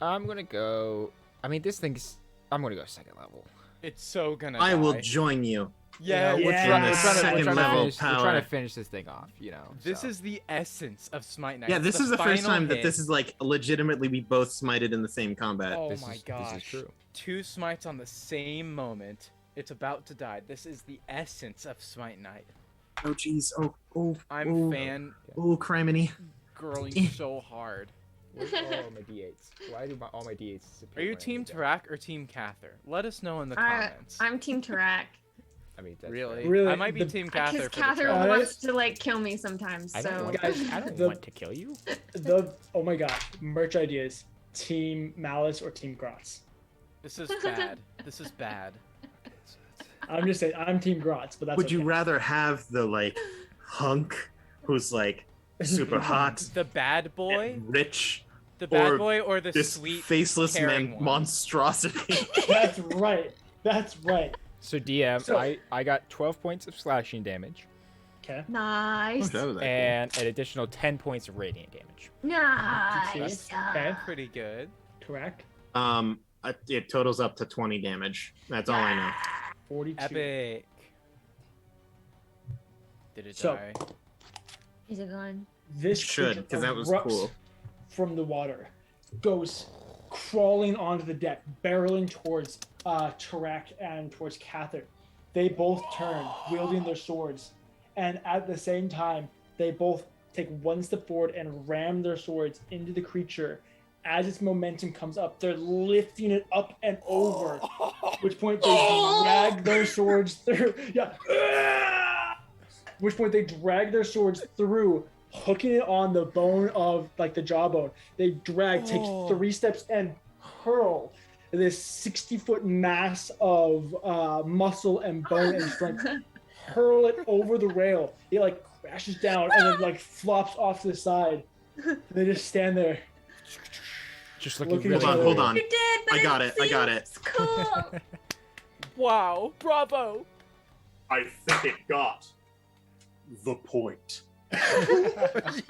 I'm gonna go. I mean, this thing's. I'm gonna go second level. It's so gonna. I will die. join you. Yeah. Yeah. We're second trying level we're power. trying to finish this thing off, you know. This so. is the essence of Smite Knight. Yeah, It's this is the first final time that hit. this is like legitimately we both smited in the same combat. Oh This my is- gosh. This is true. 2 smites on the same moment. It's about to die. This is the essence of Smite Knight. Oh jeez. Oh. I'm fan Oh, criminy. girling so hard. Where's all my d8s? Why do all my d8s disappear? Are you when I Team need them? Tarak or Team Kathyr? Let us know in the comments. I'm Team Tarak. I mean, that's Really? fair. Really, I might be the- Team Because Kathyr for the Kathyr trial. wants to like kill me sometimes. I don't, So want, Guys, I don't the- want to kill you. Oh my god, merch ideas. Team Malice or Team Grotz? This is bad. This is bad. I'm just saying, I'm Team Grotz, but that's Would you okay. rather have the like hunk who's like super hot The bad boy? and rich, The bad or boy or the this sweet faceless caring man one? monstrosity? That's right. That's right. So DM, So- I got 12 points of slashing damage Okay. nice. That was and an additional 10 points of radiant damage. Nice. Okay. Pretty good. Correct. It totals up to 20 damage. That's all I know. 42. Epic. Did it So- die? Is it gone? This Should, creature because that was erupts cool. from the water, goes crawling onto the deck, barreling towards Tarak and towards Kathyr. They both turn, wielding their swords, and at the same time, they both take one step forward and ram their swords into the creature. As its momentum comes up, they're lifting it up and over. At which point they drag their swords through. Yeah. which point they drag their swords through, hooking it on the bone of like the jawbone. They drag, take 3 steps, and hurl this 60-foot mass of muscle and bone and strength. Hurl it over the rail. It like crashes down and then like flops off to the side. And they just stand there. Just looking Looking really at Hold on. You did, but I got it. I got it. It's cool. Wow, bravo. I think it got the point.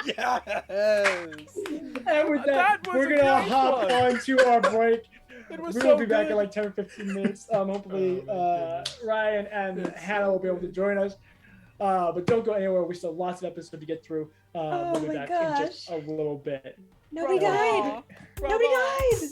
Yes. And with that, That was we're a gonna great hop one. on to our break. It was We so will be back good. in like 10 or 15 minutes. Hopefully, Ryan and Hannah will be able to join us. But don't go anywhere. We still have lots of episodes to get through. We'll be my back in just a little bit. Nobody Bravo. died. Bravo. Nobody died.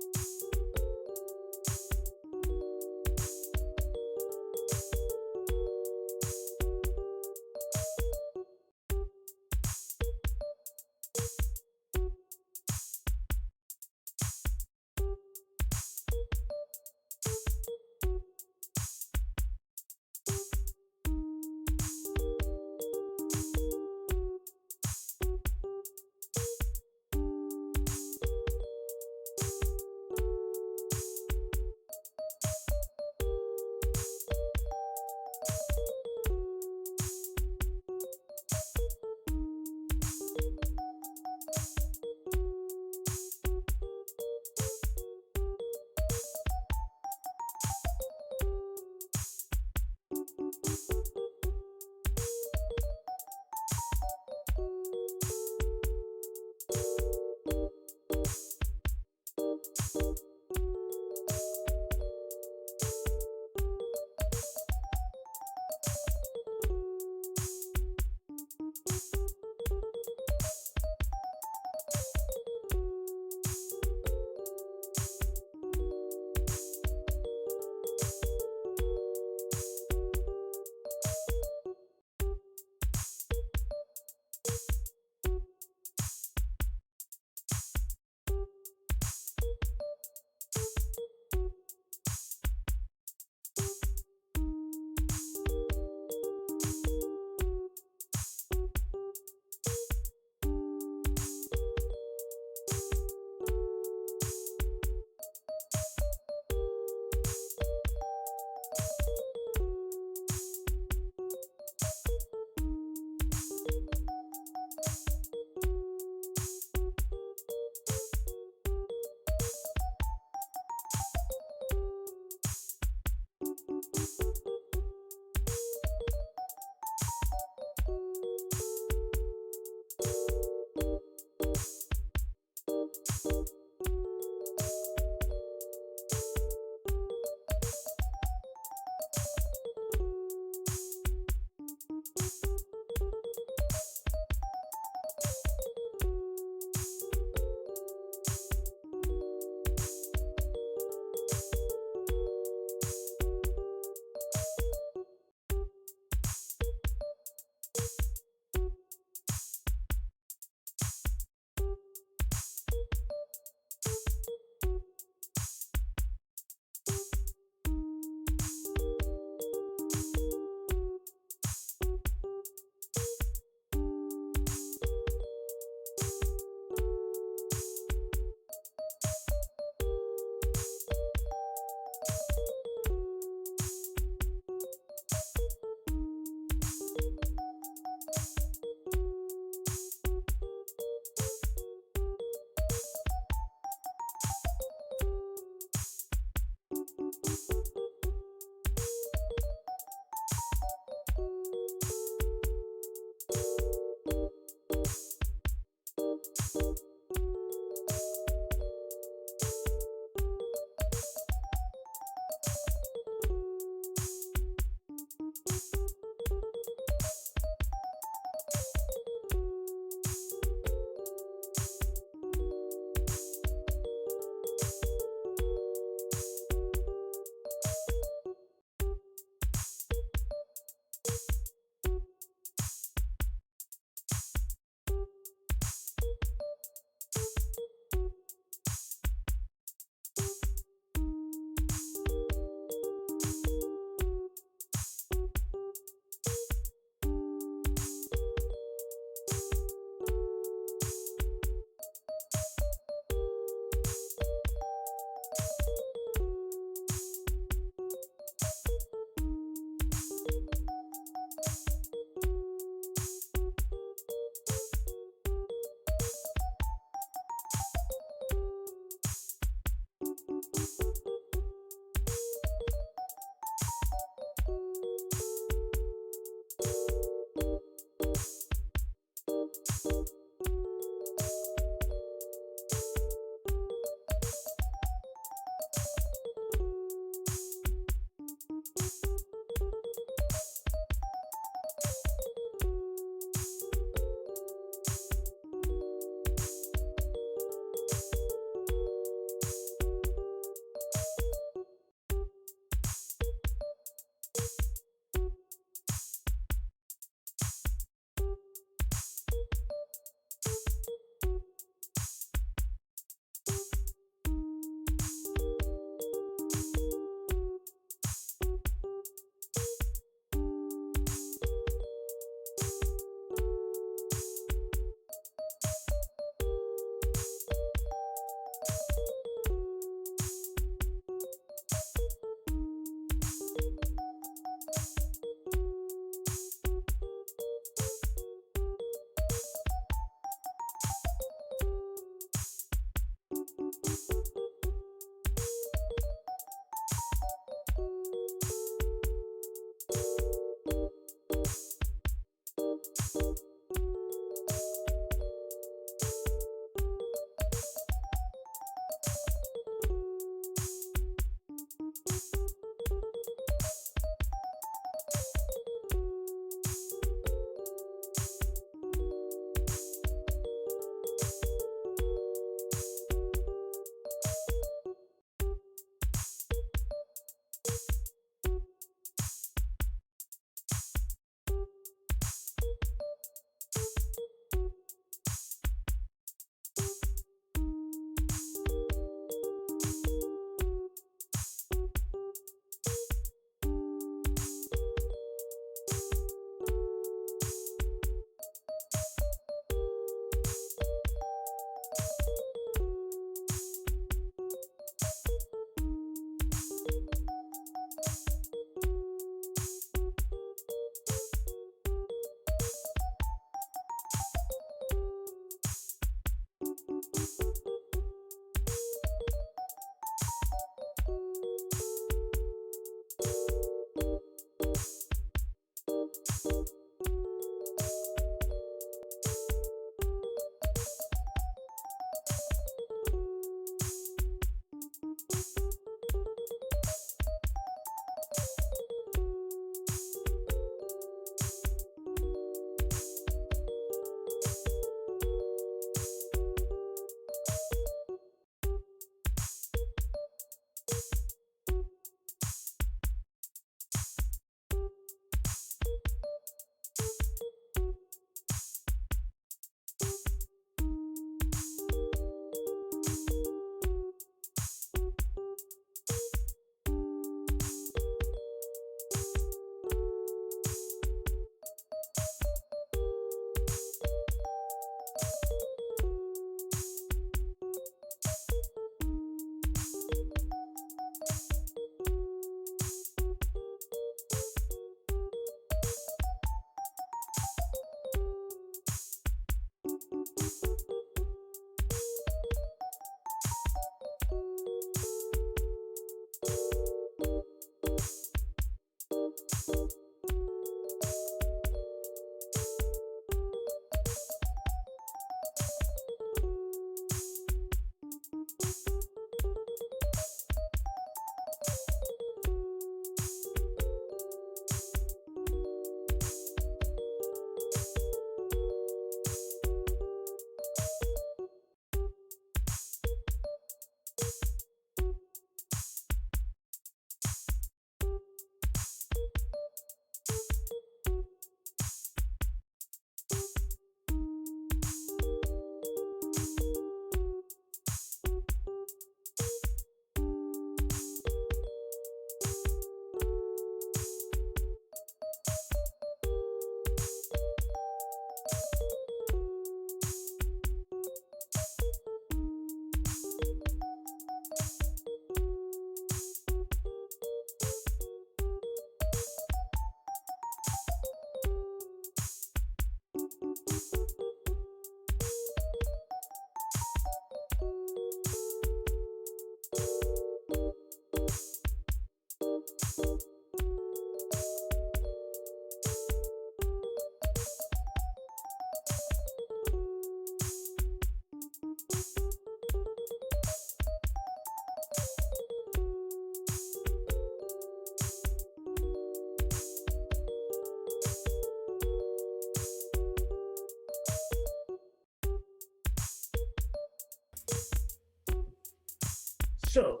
So,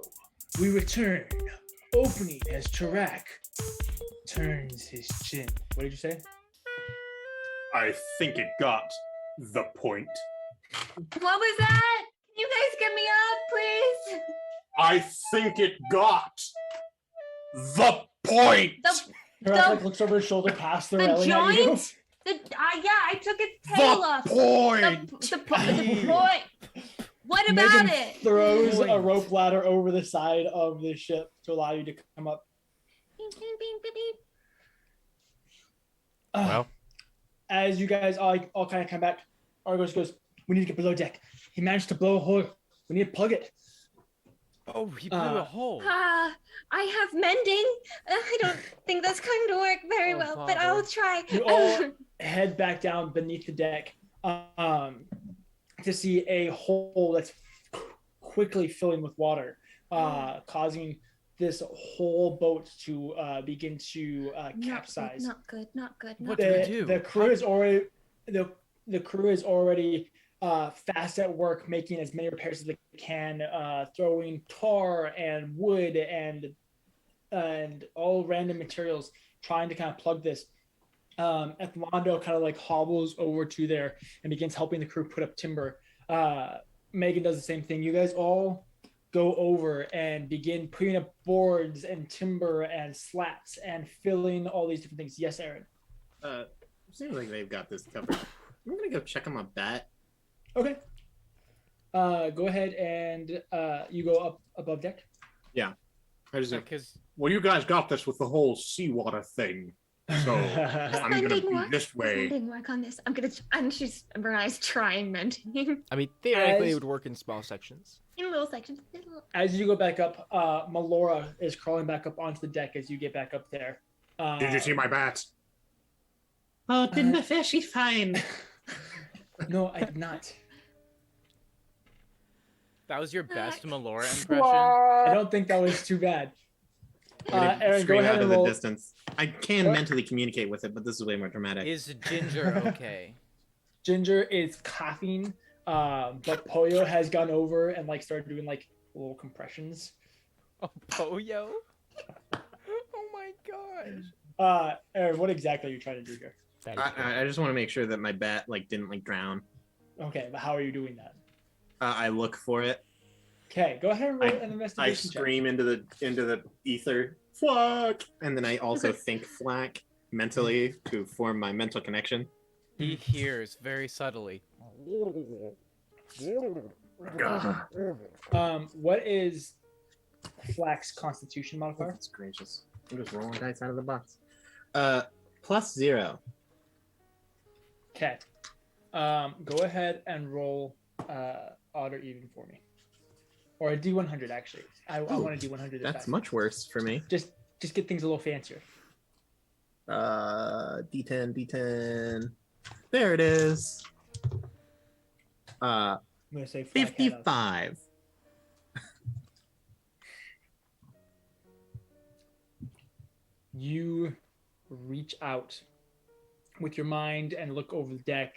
we return, opening as Chirac turns his chin. What did you say? I think it got the point. What was that? Can you guys get me up, please? I think it got the point. Chirac looks over his shoulder past the The railing at you. joint? I took its tail off. Point. The point. What about Megan it? throws a rope ladder over the side of the ship to allow you to come up. Beep, beep, beep, beep, beep. Well, As you guys all kind of come back, Argos goes, "We need to get below deck. He managed to blow a hole. We need to plug it." Oh, he blew a hole. I have mending. I don't think that's going to work very well, but Father. I'll try. You all head back down beneath the deck to see a hole that's quickly filling with water, causing this whole boat to begin to capsize. Not good. What do we do? The crew is already the crew is already fast at work making as many repairs as they can, throwing tar and wood and all random materials, trying to kind of plug this. Ethlando kind of like hobbles over to there and begins helping the crew put up timber. Megan does the same thing. You guys all go over and begin putting up boards and timber and slats and filling all these different things. Yes, Aaron. Seems like they've got this covered. I'm gonna go check on my bat. Okay. Go ahead and you go up above deck. I just Because well, you guys got this with the whole seawater thing, so I'm gonna Mending be work. this way. Mending work on this. And Vernai's trying mending I mean, theoretically, As- it would work in small sections. in little sections. As you go back up, Melora is crawling back up onto the deck as you get back up there. Did you see my bat? Oh, didn't the fish? He's fine. No, I did not. that was your best Melora impression. I don't think that was too bad. Aaron, go Scream ahead out of and the roll. distance. I can What? mentally communicate with it, but this is way more dramatic. Is Ginger okay? Ginger is coughing, but Poyo has gone over and like started doing like little compressions. Oh, Poyo? Oh my gosh. Aaron, what exactly are you trying to do here? That is correct. I just want to make sure that my bat like didn't like drown. Okay, but how are you doing that? I look for it. Okay, go ahead and roll an I investigation check. scream into the ether, flack, and then I also think flack mentally to form my mental connection. He hears very subtly. What is Flack's Constitution modifier? That's gracious. I'm just rolling dice out of the box. +0. Okay. Go ahead and roll odd or even for me, or a D100 actually. I want a D100. this That's time. much worse for me. Just get things a little fancier. D10. There it is. I'm gonna say Flack had a- 55. You reach out with your mind and look over the deck,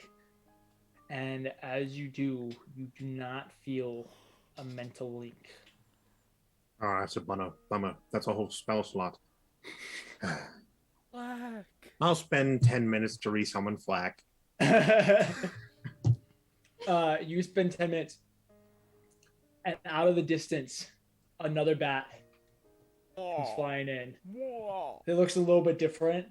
and as you do not feel a mental link. Oh, that's a bummer. That's a whole spell slot. Black. I'll spend 10 minutes to re-summon Flack. You spend 10 minutes, and out of the distance, another bat is flying in. Whoa. It looks a little bit different.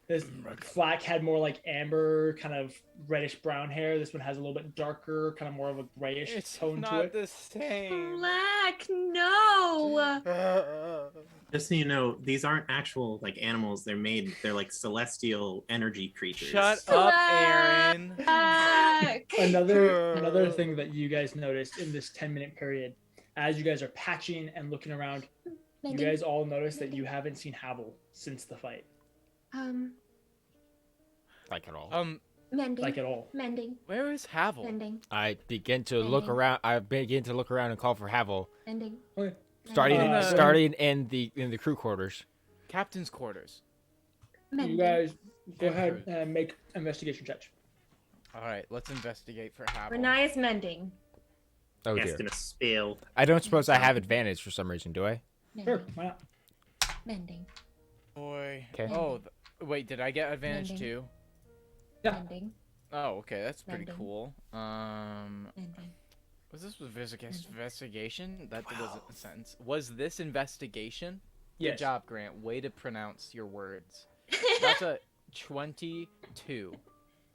This Flack had more like amber, kind of reddish brown hair. This one has a little bit darker, kind of more of a grayish It's tone to not it. the same. Black, no. Just so you know, these aren't actual like animals. They're like celestial energy creatures. Shut up, Aaron. Black. Another thing that you guys noticed in this 10-minute period, as you guys are patching and looking around, you guys all notice that you haven't seen Havel since the fight, Like at all. Mending. like at all. Mending. Where is Havel? Mending. I begin to look around. I begin to look around and call for Havel, Mending. Okay. starting Uh, starting in the crew quarters. Captain's quarters. Mending. You guys go And ahead fruit. and make investigation checks. All right, let's investigate for Havel. Riniya's mending. Oh dear. casting a spell. I don't suppose I have advantage for some reason, do I? Sure, why not? Mending. Boy. 'Kay. Oh, wait, did I get advantage Mending. too? Yeah. Mending. Oh, okay, that's pretty Mending. cool. Mending. Was this investigation? That wasn't a sentence. Was this investigation? Good Yes. job, Grant. Way to pronounce your words. That's a 22.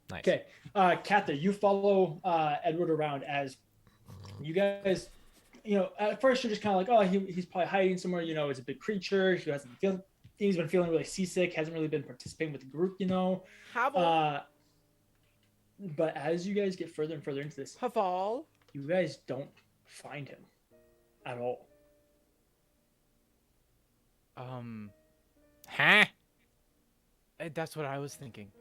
Nice. Okay, Kathyr, you follow Edward around as you guys, at first you're just kind of like, oh, he's probably hiding somewhere. It's a big creature. He's been feeling really seasick. Hasn't really been participating with the group. But as you guys get further and further into this, Haval. you guys don't find him at all. Huh? That's what I was thinking.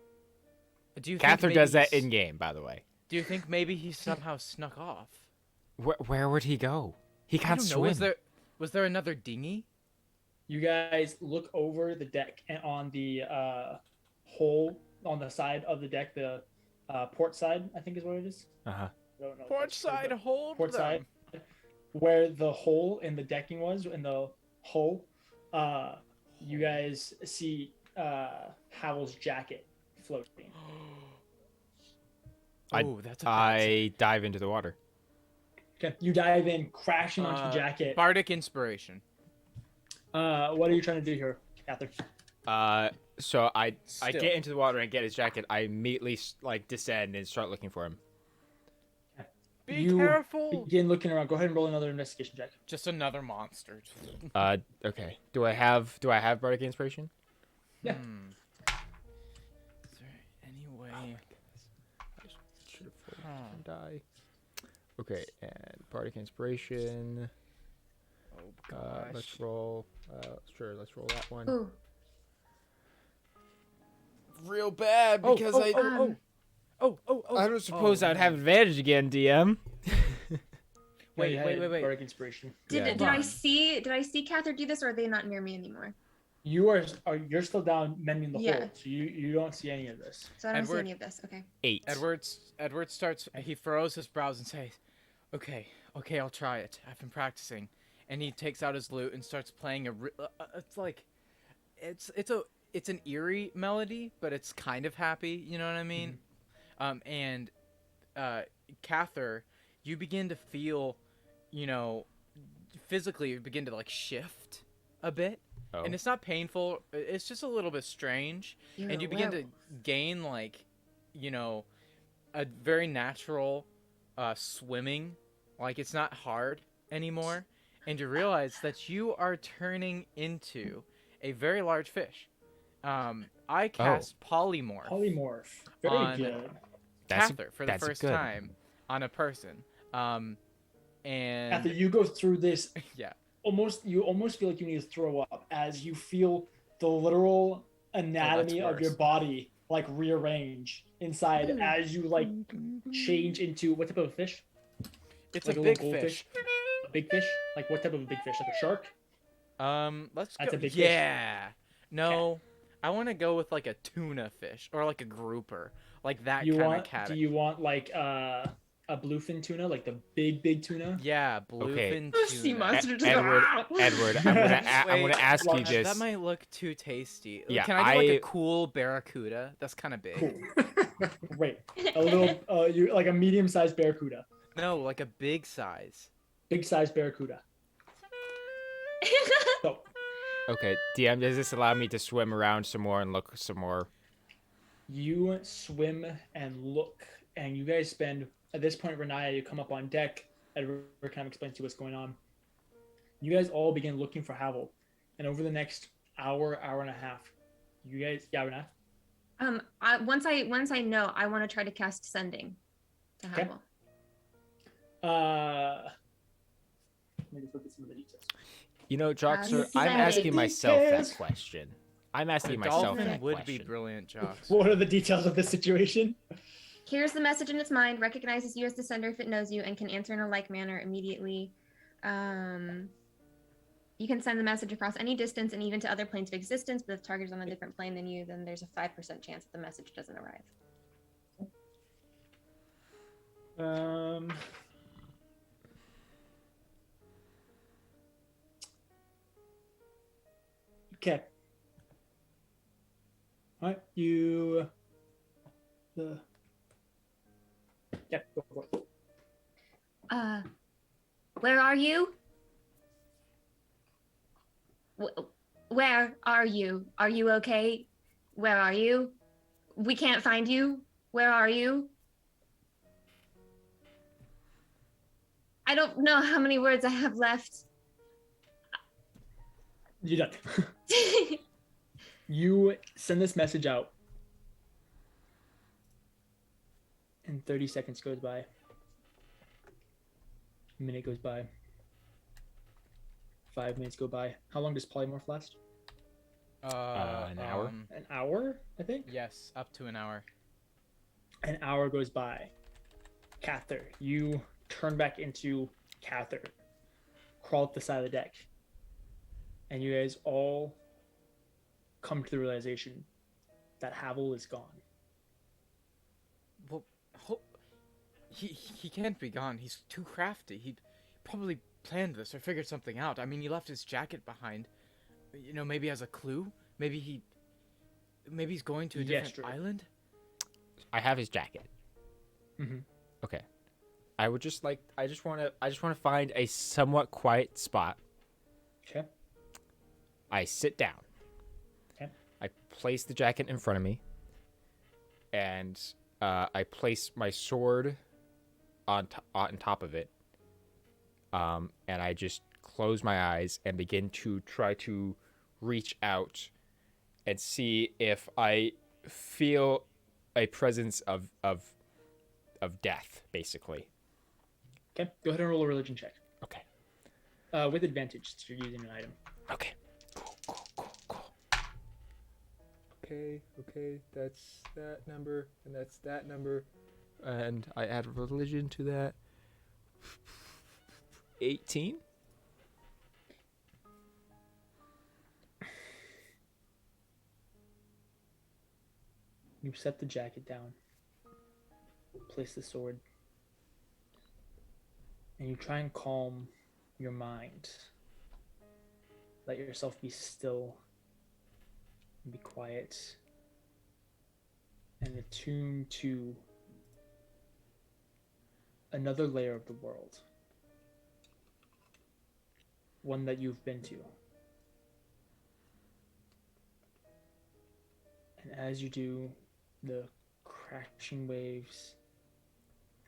Do you Kathyr think does maybe that in game, by the way. Do you think maybe he somehow snuck off? Where would he go? He I can't don't know. swim. Was there another dinghy? You guys look over the deck and on the hole on the side of the deck, the port side, I think is what it is. Uh-huh. I don't know. Port side, hold Port them. side, where the hole in the decking was, in the hull. You guys see Howell's jacket floating. Oh, that's a bad I dive into the water. Okay, you dive in, crashing onto the sign. jacket. Bardic inspiration. What are you trying to do here, Kathyr? So I Still. get into the water and get his jacket. I immediately descend and start looking for him. Be You careful. Begin looking around. Go ahead and roll another investigation check. Just another monster. Okay. Do I have bardic inspiration? Yeah. Is there any way? Should have die. Okay, and bardic inspiration. Oh gosh. Let's roll. Sure, let's roll that one. Ooh. Real bad because I don't suppose I'd have advantage again, DM. Wait. Bardic inspiration. Did I see Kathyr do this, or are they not near me anymore? You're still down mending the Yeah. hole, so you don't see any of this. So I don't see Edward- any of this. Okay. 8. Edward starts. He furrows his brows and says, "Okay, I'll try it. I've been practicing." And he takes out his lute and starts playing it's an eerie melody, but it's kind of happy. You know what I mean? And Kathyr, you begin to feel, physically, you begin to shift a bit. Oh. And it's not painful. It's just a little bit strange. You're And you a begin to werewolf. gain a very natural swimming. It's not hard anymore. And you realize that you are turning into a very large fish. I cast polymorph Polymorph. Very On- good. Kathyr for the that's first good. time on a person. And After you go through this, yeah. you almost feel like you need to throw up as you feel the literal anatomy of your worse. body rearrange inside as you change into what type of a fish? It's Like a a big little fish. A big fish? Like what type of a big fish? Like a shark? Let's That's go. a big fish. Yeah. No, I want to go with a tuna fish or a grouper, that Do kind of category. you want a bluefin tuna, like the big tuna? Yeah, bluefin Sea tuna. monster just Edward, I'm gonna ask you Wait, this. That might look too tasty. Yeah, Can I do a cool barracuda? That's kind of big. Cool. Great. A little you like a medium-sized barracuda. No, a big size. Big-sized barracuda. So Okay, DM, does this allow me to swim around some more and look some more? you swim and look, and you guys spend at this point, Riniya, you come up on deck. Edward kind of explains to you what's going on. You guys all begin looking for Havel, and over the next hour and a half, you guys, Riniya. Once I know, I want to try to cast sending to Okay. Havel. Let me just look at some of the details. Joxer, you I'm say? asking myself Details. that question. I'm A asking myself dolphin that would question. be brilliant, Jocks. What are the details of this situation? Hears the message in its mind, recognizes you as the sender if it knows you, and can answer in a like manner immediately. You can send the message across any distance and even to other planes of existence, but if the target is on a different plane than you, then there's a 5% chance that the message doesn't arrive. Okay. All right, you. Yeah, go for it. Where are you? Where are you? Are you okay? Where are you? We can't find you. Where are you? I don't know how many words I have left. You're done. You send this message out, and 30 seconds goes by. A minute goes by. 5 minutes go by. How long does polymorph last? An hour. An hour, I think? Yes, up to an hour. An hour goes by. Kathyr, you turn back into Kathyr. Crawl up the side of the deck. And you guys all come to the realization that Havel is gone. Well, he can't be gone. He's too crafty. He probably planned this or figured something out. I mean, he left his jacket behind. You know, maybe as a clue. Maybe he's going to a different island. I have his jacket. Mm-hmm. Okay. I just want to find a somewhat quiet spot. Okay. I sit down. Okay. I place the jacket in front of me, and I place my sword on top of it. And I just close my eyes and begin to try to reach out and see if I feel a presence of death, basically. Okay. Go ahead and roll a religion check. Okay. With advantage, since you're using an item. Okay. Cool. Okay. That's that number, and that's that number. And I add religion to that. 18? You set the jacket down. Place the sword. And you try and calm your mind. Let yourself be still. And be quiet. And attune to another layer of the world. One that you've been to. And as you do, the crashing waves,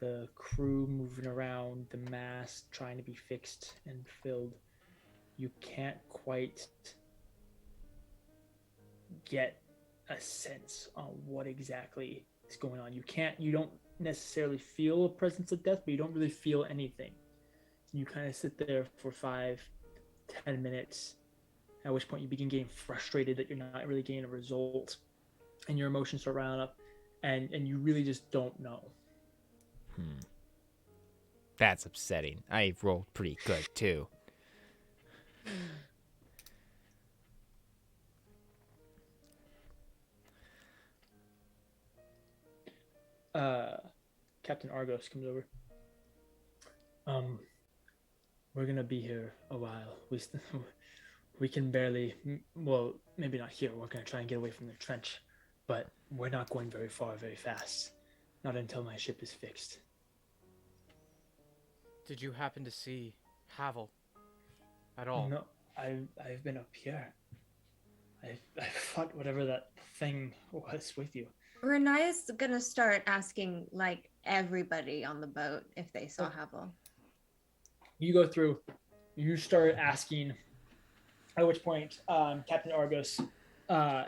the crew moving around, the mast trying to be fixed and filled, you can't quite get a sense on what exactly is going on. You don't necessarily feel a presence of death, but you don't really feel anything. You kind of sit there for 5-10 minutes, at which point you begin getting frustrated that you're not really getting a result, and your emotions start riling up, and you really just don't know. That's upsetting. I rolled pretty good too. Captain Argos comes over. We're gonna be here a while. We can barely, well, maybe not here. We're gonna try and get away from the trench, but we're not going very far, very fast. Not until my ship is fixed. Did you happen to see Havel at all? No, I've been up here. I fought whatever that thing was with you. Riniya's gonna start asking like everybody on the boat if they saw Havel. You go through, you start asking, at which point Captain Argos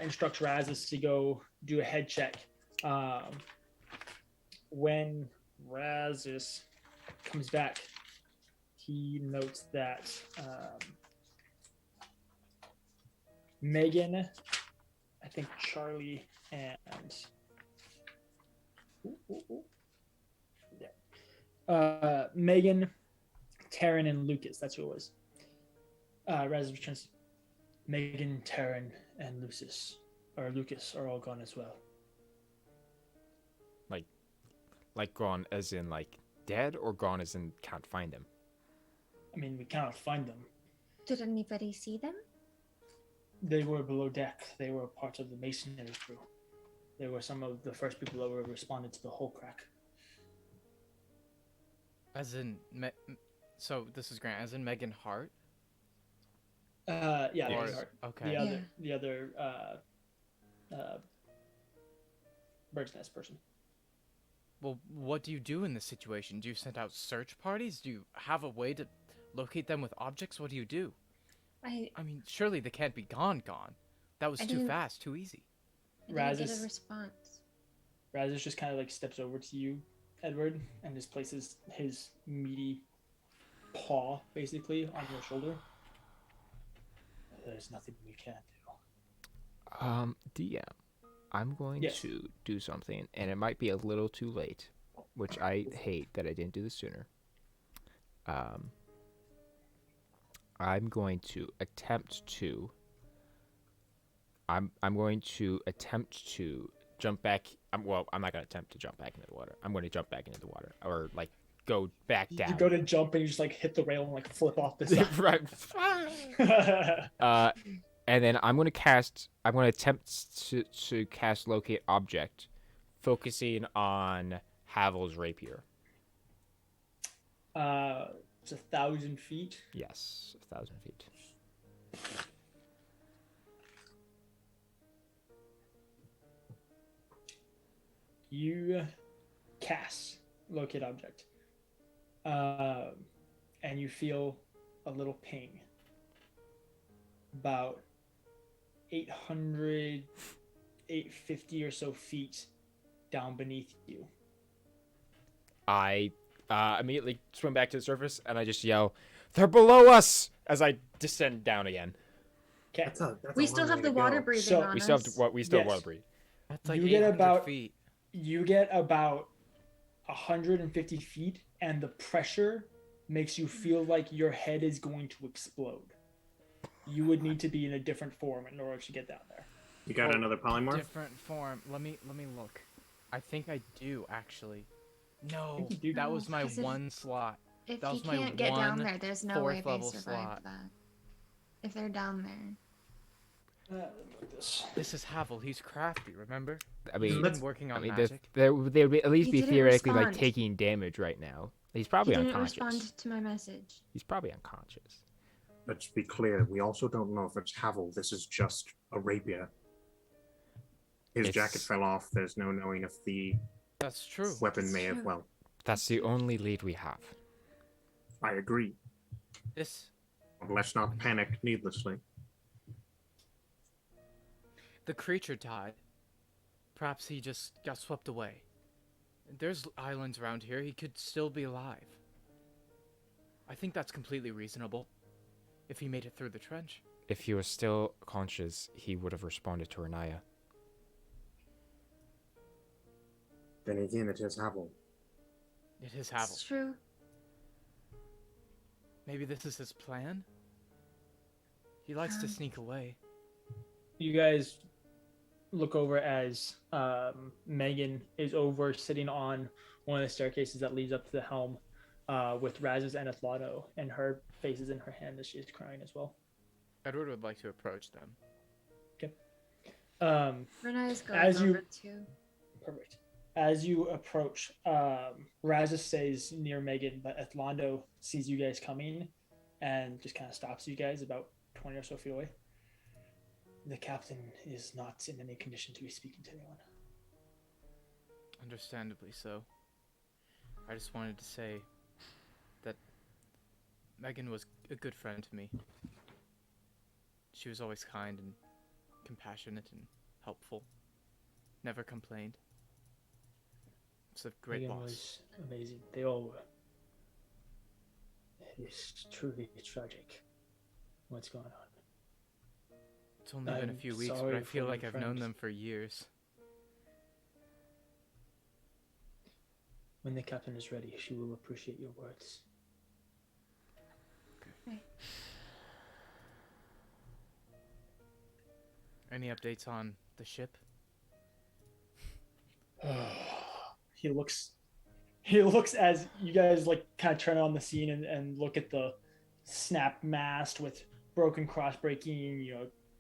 instructs Razes to go do a head check. When Razes comes back, he notes that Megan, I think Charlie, and Megan, Taryn, and Lucas. That's who it was. Razes returns. Megan, Taryn, and Lucas are all gone as well. Like gone as in like dead, or gone as in can't find them? I mean, we cannot find them. Did anybody see them? They were below deck. They were part of the masonry crew. They were some of the first people that were responded to the hull crack. As in, so this is Grant. As in Megan Hart. Yeah, Yes. Megan Hart. Okay. The other bird's nest person. Well, what do you do in this situation? Do you send out search parties? Do you have a way to locate them with objects? What do you do? I mean, surely they can't be gone. That was too fast, too easy. I didn't get a response. Razis just kind of like steps over to you, Edward, and just places his meaty paw basically on your shoulder. There's nothing we can do. DM, I'm going Yes. to do something, and it might be a little too late, which I hate that I didn't do this sooner. I'm going to attempt to. I'm going to attempt to jump back. I'm not going to attempt to jump back into the water. I'm going to jump back into the water, or like go back down. You go to jump and you just like hit the rail and like flip off the side. Right. And then I'm going to attempt to cast Locate Object, focusing on Havel's rapier. It's 1,000 feet. Yes, 1,000 feet. You cast Locate Object. And you feel a little ping. About 800, 850 or so feet down beneath you. I immediately swim back to the surface, and I just yell, "They're below us!" as I descend down again. Okay. We still have the water breathing So- on We us. still have to, we still Yes. water breathe. That's like You get 800 about- feet. You get about 150 feet, and the pressure makes you feel like your head is going to explode. You would need to be in a different form in order to get down there. You got another polymorph? Different form. Let me look. I think I do actually. No, think you do. that was my 'cause if- one slot. If That he was my can't get down one there, there's no way fourth they level survive slot. that. If they're down there. This is Havel. He's crafty. Remember? I He's mean, been working on they magic. would at least He be didn't theoretically like respond. taking damage right now. He's He probably didn't unconscious. respond to my message. He's probably unconscious. Let's be clear. We also don't know if it's Havel. This is just a rapier. His jacket It's- fell off. There's no knowing if the That's true. weapon That's may have. true. Well, That's the only lead we have. I agree. This Let's not panic needlessly. the creature died. Perhaps he just got swept away. There's islands around here. He could still be alive. I think that's completely reasonable. If he made it through the trench. If he was still conscious, he would have responded to Riniya. Then again, it is Havel. It is Havel. It's true. Maybe this is his plan? He likes to sneak away. You guys look over as Megan is over sitting on one of the staircases that leads up to the helm with Raz's and Athlano, and her face is in her hand as she's crying as well. Edward would like to approach them. Renee's going As you- over too. Perfect. As you approach, Razis stays near Megan, but Athlando sees you guys coming and just kind of stops you guys about 20 or so feet away. The captain is not in any condition to be speaking to anyone. Understandably so. I just wanted to say that Megan was a good friend to me. She was always kind and compassionate and helpful. Never complained. It's a great Megan boss. was amazing. They all were. It is truly tragic what's going on. It's only been a I'm few weeks, but sorry I feel for like your I've known friend. them for years. When the captain is ready, she will appreciate your words. Any updates on the ship? He looks as you guys like kind of turn on the scene and look at the snap mast with broken cross breaking,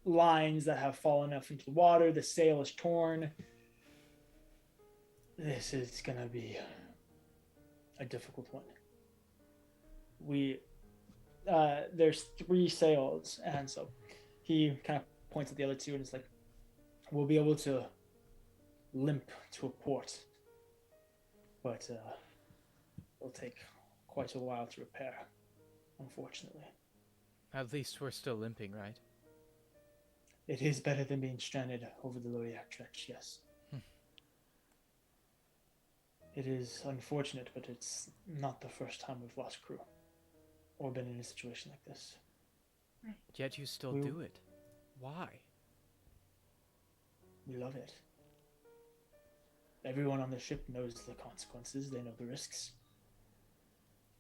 lines that have fallen off into the water. The sail is torn. This is gonna be a difficult one. There's 3 sails, and so he kind of points at the other 2 and it's like, we'll be able to limp to a port, but it'll take quite a while to repair, unfortunately. At least we're still limping, right? It is better than being stranded over the Loyak Trench, yes. It is unfortunate, but it's not the first time we've lost crew or been in a situation like this. Yet you still do it. Why? We love it. Everyone on the ship knows the consequences, they know the risks.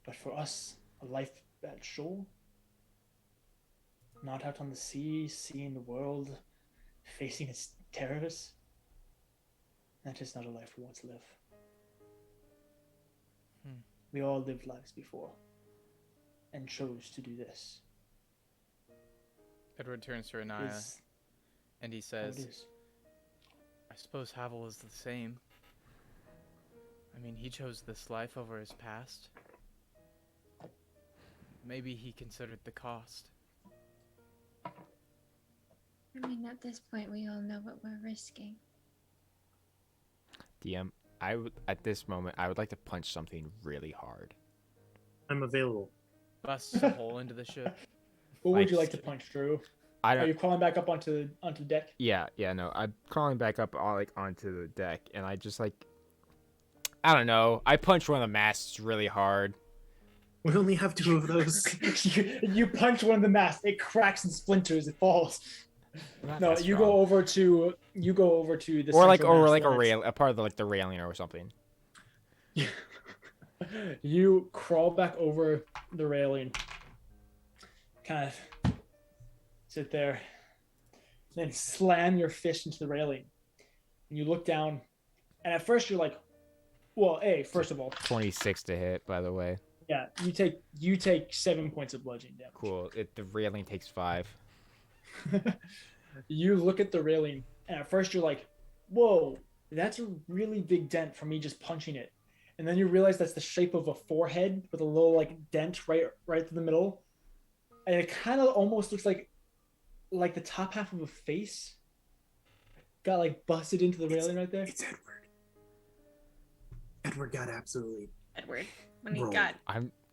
But for us, a life at shore, not out on the sea, seeing the world, facing its terrors, that is not a life we want to live. We all lived lives before and chose to do this. Edward turns to Riniya and he says, I suppose Havel is the same. I mean, he chose this life over his past. Maybe he considered the cost. I mean, at this point, we all know what we're risking. DM, at this moment, I would like to punch something really hard. I'm available. Bust a hole into the ship. What would you like to punch, Drew? Are you crawling back up onto deck? Yeah, no. I'm crawling back up onto the deck, and I just I don't know. I punched one of the masts really hard. We only have 2 of those. you punch one of the masts, it cracks and splinters, it falls. No, you go over to the or a part of the railing or something. You crawl back over the railing, kind of sit there, then slam your fist into the railing. And you look down, and at first you're like, well, first of all, 26 to hit, by the way. Yeah, you take 7 points of bludgeoning damage. Cool. The railing takes 5. You look at the railing, and at first you're like, whoa, that's a really big dent from me just punching it. And then you realize that's the shape of a forehead with a little dent right through the middle. And it kind of almost looks like the top half of a face got busted into the railing right there. It's Edward. Edward got absolutely Edward, when he got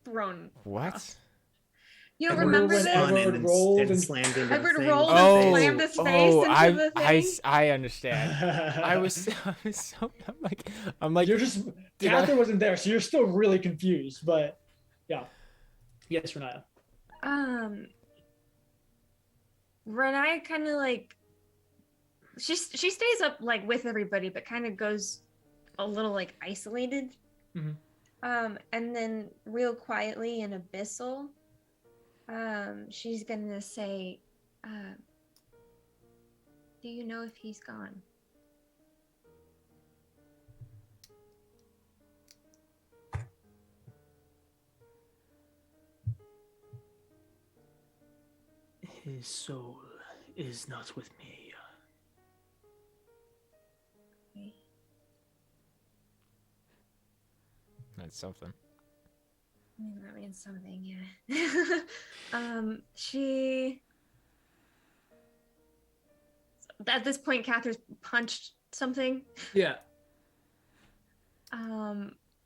thrown. What? Across. You don't remember this? Edward rolled and slammed into Edward the thing. rolled and slammed his face into the thing. I understand. I was so I'm like you're just Kathyr wasn't there, so you're still really confused. But yeah, yes, Riniya. Riniya kind of she stays up with everybody, but kind of goes a little isolated. Mm-hmm. And then real quietly and abyssal, she's gonna say, do you know if he's gone? His soul is not with me. That's something. That means something, yeah. She... At this point, Kathyr's punched something. Yeah.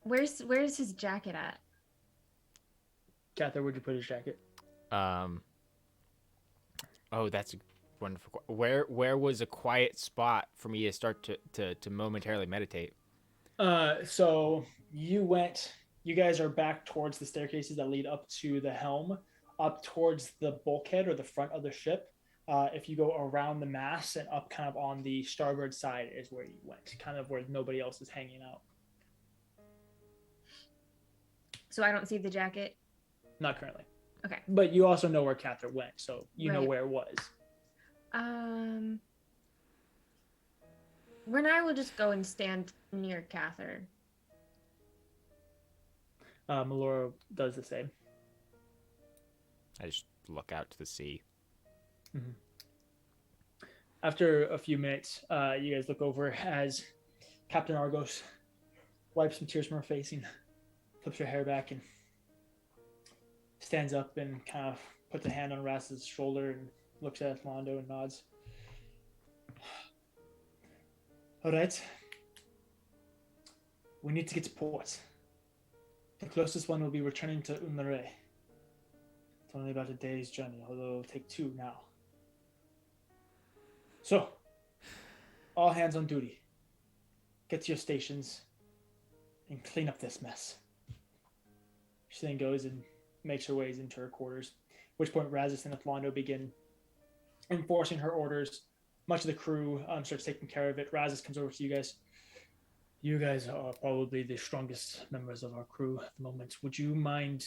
Where's his jacket at? Kathyr, where'd you put his jacket? Oh, that's a wonderful. Where was a quiet spot for me to start to momentarily meditate? So you guys are back towards the staircases that lead up to the helm, up towards the bulkhead or the front of the ship. If you go around the mast and up kind of on the starboard side is where you went, kind of where nobody else is hanging out. So I don't see the jacket? Not currently. Okay. But you also know where Kathyr went, so you know where it was. Riniya will just go and stand near Kathyr. Melora does the same. I just look out to the sea. Mm-hmm. After a few minutes, you guys look over as Captain Argos wipes some tears from her face and flips her hair back and stands up and kind of puts a hand on Raz's shoulder and looks at Londo and nods. All right. We need to get to port. The closest one will be returning to Unare. It's only about a day's journey, although it'll take 2 now. So, all hands on duty. Get to your stations and clean up this mess. She then goes and makes her ways into her quarters, at which point Razis and Athlondo begin enforcing her orders. Much of the crew starts taking care of it. Razis comes over to you guys. You guys are probably the strongest members of our crew at the moment. Would you mind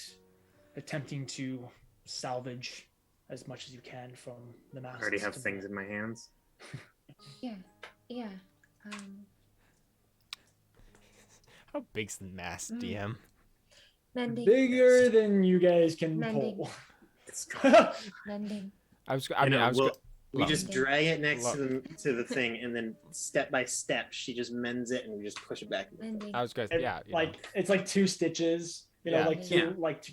attempting to salvage as much as you can from the masts? I already have things in my hands. Yeah. How big's the mast, DM? Mending. Bigger than you guys can Mending. pull. It's Mending. we just Mending. drag it next to the thing, and then step by step, she just mends it, and we just push it back. Mending. I was going. And, Yeah. like it's like 2 stitches. You know, Yeah. like two, Yeah. like two,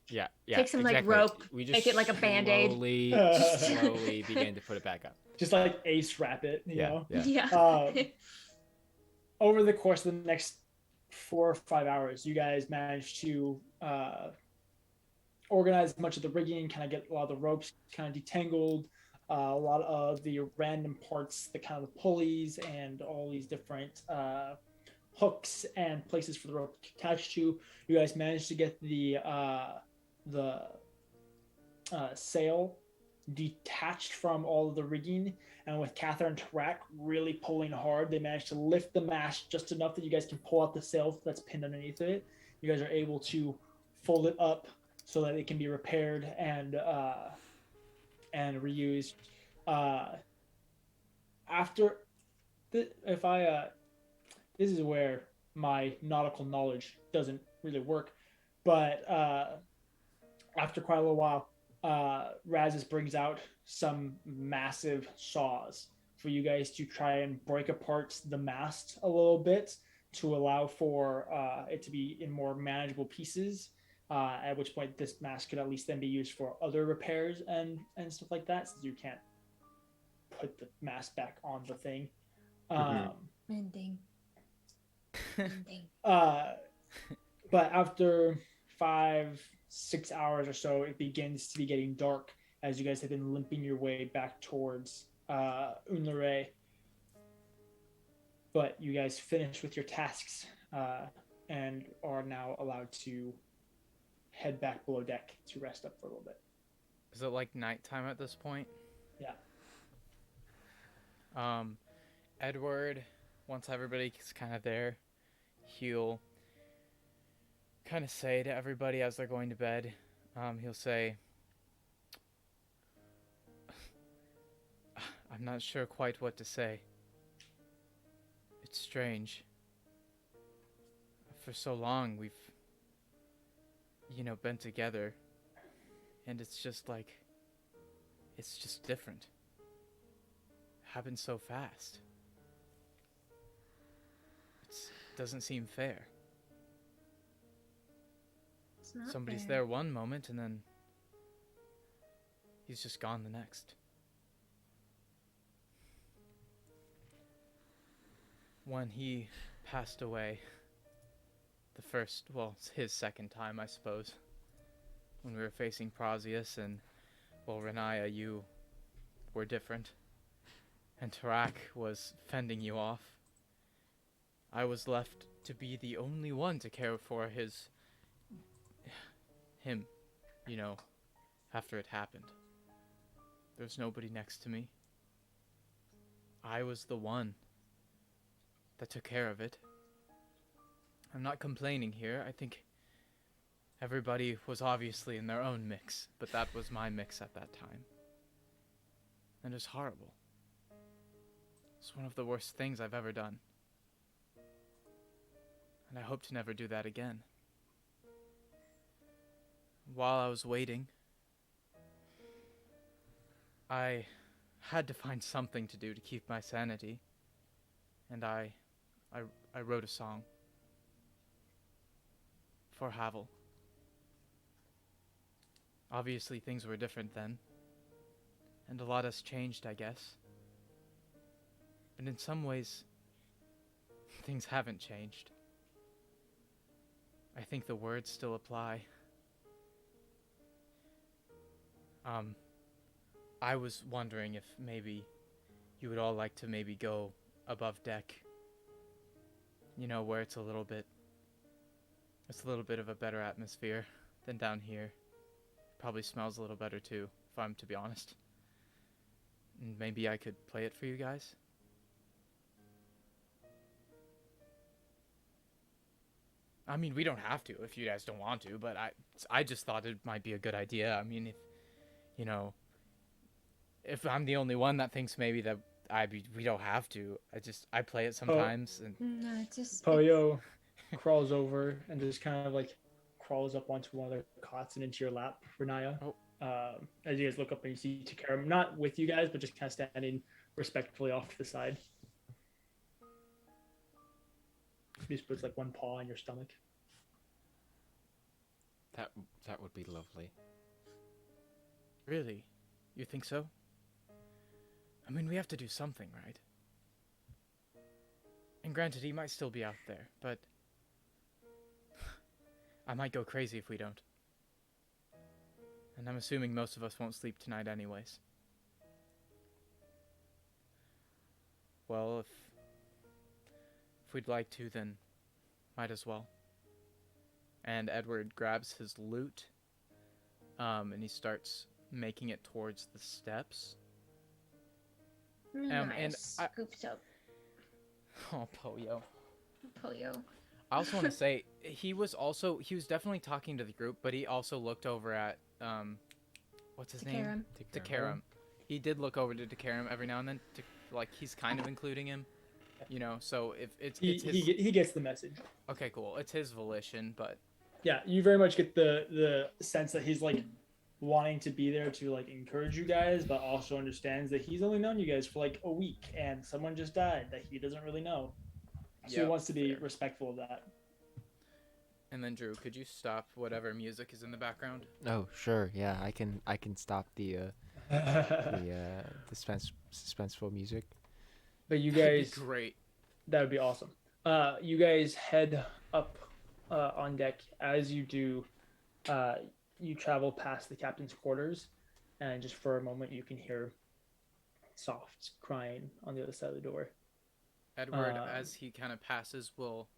Yeah. Take some, like, exactly. rope, We just make it like a Band-Aid. Slowly begin to put it back up. just like ace wrap it. You know. Yeah. Yeah. Over the course of the next 4 or 5 hours, you guys manage to organize much of the rigging, kind of get a lot of the ropes kind of detangled, a lot of the random parts, the kind of the pulleys and all these different hooks and places for the rope to attach to. You guys managed to get the sail detached from all of the rigging, and with Kathyr and Tarak really pulling hard, they managed to lift the mast just enough that you guys can pull out the sail that's pinned underneath it. You guys are able to fold it up so that it can be repaired and reused. After this is where my nautical knowledge doesn't really work, but after quite a little while, Razis brings out some massive saws for you guys to try and break apart the mast a little bit to allow for it to be in more manageable pieces, at which point this mast could at least then be used for other repairs and stuff like that, since you can't put the mast back on the thing. Mending. But after 5-6 hours or so, it begins to be getting dark as you guys have been limping your way back towards Unare. But you guys finish with your tasks and are now allowed to head back below deck to rest up for a little bit. Is it like nighttime at this point? Yeah. Edward, once everybody's kind of there, he'll kind of say to everybody as they're going to bed, he'll say, I'm not sure quite what to say. It's strange. For so long we've, been together, and it's just different. Happened so fast. It doesn't seem fair. It's not Somebody's fair. there one moment and then he's just gone the next. When he passed away, it's his second time, I suppose, when we were facing Prosius, and, Riniya, you were different, and Tarak was fending you off. I was left to be the only one to care for him, after it happened. There's nobody next to me. I was the one that took care of it. I'm not complaining here. I think everybody was obviously in their own mix, but that was my mix at that time. And it was horrible. It's one of the worst things I've ever done. And I hope to never do that again. While I was waiting, I had to find something to do to keep my sanity. And I wrote a song. For Havel. Obviously things were different then. And a lot has changed, I guess. But in some ways, things haven't changed. I think the words still apply. I was wondering if maybe you would all like to maybe go above deck. You know, where it's a little bit of a better atmosphere than down here. Probably smells a little better too, if I'm to be honest. And maybe I could play it for you guys? I mean, we don't have to if you guys don't want to, but I just thought it might be a good idea. I mean, if, you know, if I'm the only one that thinks maybe that we don't have to, I play it sometimes. And No, it's just Poyo crawls over and just kind of like crawls up onto one of their cots and into your lap, Riniya. As you guys look up and you see Takara, not with you guys, but just kind of standing respectfully off to the side. He just puts like one paw on your stomach. That would be lovely. Really? You think so? I mean, we have to do something, right? And granted, he might still be out there, but I might go crazy if we don't. And I'm assuming most of us won't sleep tonight anyways. Well, if we'd like to, then might as well. And Edward grabs his lute, and he starts making it towards the steps. And scooped up oh, Poyo. Poyo. I also want to say he was definitely talking to the group, but he also looked over at what's his name? Takaram. He did look over to Takaram every now and then, like he's kind of including him, you know. So if it's his... he gets the message. Okay, cool. It's his volition, but yeah, you very much get the sense that he's like wanting to be there to like encourage you guys, but also understands that he's only known you guys for like a week and someone just died that he doesn't really know. So he wants to be respectful of that. And then Drew, could you stop whatever music is in the background? Oh, sure. Yeah, I can stop the suspenseful music. But you That'd guys, be great. That would be awesome. You guys head up on deck. As you do, you travel past the captain's quarters, and just for a moment you can hear soft crying on the other side of the door. Edward, as he kind of passes, will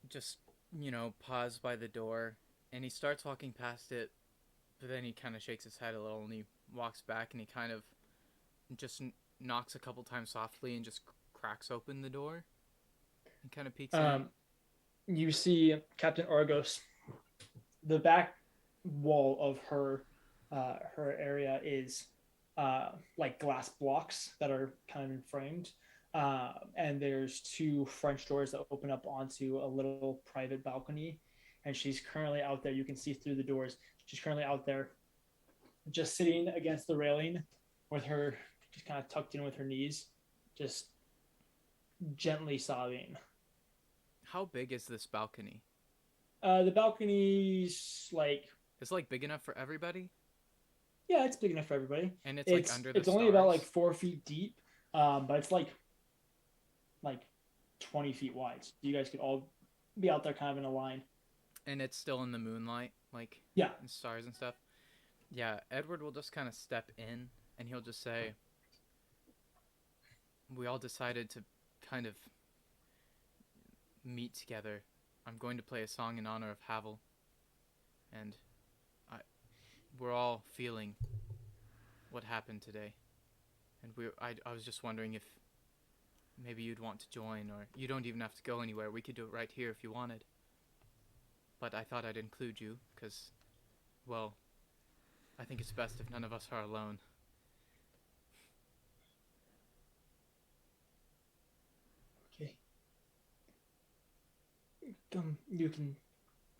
just, you know, pause by the door, and he starts walking past it, but then he kind of shakes his head a little, and he walks back, and he kind of just knocks a couple times softly and just cracks open the door and kind of peeks in. You see Captain Argos. The back wall of her area is like glass blocks that are kind of framed. And there's two French doors that open up onto a little private balcony. And she's currently out there. You can see through the doors. She's currently out there just sitting against the railing with her just kind of tucked in with her knees, just gently sobbing. How big is this balcony? The balcony's like... It's like big enough for everybody? Yeah, it's big enough for everybody. And it's like under the It's only about like 4 feet deep, but it's like 20 feet wide. So you guys could all be out there kind of in a line. And it's still in the moonlight, like, yeah, and stars and stuff. Yeah, Edward will just kind of step in, and he'll just say, we all decided to kind of meet together. I'm going to play a song in honor of Havel, and we're all feeling what happened today. And I was just wondering if maybe you'd want to join, or you don't even have to go anywhere. We could do it right here if you wanted. But I thought I'd include you, because, well, I think it's best if none of us are alone. Okay. You can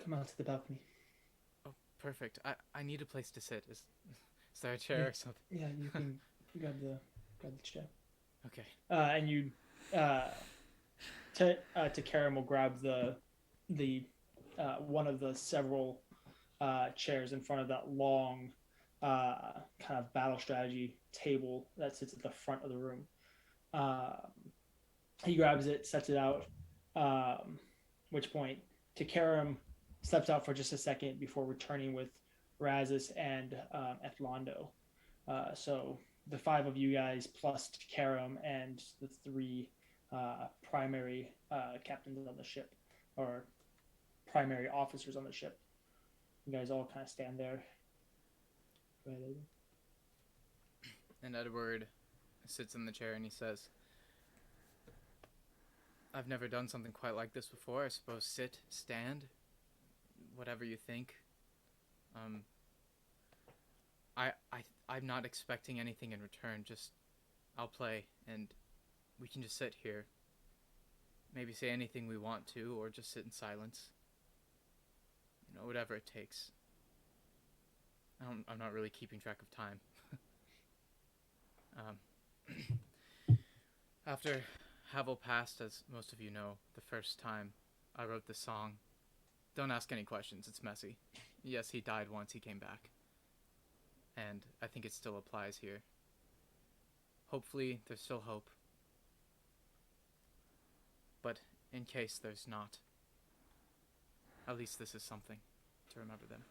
come out to the balcony. Oh, perfect. I need a place to sit. Is there a chair or something? Yeah, you can grab the chair. Okay. And you, Karam will grab the one of the several chairs in front of that long kind of battle strategy table that sits at the front of the room. He grabs it, sets it out. Which point, Karam steps out for just a second before returning with Razis and Etlando. So the 5 of you guys plus Karam and the 3 primary captains on the ship, or primary officers on the ship. You guys all kind of stand there. And Edward sits in the chair and he says, I've never done something quite like this before. I suppose sit, stand, whatever you think. I'm not expecting anything in return. Just, I'll play and we can just sit here. Maybe say anything we want to, or just sit in silence. You know, whatever it takes. I'm not really keeping track of time. After Havel passed, as most of you know, the first time I wrote this song. Don't ask any questions, it's messy. Yes, he died once, he came back. And I think it still applies here. Hopefully, there's still hope. But in case there's not, at least this is something to remember them.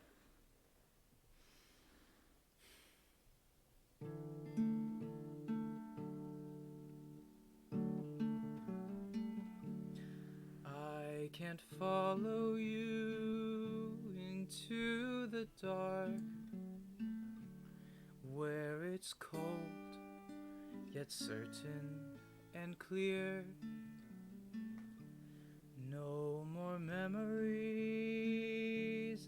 I can't follow you into the dark, where it's cold, yet certain and clear. No more memories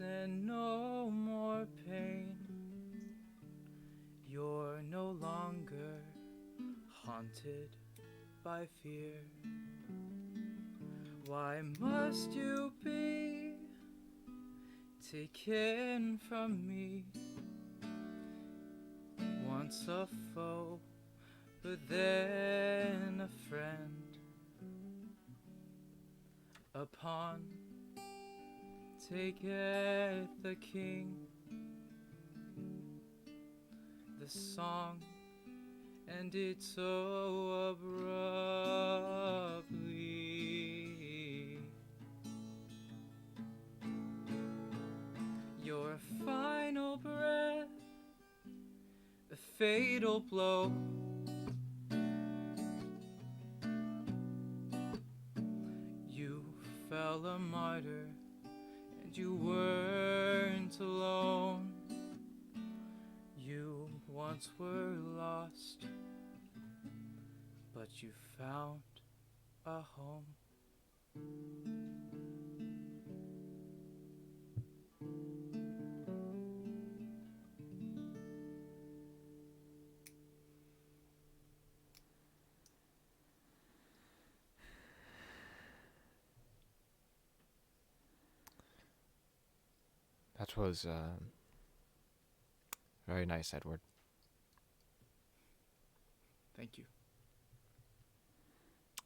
and no more pain. You're no longer haunted by fear. Why must you be taken from me? Once a foe, but then a friend. A pawn, taketh the king. The song ended so abruptly. Your final breath, a fatal blow. You fell a martyr, and you weren't alone. You once were lost, but you found a home. That was very nice, Edward. Thank you.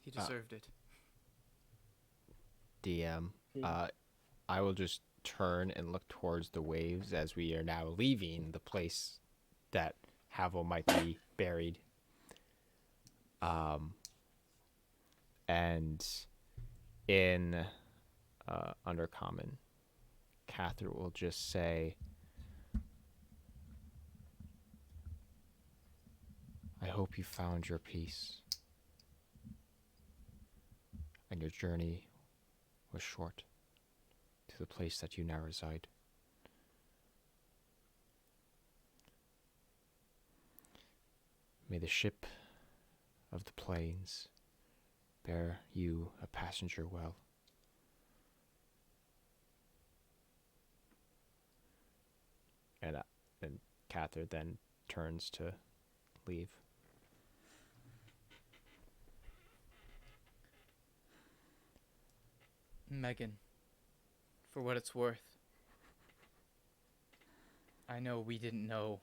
He deserved it. DM, I will just turn and look towards the waves as we are now leaving the place that Havel might be buried. And in Undercommon, Kathyr will just say, I hope you found your peace, and your journey was short to the place that you now reside. May the ship of the plains bear you a passenger well. And Kathyr then turns to leave. Megan, for what it's worth, I know we didn't know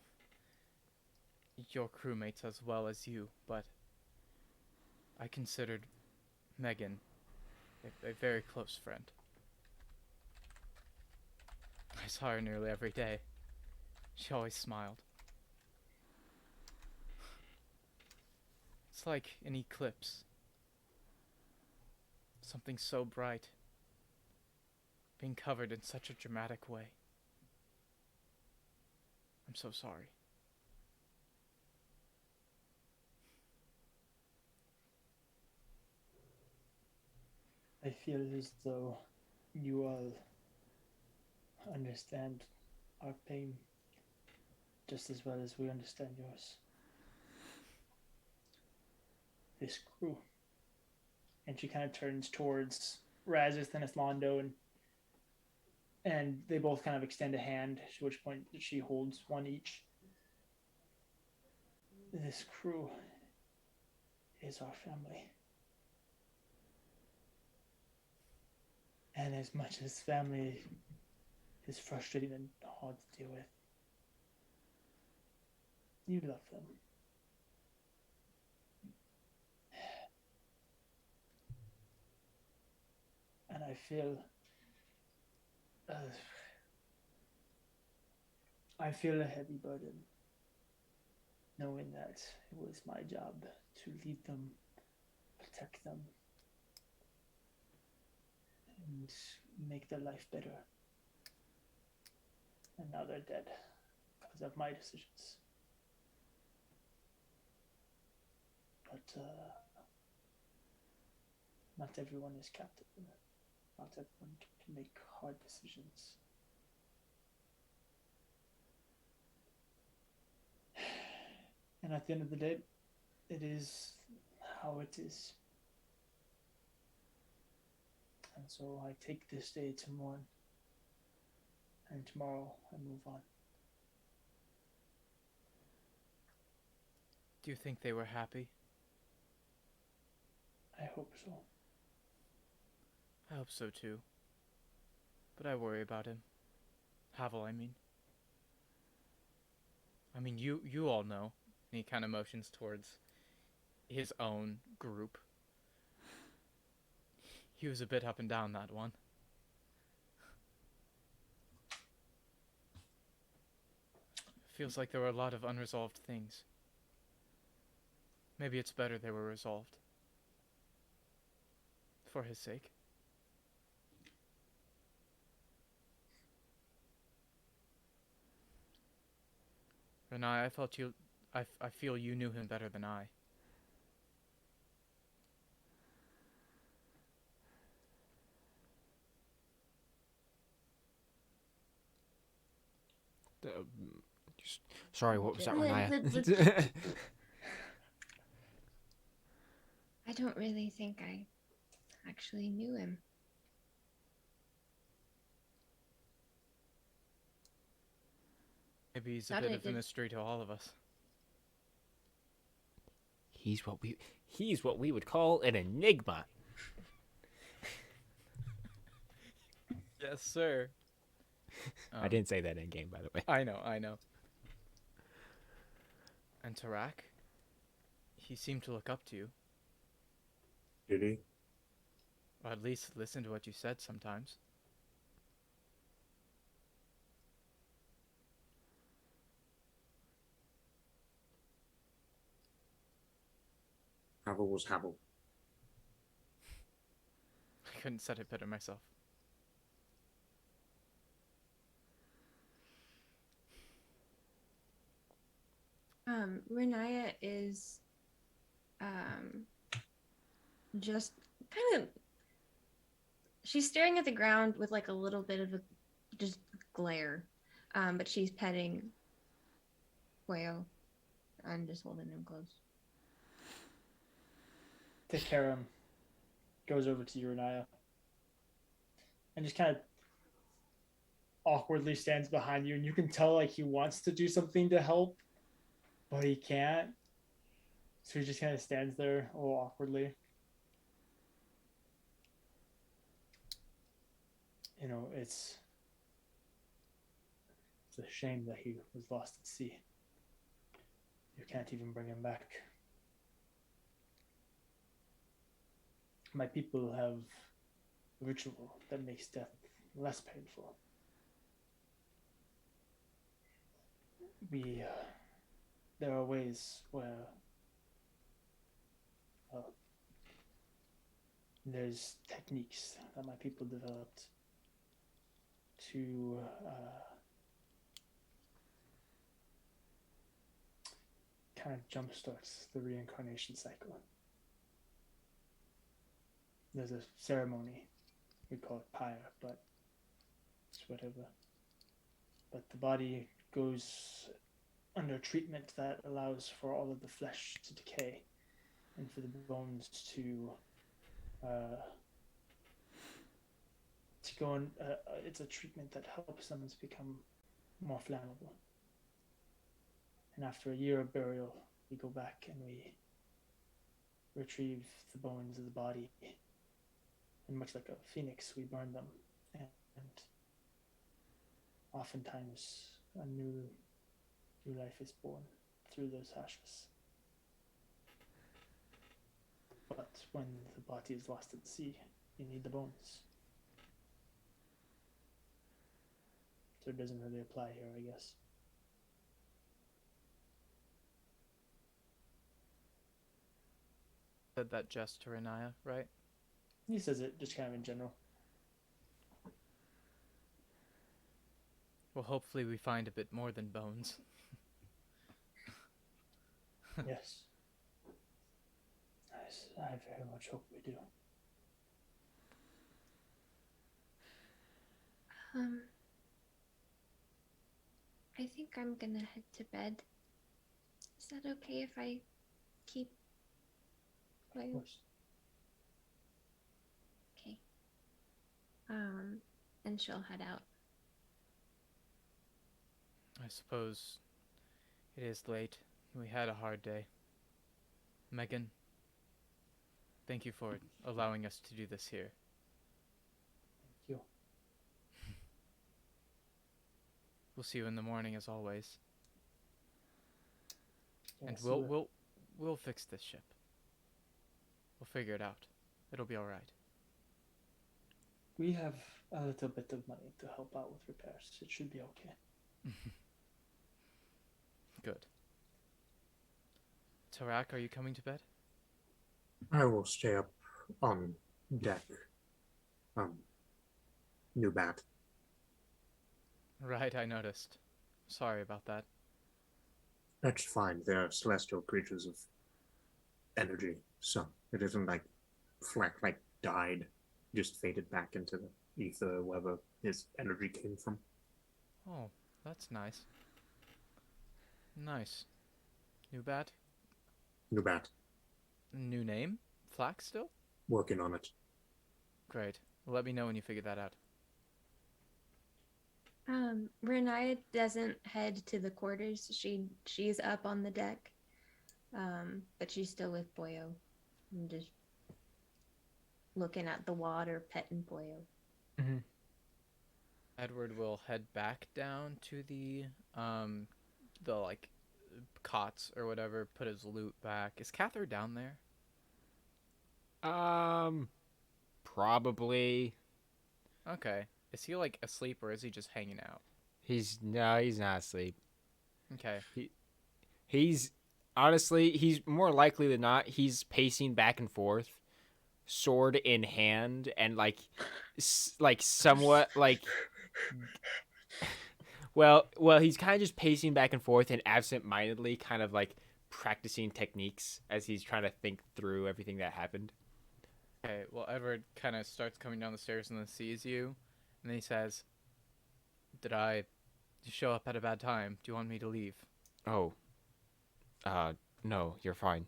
your crewmates as well as you, but I considered Megan a very close friend. I saw her nearly every day. She always smiled. It's like an eclipse. Something so bright, being covered in such a dramatic way. I'm so sorry. I feel as though you all understand our pain just as well as we understand yours. This crew. And she kind of turns towards Razith and Islando, and they both kind of extend a hand, at which point she holds one each. This crew is our family. And as much as family is frustrating and hard to deal with, you love them. And I feel a heavy burden knowing that it was my job to lead them, protect them, and make their life better. And now they're dead because of my decisions. But not everyone is captain. Not everyone can make hard decisions. And at the end of the day, it is how it is. And so I take this day to mourn. And tomorrow I move on. Do you think they were happy? I hope so. I hope so too. But I worry about him. Havel, I mean. You all know. And he kind of motions towards his own group. He was a bit up and down, that one. Feels like there were a lot of unresolved things. Maybe it's better they were resolved. For his sake. Riniya, I feel you knew him better than I. Sorry, what was that, Riniya? I don't really think I actually knew him. Maybe he's a bit of a mystery to all of us. He's what we would call an enigma. Yes, sir. I didn't say that in game, by the way. I know. And Tarak? He seemed to look up to you. Did he? Or at least listen to what you said sometimes. Havel was Havel. I couldn't said it better myself. Riniya is just kind of, she's staring at the ground with like a little bit of a just glare, but she's petting Poyo and just holding him close. Kathyr goes over to Riniya and just kind of awkwardly stands behind you, and you can tell like he wants to do something to help, but he can't. So he just kind of stands there a little awkwardly. You know, it's a shame that he was lost at sea. You can't even bring him back. My people have a ritual that makes death less painful. There are ways where there's techniques that my people developed to kind of jumpstarts the reincarnation cycle. There's a ceremony, we call it pyre, but it's whatever. But the body goes under treatment that allows for all of the flesh to decay and for the bones to go on. It's a treatment that helps them to become more flammable. And after a year of burial, we go back and we retrieve the bones of the body. And much like a phoenix, we burn them. And oftentimes a new life is born through those ashes. But when the body is lost at sea, you need the bones. So it doesn't really apply here, I guess. Said that just to Riniya, right? He says it just kind of in general. Well, hopefully we find a bit more than bones. Yes. I very much hope we do. I think I'm gonna head to bed. Is that okay if I keep playing? Of course. Okay. And she'll head out. I suppose it is late. We had a hard day. Megan, thank you for allowing us to do this here. Thank you. We'll see you in the morning as always. And Yes, we'll fix this ship. We'll figure it out. It'll be all right. We have a little bit of money to help out with repairs. It should be okay. Good. Tarak, are you coming to bed? I will stay up on deck. New bat. Right, I noticed. Sorry about that. That's fine. They're celestial creatures of energy, so it isn't like Fleck died, just faded back into the ether, wherever his energy came from. Oh, that's nice. Nice. New bat? New bat. New name? Flack still? Working on it. Great. Let me know when you figure that out. Riniya doesn't head to the quarters. She's up on the deck. But she's still with Poyo. And just looking at the water, petting Poyo. Mm-hmm. Edward will head back down to the like cots or whatever, put his loot back. Is Kathyr down there? Probably. Okay. Is he like asleep or is he just hanging out? He's not asleep. Okay. He's honestly, he's more likely than not, he's pacing back and forth, sword in hand, and like somewhat like. Well, he's kind of just pacing back and forth and absent-mindedly kind of like practicing techniques as he's trying to think through everything that happened. Okay, well, Edward kind of starts coming down the stairs and then sees you, and then he says, "Did I show up at a bad time? Do you want me to leave?" Oh. No, you're fine.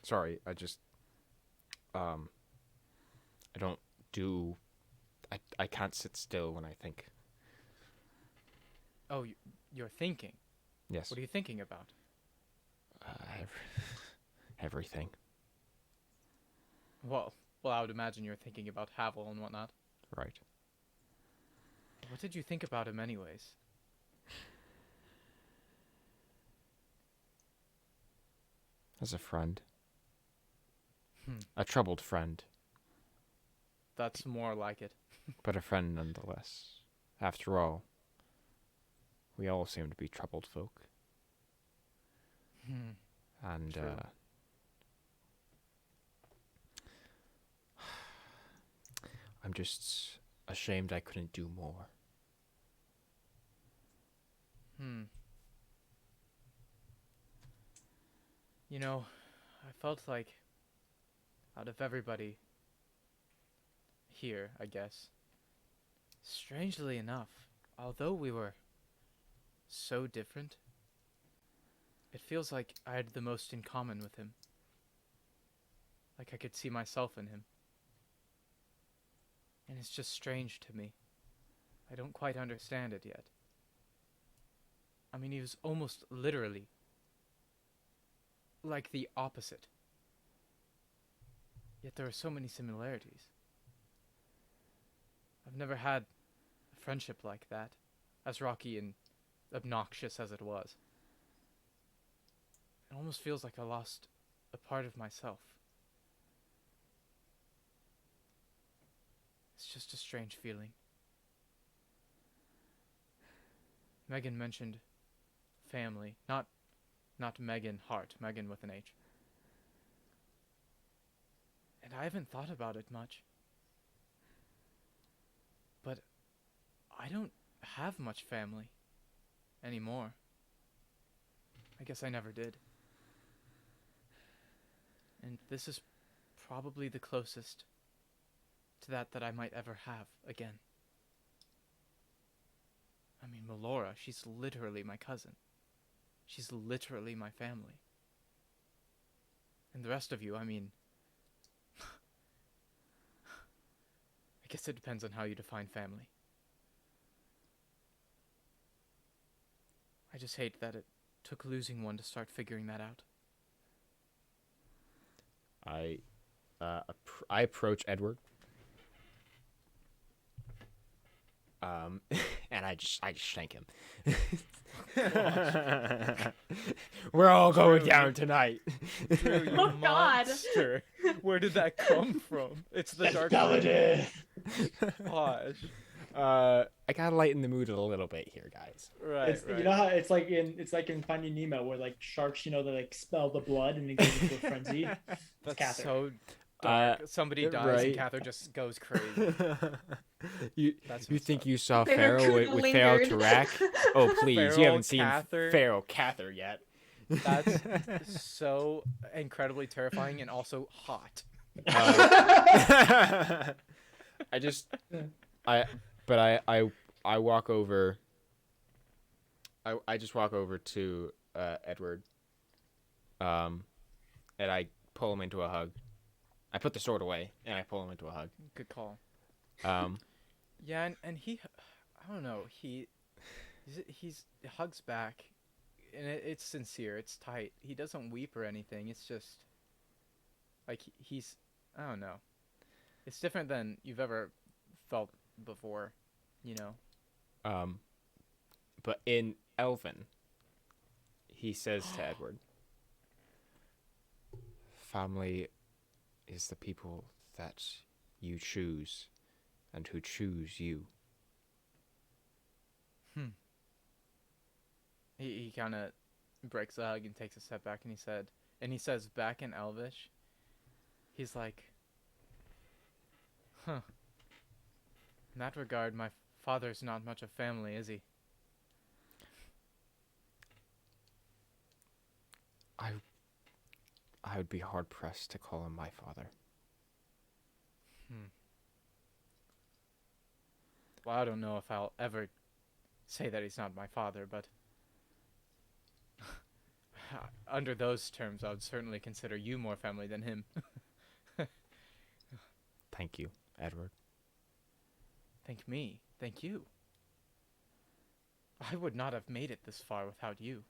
Sorry, I just, I don't do, I can't sit still when I think. Oh, you're thinking? Yes. What are you thinking about? Everything. Well, I would imagine you're thinking about Havel and whatnot. Right. What did you think about him anyways? As a friend. Hmm. A troubled friend, That's more like it. but a friend nonetheless. After all, we all seem to be troubled folk. Hmm. And, True. I'm just ashamed I couldn't do more. Hmm. You know, I felt like out of everybody here, I guess, strangely enough, although we were so different, it feels like I had the most in common with him. Like I could see myself in him. And it's just strange to me. I don't quite understand it yet. I mean, he was almost literally like the opposite. Yet there are so many similarities. I've never had a friendship like that, as rocky and obnoxious as it was. It almost feels like I lost a part of myself. It's just a strange feeling. Megan mentioned family, not Megan Hart, Megan with an H. And I haven't thought about it much. But I don't have much family anymore. I guess I never did. And this is probably the closest to that I might ever have again. I mean, Melora, she's literally my cousin. She's literally my family. And the rest of you, I mean... I guess it depends on how you define family. I just hate that it took losing one to start figuring that out. I approach Edward. And I just shank him. We're all going down tonight. Drew, you Oh, God. monster. Where did that come from? It's the dark Paladin. Gosh. I gotta lighten the mood a little bit here, guys. Right, It's, right. You know how it's like in Finding Nemo where like sharks, they like smell the blood and it goes into a frenzy. That's Kathyr. so dark. Somebody dies right. and Kathyr just goes crazy. you That's you what's think up. you saw Pharaoh Pharaoh with Pharaoh lingered. Tarak? Oh please, you Pharaoh haven't seen Kathyr? Pharaoh Kathyr yet. That's so incredibly terrifying and also hot. I walk over. I just walk over to Edward. And I pull him into a hug. I put the sword away and I pull him into a hug. Good call. Um, Yeah, and he, I don't know, he hugs back, and it's sincere, it's tight. He doesn't weep or anything. It's just like he's, I don't know. It's different than you've ever felt before, you know. but in Elven, he says to Edward, "Family is the people that you choose, and who choose you." He kind of breaks the hug and takes a step back, and he says back in Elvish, he's like, "Huh. In that regard, my father's not much of family, is he?" I would be hard pressed to call him my father. Well, I don't know if I'll ever say that he's not my father, but under those terms, I would certainly consider you more family than him. Thank you, Edward. Thank me. Thank you. I would not have made it this far without you.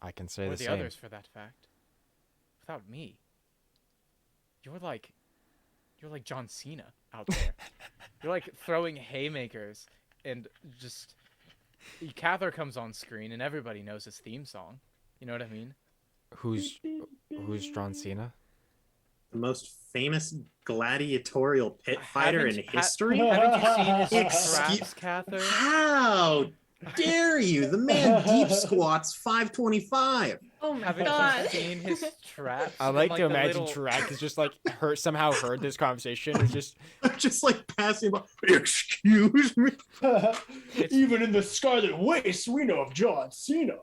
I can say Or the the same. others, for that fact. Without me. You're like John Cena out there. You're like throwing haymakers and just... Kathyr comes on screen and everybody knows his theme song. You know what I mean? Who's John Cena? The most famous gladiatorial pit fighter in history? Haven't you seen his Excuse- traps, Kathyr? How dare you? The man deep squats 525. Oh my Haven't god. you seen his traps? I And, like to the imagine little... Tarak has just like somehow heard this conversation and just Just like passing by. Excuse me. Even in the Scarlet Wastes, we know of John Cena.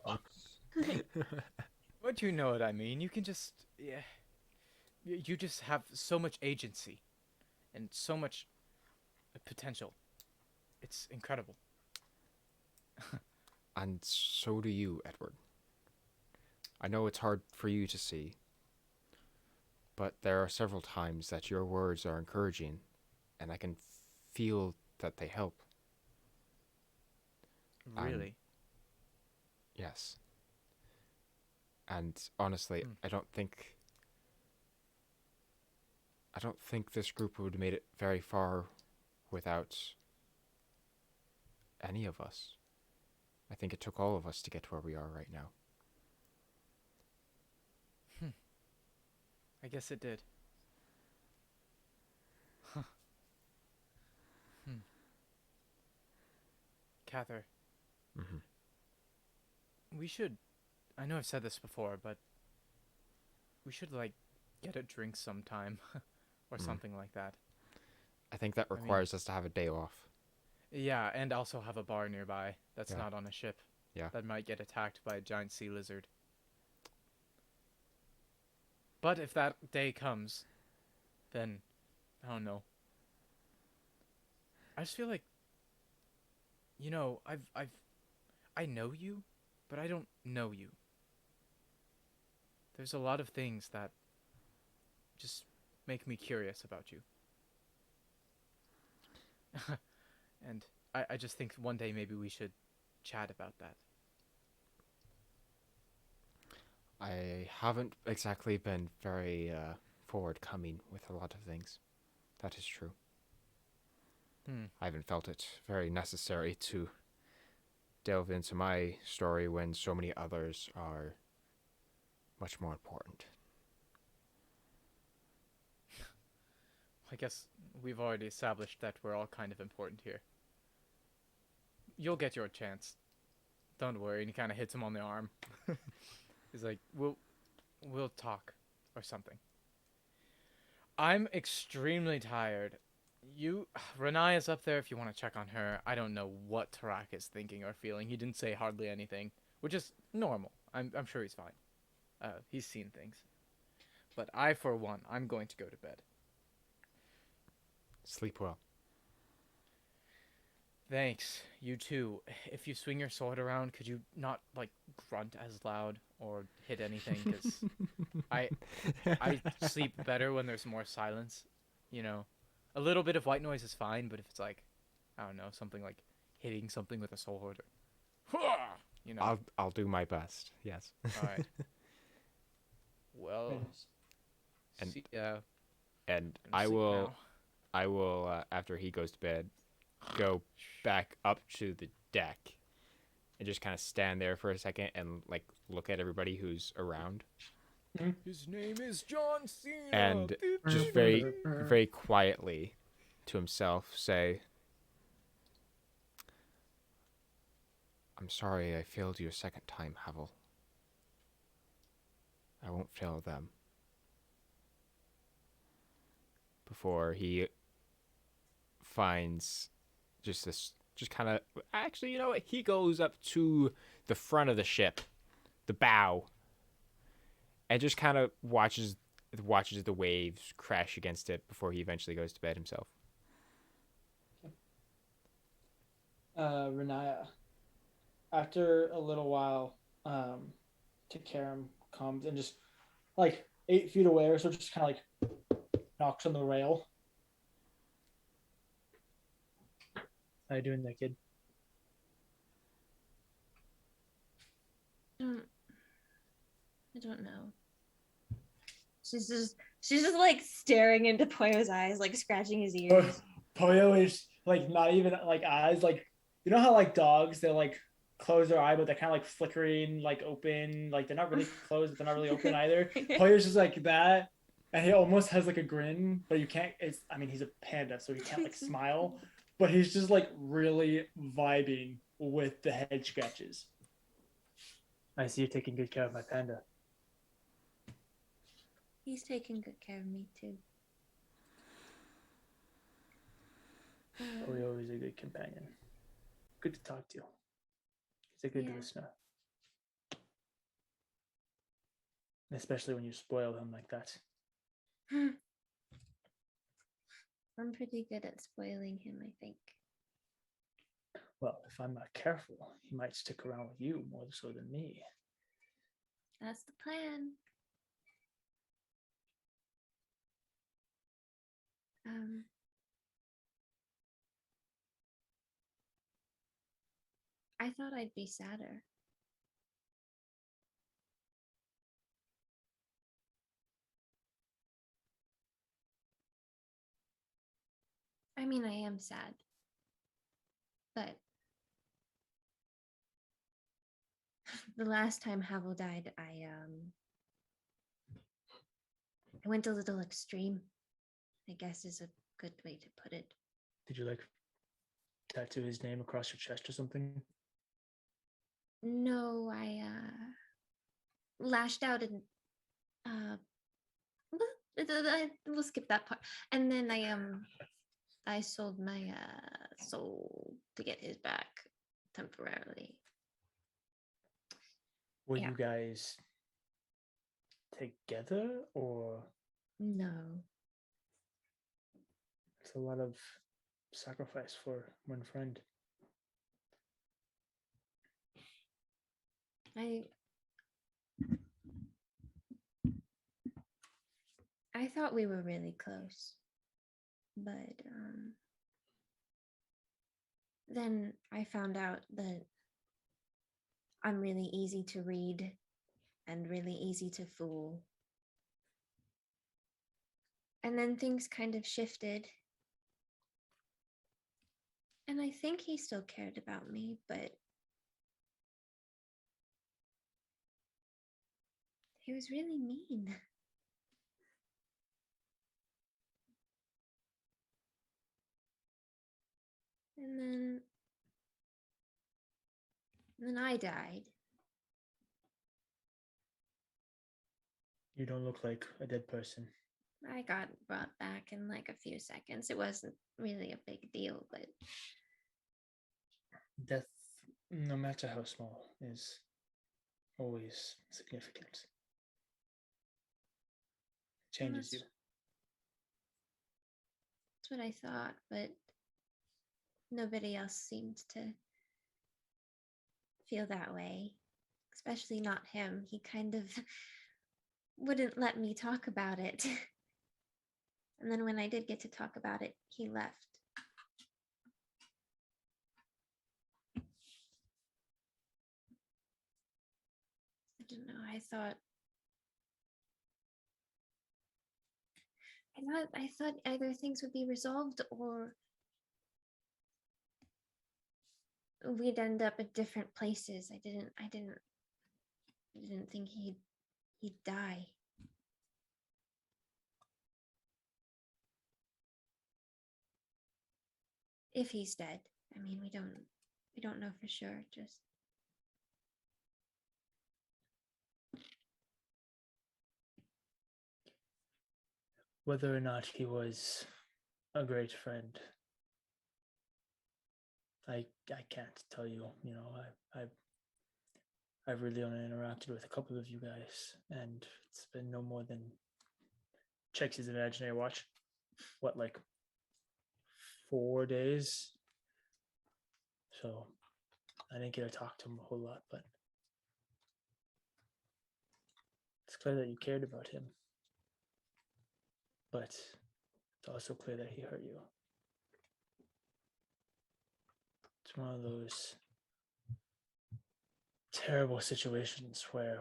But you know what I mean. You can just, yeah. You just have so much agency, and so much potential. It's incredible. and so do you, Edward. I know it's hard for you to see, but there are several times that your words are encouraging, and I can feel that they help. Really? Yes. And honestly, I don't think this group would have made it very far without any of us. I think it took all of us to get to where we are right now. I guess it did. Huh. Kathyr. We should... I know I've said this before, but... we should, like, get a drink sometime. Or something like that. I think that requires us to have a day off. Yeah, and also have a bar nearby that's not on a ship. Yeah. That might get attacked by a giant sea lizard. But if that day comes, then I don't know. I just feel like, you know, I know you, but I don't know you. There's a lot of things that just make me curious about you. And I just think one day maybe we should chat about that. I haven't exactly been very forward-coming with a lot of things. That is true. I haven't felt it very necessary to delve into my story when so many others are much more important. I guess we've already established that we're all kind of important here. You'll get your chance. Don't worry. And he kind of hits him on the arm. He's like, we'll talk or something. I'm extremely tired. Riniya's up there if you want to check on her. I don't know what Tarak is thinking or feeling. He didn't say hardly anything, which is normal. I'm sure he's fine. He's seen things. But I, for one, I'm going to go to bed. Sleep well. Thanks. You too. If you swing your sword around, could you not, like, grunt as loud or hit anything? Because I sleep better when there's more silence, you know? A little bit of white noise is fine, but if it's, like, I don't know, something like hitting something with a sword or... You know? I'll do my best, yes. All right. Well... And I will... after he goes to bed, go back up to the deck and just kind of stand there for a second and like look at everybody who's around. His name is John Cena. And just very, very quietly to himself say, I'm sorry I failed you a second time, Havel. I won't fail them. Before he finds just kind of, actually, you know what? He goes up to the front of the ship, the bow, and just kind of watches the waves crash against it before he eventually goes to bed himself. Riniya, after a little while, Kathyr comes and just like 8 feet away or so, just kind of like knocks on the rail. How you doing there, kid? I don't know. She's just like staring into Poyo's eyes, like scratching his ears. Poyo is like not even like eyes, like you know how like dogs, they're like close their eye, but they're kind of like flickering, like open, like they're not really closed, but they're not really open either. Poyo's just like that, and he almost has like a grin, but you can't. I mean, he's a panda, so he can't like smile, but he's just like really vibing with the head scratches. I see you're taking good care of my panda. He's taking good care of me too. Poyo is a good companion. Good to talk to you. He's a good listener. Especially when you spoil him like that. I'm pretty good at spoiling him, I think. Well, if I'm not careful, he might stick around with you more so than me. That's the plan. I thought I'd be sadder. I mean, I am sad. But the last time Havel died, I went a little extreme, I guess is a good way to put it. Did you like tattoo his name across your chest or something? No, I lashed out and we'll skip that part. And then I sold my soul to get his back temporarily. Were you guys together or? No. It's a lot of sacrifice for one friend. I thought we were really close, but then I found out that I'm really easy to read and really easy to fool. And then things kind of shifted. And I think he still cared about me, but he was really mean. And then I died. You don't look like a dead person. I got brought back in like a few seconds. It wasn't really a big deal, but Death, no matter how small, is always significant. It changes you. That's what I thought, but nobody else seemed to feel that way, especially not him. He kind of wouldn't let me talk about it. And then when I did get to talk about it, he left. I don't know. I thought either things would be resolved or we'd end up at different places. I didn't think he'd die. If he's dead. I mean, we don't know for sure, just Whether or not he was a great friend, I can't tell you. You know, I've really only interacted with a couple of you guys, and it's been no more than checks his imaginary watch. What, like 4 days? So I didn't get to talk to him a whole lot, but it's clear that you cared about him. But it's also clear that he hurt you. It's one of those terrible situations where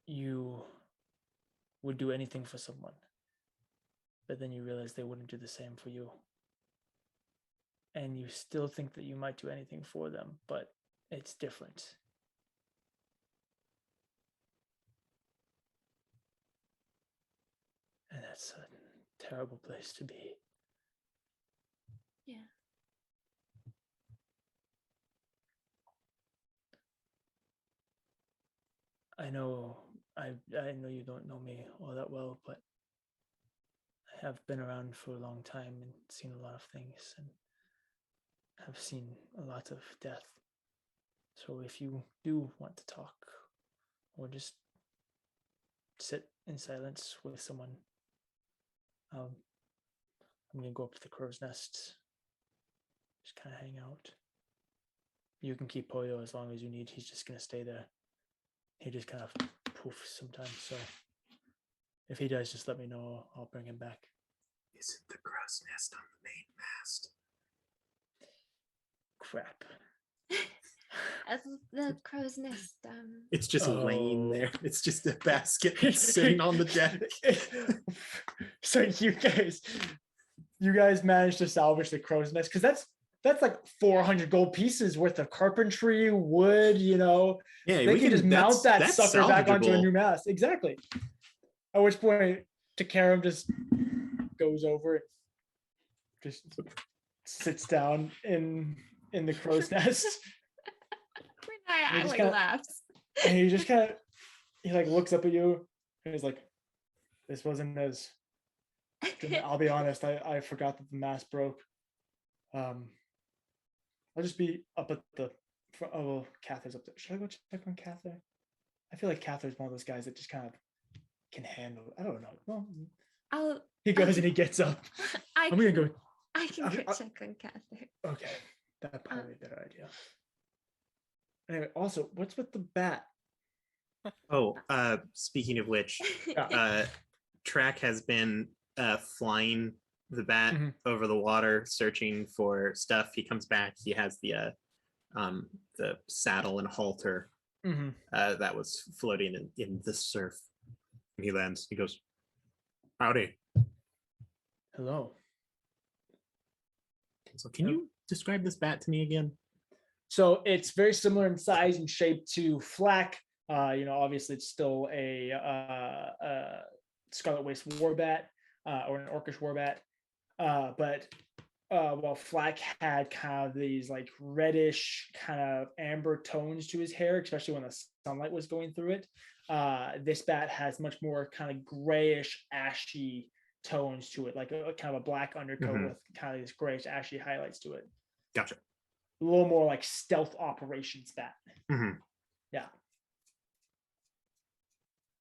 you would do anything for someone, but then you realize they wouldn't do the same for you. and you still think that you might do anything for them, but it's different. And that's a terrible place to be. Yeah. I know you don't know me all that well, but I have been around for a long time and seen a lot of things and have seen a lot of death. So if you do want to talk or just sit in silence with someone, I'm gonna go up to the crow's nest, just kind of hang out. You can keep Poyo as long as you need. He's just gonna stay there. He just kind of poofs sometimes. So if he does, just let me know. I'll bring him back. Isn't the crow's nest on the main mast? Crap. As the crow's nest. It's just laying Oh. there. It's just a basket sitting on the deck. So you guys managed to salvage the crow's nest, because that's like 400 gold pieces worth of carpentry, wood, Yeah, they can just mount that that's sucker back onto a salvageable. new mast. Exactly. At which point Takaram just goes over and just sits down in the crow's nest. I just like kinda- laughs. And he just kind of looks up at you and he's like, this wasn't as I'll be honest, I forgot that the mast broke. I'll just be up at the front. Oh, well, Kathyr's up there. Should I go check on Kathyr? I feel like Kathyr's one of those guys that just kind of can handle it. I don't know. Well, he goes and he gets up. I'm gonna go. I can go check on Kathyr. Okay, that'd probably be a better idea. Anyway, also, what's with the bat? Oh, speaking of which, Track has been flying the bat over the water, searching for stuff. He comes back. He has the saddle and halter that was floating in the surf. And he lands. He goes, "Howdy." Hello. So can you describe this bat to me again? So it's very similar in size and shape to Flak. Obviously it's still a Scarlet Waste Warbat or an Orcish Warbat. But while Flak had kind of these like reddish kind of amber tones to his hair, especially when the sunlight was going through it, this bat has much more kind of grayish, ashy tones to it, like a kind of a black undercoat with kind of these grayish, ashy highlights to it. Gotcha. A little more like stealth operations bat. Yeah.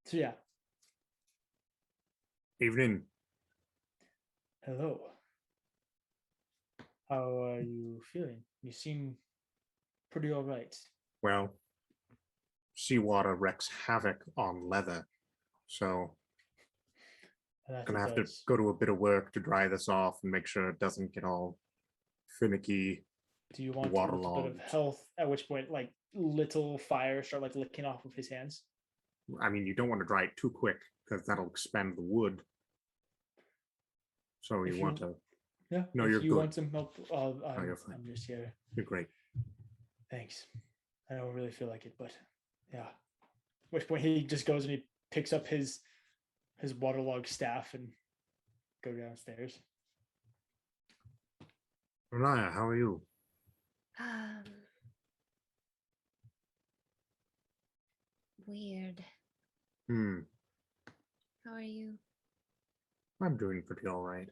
So yeah. Evening. Hello. How are you feeling? You seem pretty all right. Well, seawater wreaks havoc on leather, so That gonna have it to does. go to a bit of work to dry this off and make sure it doesn't get all finicky. Do you want a little bit of waterlogged. health? At which point, like little fire start like licking off of his hands. I mean, you don't want to dry it too quick because that'll expand the wood. So If you want to. Yeah. No, if you're you good. want some help, you're fine. I'm just here. You're great. Thanks. I don't really feel like it, but yeah. At which point he just goes and he picks up his waterlogged staff and go downstairs. Riniya, how are you? Weird. How are you? I'm doing pretty all right.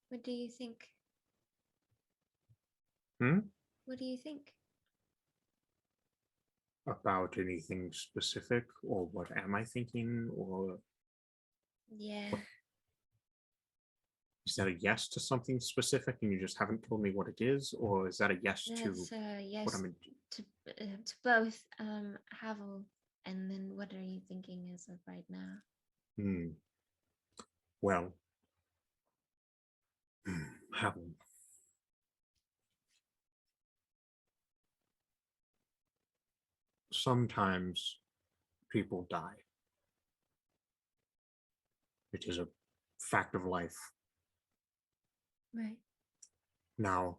What do you think? What do you think? About anything specific, or what am I thinking, or Yeah. is that a yes to something specific and you just haven't told me what it is, or is that a yes to That's yes what I'm to both. Havel, and then what are you thinking as of right now? Well, Havel. Sometimes people die. It is a fact of life. Right. Now,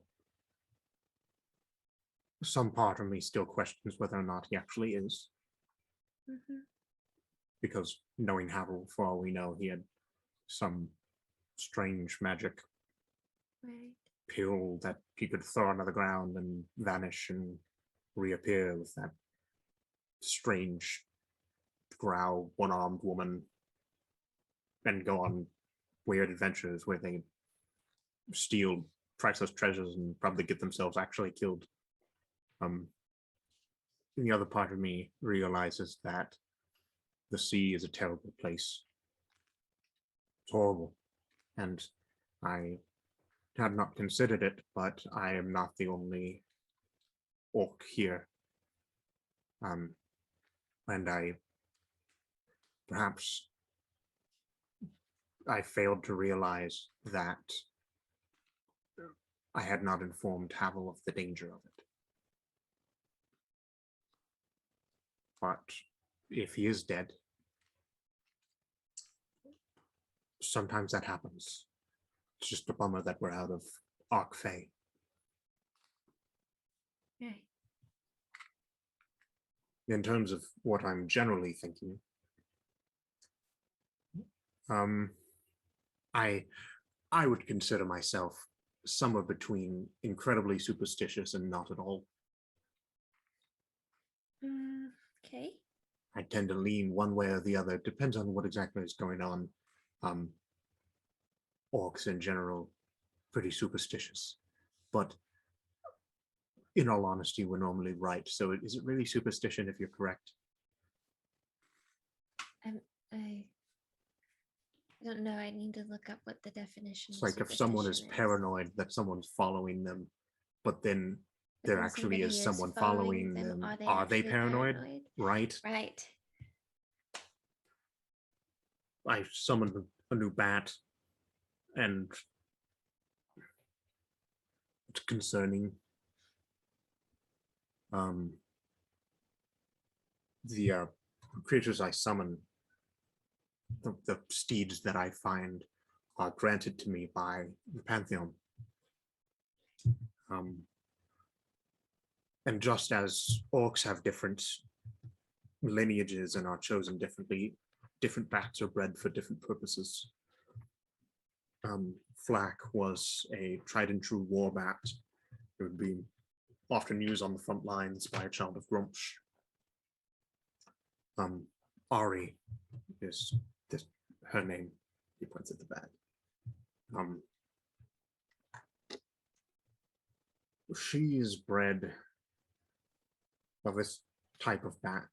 some part of me still questions whether or not he actually is, Mm-hmm. because knowing Havel, for all we know, he had some strange magic Right. pill that he could throw onto the ground and vanish and reappear with that strange drow one-armed woman and go on weird adventures where they steal priceless treasures and probably get themselves actually killed. The other part of me realizes that the sea is a terrible place. It's horrible. And I had not considered it, but I am not the only orc here. And perhaps I failed to realize that I had not informed Havel of the danger of it. But if he is dead, sometimes that happens. It's just a bummer that we're out of Arc Fae. Right. In terms of what I'm generally thinking, I would consider myself somewhere between incredibly superstitious and not at all. Okay. I tend to lean one way or the other. Depends on what exactly is going on. Orcs in general, pretty superstitious. But in all honesty, we're normally right. So is it really superstition if you're correct? I don't know. I need to look up what the definition It's of like if someone is superstition paranoid that someone's following them, but then But there then actually somebody is someone following them. Are they Are they actually paranoid? Right? Right. I summoned a new bat, and it's concerning. The creatures I summon, the steeds that I find, are granted to me by the Pantheon. And just as orcs have different lineages and are chosen differently, different bats are bred for different purposes. Flak was a tried and true war bat. It would be often used on the front lines by a child of Grumsh. Ari is her name. He points at the bat. She is bred of this type of bat.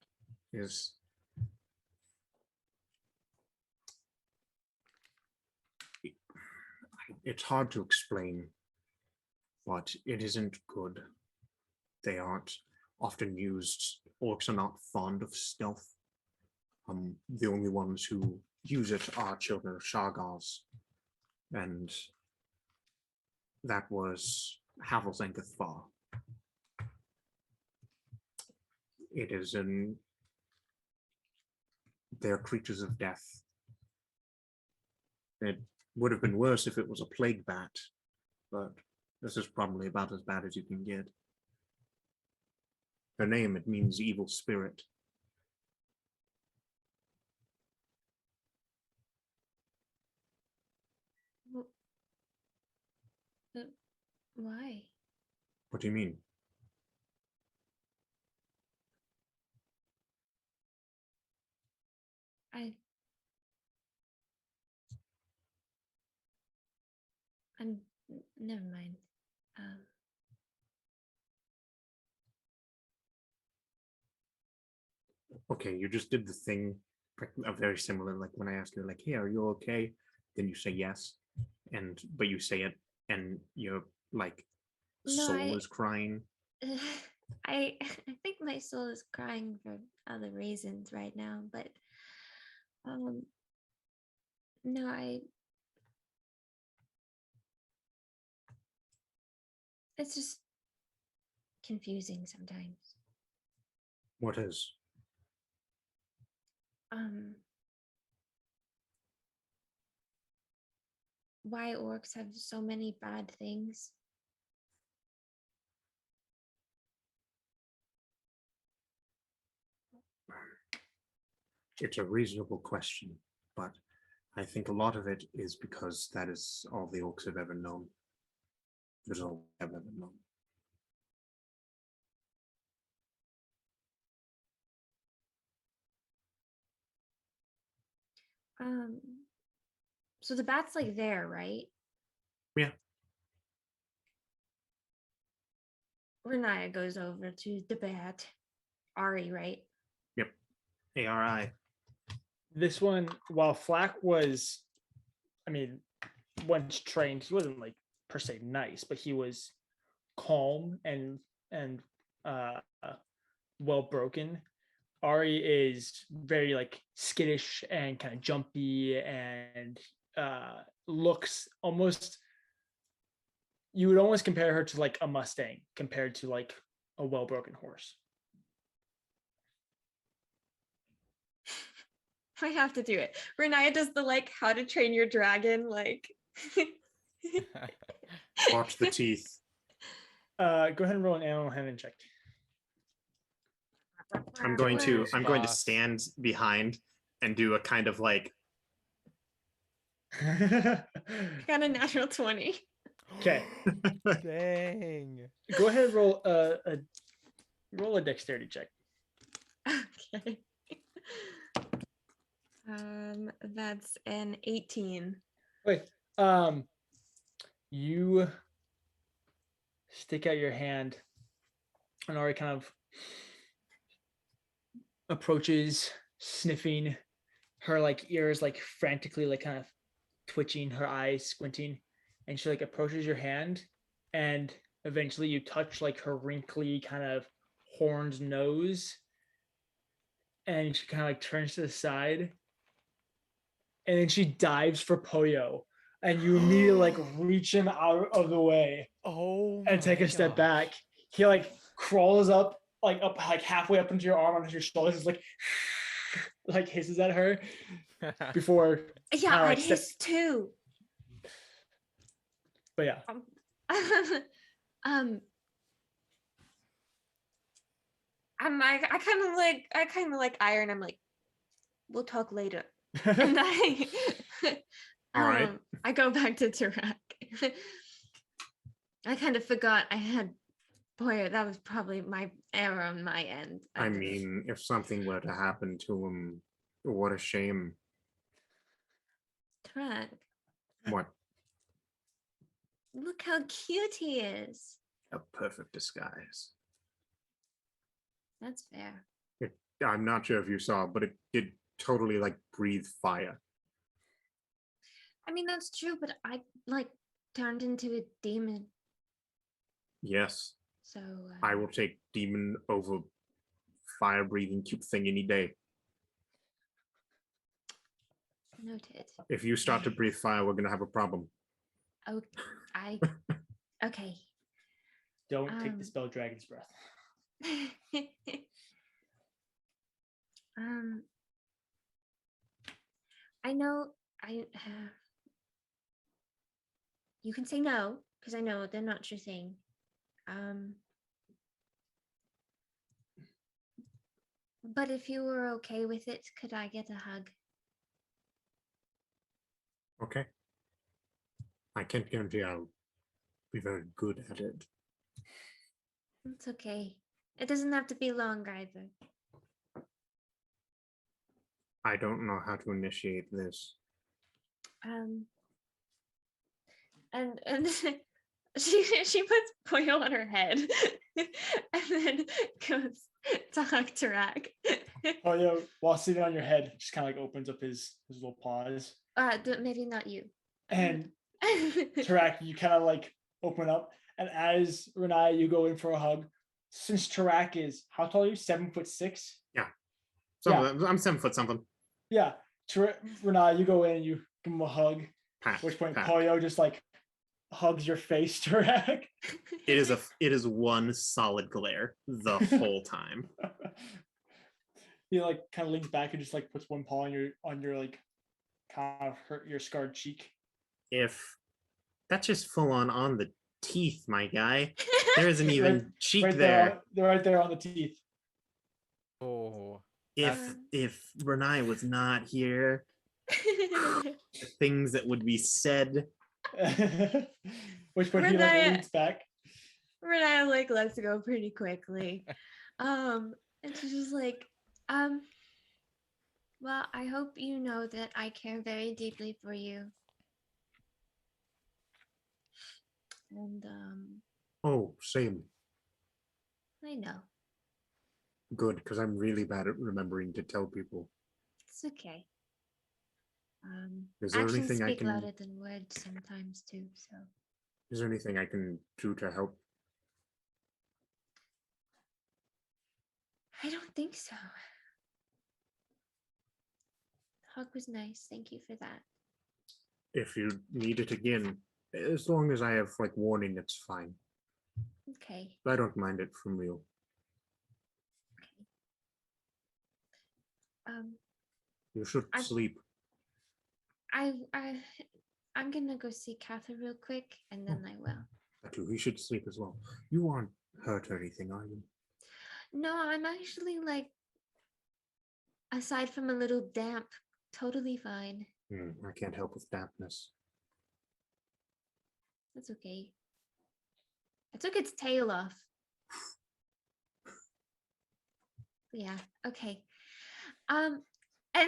It's hard to explain, but it isn't good. They aren't often used. Orcs are not fond of stealth. The only ones who use it are children of Shargars, and that was Havel's Ankathvar. It is they're creatures of death. It would have been worse if it was a plague bat, but this is probably about as bad as you can get. Her name, it means evil spirit. But why? What do you mean? Never mind. Okay, you just did the thing very similar, like when I ask you, like, hey, are you okay? Then you say yes, but you say it and your like soul is crying. I think my soul is crying for other reasons right now, but no, it's just confusing sometimes. What is? Why orcs have so many bad things It's a reasonable question, but I think a lot of it is because that is all the orcs have ever known. That's all I've ever known. So the bat's like there, right? Yeah. Riniya goes over to the bat. Ari, right? Yep. ARI. This one, while Flack was, I mean, once trained, he wasn't like per se nice, but he was calm and uh well broken. Ari is very like skittish and kind of jumpy and looks almost, you would almost compare her to like a Mustang compared to like a well broken horse. I have to do it. Riniya does the like How to Train Your Dragon like. Watch the teeth. Go ahead and roll an animal handling check. I'm going to Boss. stand behind and do a kind of like Got a natural 20. Okay, Dang. go ahead and roll a dexterity check. Okay. That's an 18. Wait, you stick out your hand, and Ari kind of approaches, sniffing, her like ears like frantically like kind of twitching, her eyes squinting, and she like approaches your hand, and eventually you touch like her wrinkly kind of horned nose, and she kind of like turns to the side, and then she dives for Poyo, and you immediately like reach him out of the way Oh. and take a step back. He like crawls up like halfway up into your arm onto your shoulders, is like hisses at her before. Yeah, kinda, I'd like, hiss too. But yeah, I kind of like Iron. I'm like, we'll talk later. And All right. I go back to Tarak. I kind of forgot I had. Boy, that was probably my error on my end. I mean, if something were to happen to him, what a shame. Tarak, What look how cute he is. a perfect disguise. That's fair. I'm not sure if you saw, but it did totally like breathe fire. I mean, that's true, but I like turned into a demon. Yes, So I will take demon over fire breathing cute thing any day. noted. If you start to breathe fire, we're gonna have a problem. Oh, okay. don't take the spell Dragon's Breath. I know you can say no because I know they're not your thing. But if you were okay with it, could I get a hug? Okay. I can't guarantee I'll be very good at it. It's okay. It doesn't have to be long either. I don't know how to initiate this. And she puts Poyo on her head and then goes to hug Tarak. Poyo, while sitting on your head, just kind of like opens up his little paws. Maybe not you. And Tarak, you kind of like open up, and as Riniya, you go in for a hug. Since Tarak is, how tall are you? 7'6"? I'm 7 foot something. Yeah. Riniya, you go in and you give him a hug. Pat, At which point pat. Poyo just like hugs your face, Tarak. It is one solid glare the whole time. He like kind of leans back and just like puts one paw on your like kind of hurt your scarred cheek. If that's just full on the teeth, my guy. There isn't even cheek Right there. they're right there on the teeth. Oh. if Riniya was not here, the things that would be said. Which one he like leads back. Riniya like lets go pretty quickly. And she's just like, well, I hope you know that I care very deeply for you. And Oh, same. I know. Good, because I'm really bad at remembering to tell people. It's okay. Is there Actions anything I speak can? louder than words sometimes too. So. Is there anything I can do to help? I don't think so. The hug was nice. Thank you for that. If you need it again, as long as I have like warning, it's fine. Okay. I don't mind it from you. You should sleep. I'm gonna go see Kathyr real quick, and then I will. We should sleep as well. You aren't hurt or anything, are you? No, I'm actually like, aside from a little damp, totally fine. I can't help with dampness. That's okay. I took its tail off. Yeah. Okay. And I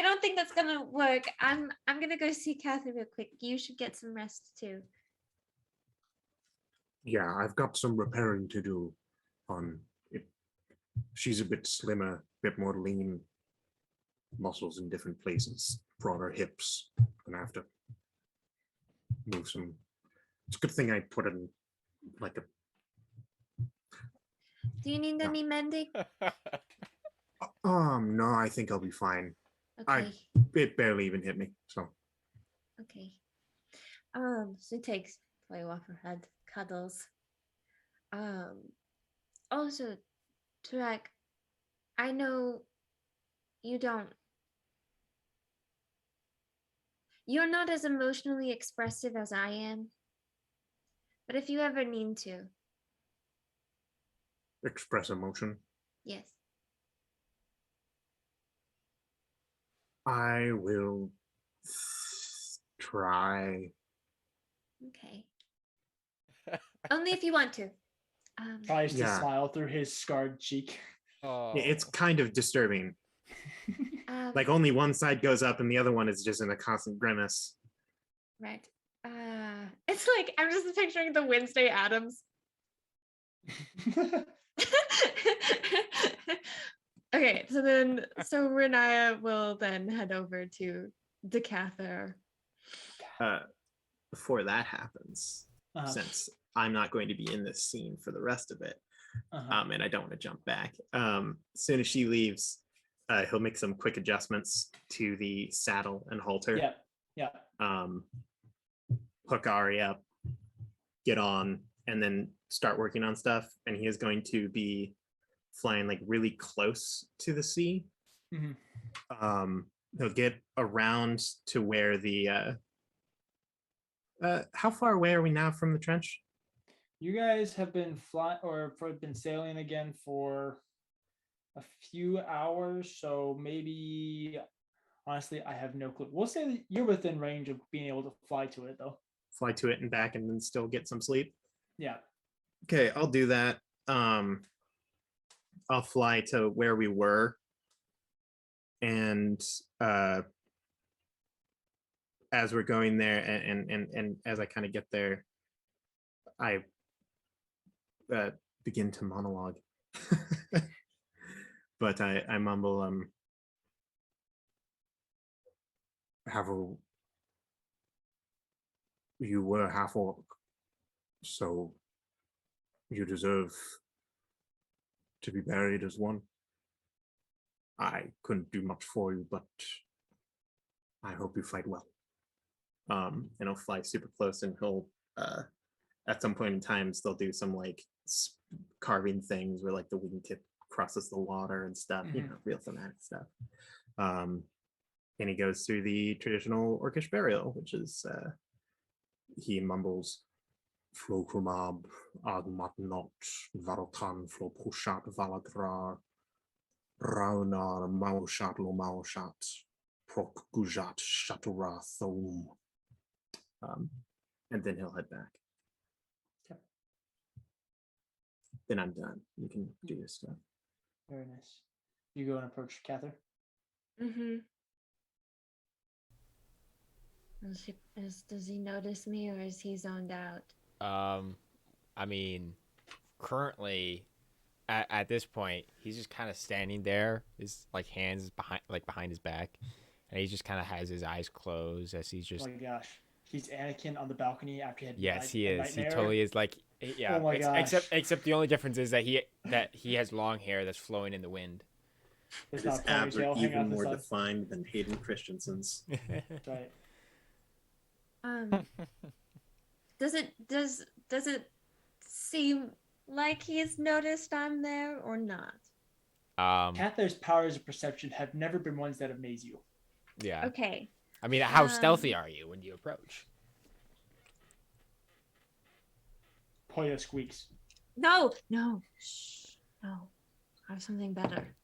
don't think that's gonna work. I'm gonna go see Kathyr real quick. You should get some rest too. Yeah, I've got some repairing to do on it. She's a bit slimmer, a bit more lean, muscles in different places, broader hips. Gonna have to move some. It's a good thing I put in like a. Do you need any mending? No, I think I'll be fine. Okay. It barely even hit me, so. Okay. She takes Poyo off her head, cuddles. Also, Turek, I know you're not as emotionally expressive as I am, but if you ever need to. Express emotion. Yes. I will try. Okay. Only if you want to. Tries to smile through his scarred cheek. Oh. It's kind of disturbing. Like only one side goes up and the other one is just in a constant grimace. Right. It's like I'm just picturing the Wednesday Addams. Okay, so Riniya will then head over to Kathyr. Before that happens, since I'm not going to be in this scene for the rest of it, and I don't want to jump back. As soon as she leaves, he'll make some quick adjustments to the saddle and halter. Yeah. Hook Ari up, get on, and then start working on stuff. And he is going to be flying like really close to the sea. Mm-hmm. He'll get around to where the how far away are we now from the trench? You guys have been been sailing again for a few hours, so maybe honestly I have no clue. We'll say that you're within range of being able to fly to it though. Fly to it and back and then still get some sleep. Yeah. Okay, I'll do that. I'll fly to where we were, and as we're going there and as I kind of get there, I begin to monologue. But I mumble, you were half orc, so you deserve to be buried as one. I couldn't do much for you, but I hope you fight well. And he'll fly super close, and he'll at some point in times they'll do some like carving things where like the wingtip crosses the water and stuff, you know, real thematic stuff. And he goes through the traditional orcish burial, which is he mumbles, Flokumab, Agmatnot, Varotan, Flopushat, Valagra, Raunar, Maushat, Lomaushat, Prok Gujat, Shatura, Thom. And then he'll head back. Okay. Then I'm done. You can do your stuff. Very nice. You go and approach Kathyr. Mm-hmm. Does he notice me, or is he zoned out? I mean, currently, at this point, he's just kind of standing there, his like hands behind his back, and he just kind of has his eyes closed as he's just. Oh my gosh, he's Anakin on the balcony after he had. Yes, he is. Nightmare. He totally is. Like, yeah. Oh my gosh. Except the only difference is that he has long hair that's flowing in the wind. It's His not a abs are ponytail hanging out even the more side. defined than Hayden Christensen's. Right. Does it seem like he's noticed I'm there or not? Cathyr's powers of perception have never been ones that amaze you. Yeah. Okay. I mean, how stealthy are you when you approach? Poyo squeaks. No. Shh. No. I have something better.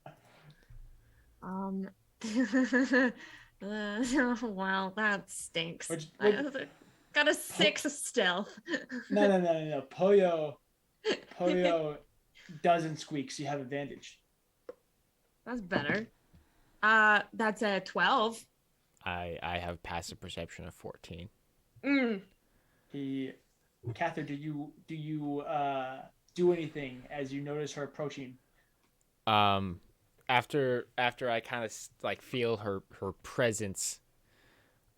Wow, that stinks. Got a 6 stealth. No. Poyo doesn't squeak, so you have advantage. That's better. That's a 12. I have passive perception of 14. Kathyr, do you do anything as you notice her approaching? After I kind of like feel her presence,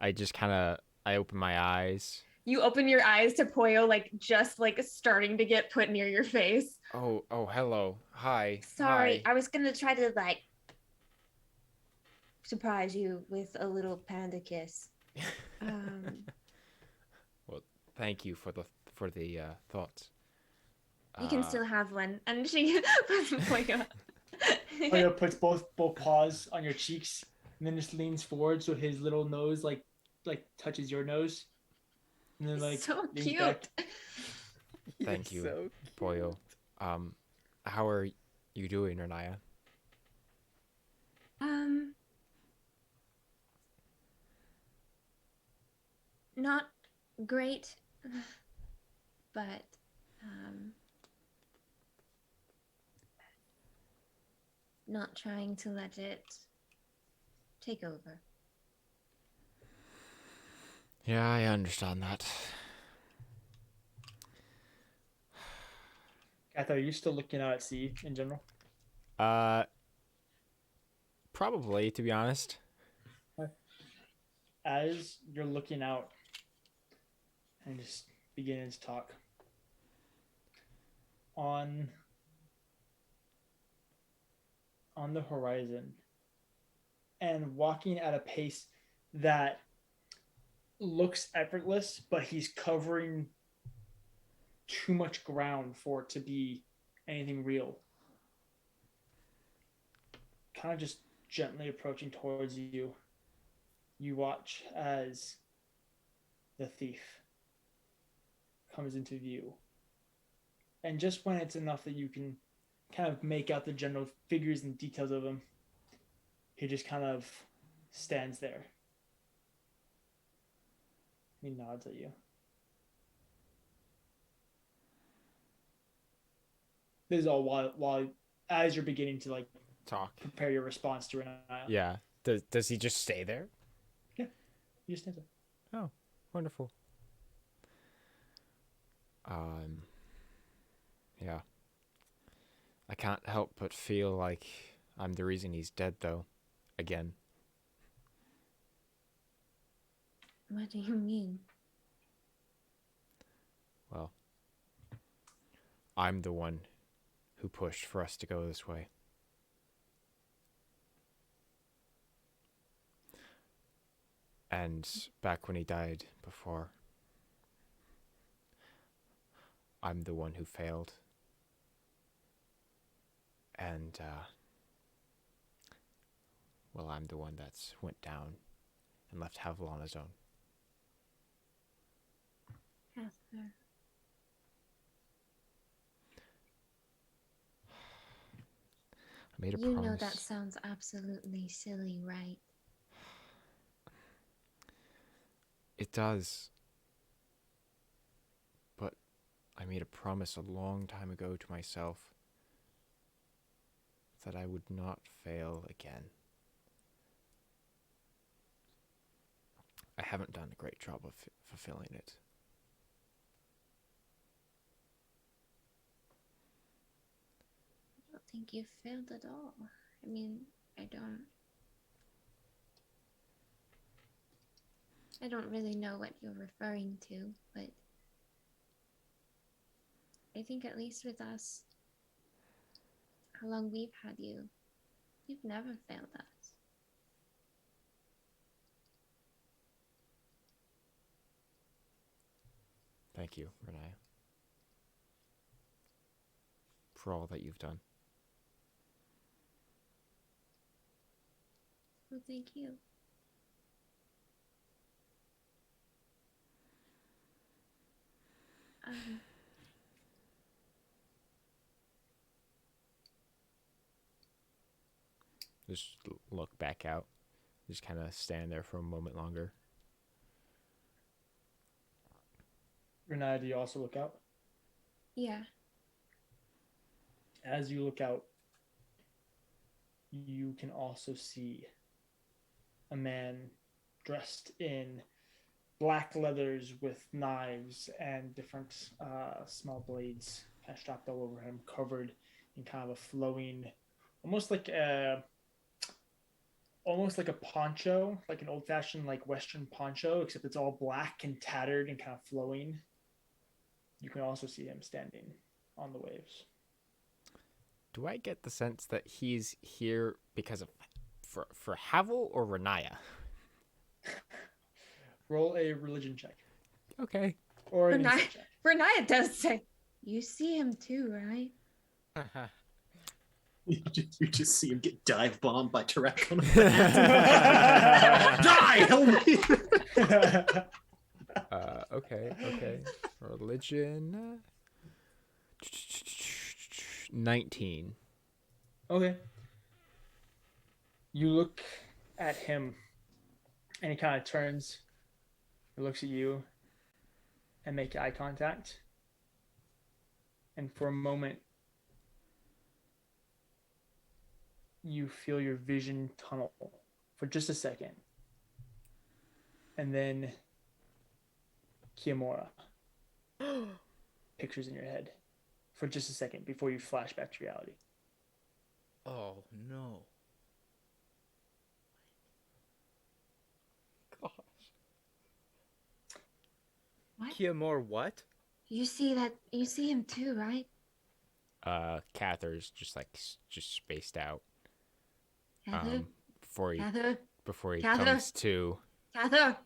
I just kind of open my eyes. You open your eyes to Poyo, like just like starting to get put near your face. Oh, hello, hi. Sorry, hi. I was gonna try to like surprise you with a little panda kiss. Well, thank you for the thoughts. You can still have one, and she Poyo puts both paws on your cheeks and then just leans forward so his little nose like touches your nose, and then like so leans cute. back. Thank you, so Poyo. How are you doing, Riniya? Not great, but not trying to let it take over. Yeah, I understand that. Kathyr, are you still looking out at sea in general? Probably, to be honest. As you're looking out and just beginning to talk on the horizon and walking at a pace that looks effortless, but he's covering too much ground for it to be anything real. Kind of just gently approaching towards you. You watch as the thief comes into view. And just when it's enough that you can kind of make out the general figures and details of him, he just kind of stands there. He nods at you. This is all while as you're beginning to like talk, prepare your response to Riniya. Yeah. Does he just stay there? Yeah. He just stands there. Oh, wonderful. Yeah. I can't help but feel like I'm the reason he's dead, though. Again. What do you mean? Well, I'm the one who pushed for us to go this way. And back when he died before, I'm the one who failed. And, well, I'm the one that's went down and left Havel on his own. Kathyr. I made a You promise. know that sounds absolutely silly, right? It does. But I made a promise a long time ago to myself that I would not fail again. I haven't done a great job of fulfilling it. I don't think you failed at all. I mean, I don't really know what you're referring to, but I think at least with us, how long we've had you, you've never failed us. Thank you, Riniya, for all that you've done. Well, thank you. Just look back out. Just kind of stand there for a moment longer. Riniya, do you also look out? Yeah. As you look out, you can also see a man dressed in black leathers with knives and different small blades kind of strapped all over him, covered in kind of a flowing, almost like a poncho, like an old-fashioned like Western poncho, except it's all black and tattered and kind of flowing. You can also see him standing on the waves. Do I get the sense that he's here because of for Havel or Riniya? Roll a religion check. Okay. Or an insight check. Riniya does say, you see him too, right? You just see him get dive bombed by Tarek. Die! Help me! Okay. Religion. 19. Okay. You look at him, and he kind of turns, he looks at you, and make eye contact. And for a moment, you feel your vision tunnel for just a second. And then Kiyomura pictures in your head for just a second before you flash back to reality. Oh no. Gosh. What? Kiyomura what? You see him too, right? Kathyr's just spaced out. Kathyr? Before he Kathyr? comes to. Kathyr?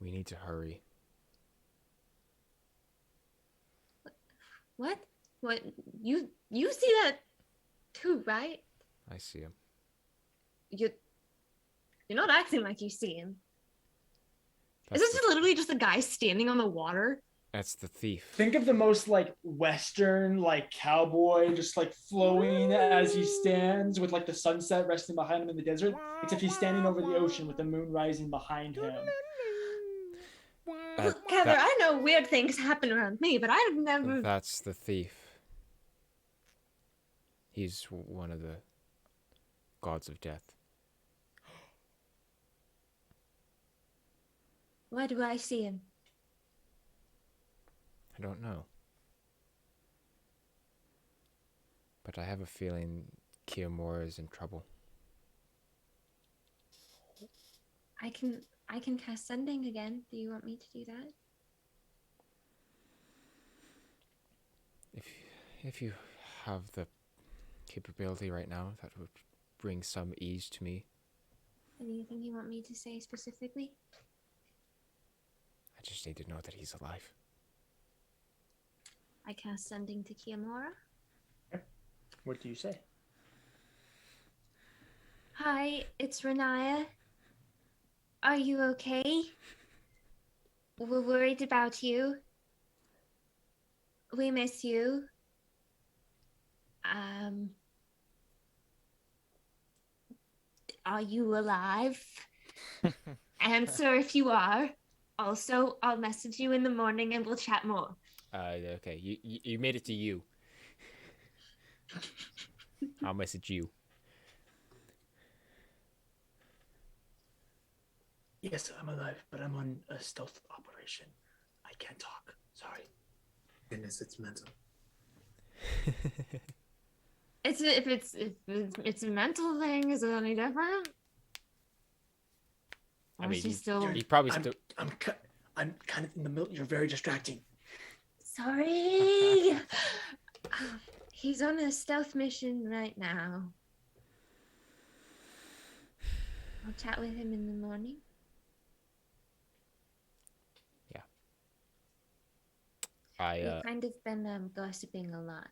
We need to hurry. What? What? You see that too, right? I see him. You're not acting like you see him. That's Is this literally just a guy standing on the water? That's the thief. Think of the most like Western, like cowboy, just like flowing as he stands with like the sunset resting behind him in the desert, except he's standing over the ocean with the moon rising behind him. Kathyr, I know weird things happen around me, but I've never... That's the thief. He's one of the gods of death. Why do I see him? I don't know. But I have a feeling Kiyomura is in trouble. I can cast sending again. Do you want me to do that? If you have the capability right now, that would bring some ease to me. Anything you want me to say specifically? I just need to know that he's alive. I cast sending to Kiyomura. What do you say? Hi, it's Riniya. Are you okay? We're worried about you. We miss you. Are you alive? Answer if you are. Also, I'll message you in the morning and we'll chat more. Okay. You made it to you. I'll message you. Yes, I'm alive, but I'm on a stealth operation. I can't talk. Sorry. Goodness, it's mental. If it's a mental thing, is it any different? I mean, he's still. he probably still. I'm kind of in the middle. You're very distracting. Sorry. He's on a stealth mission right now. I'll chat with him in the morning. We've kind of been gossiping a lot.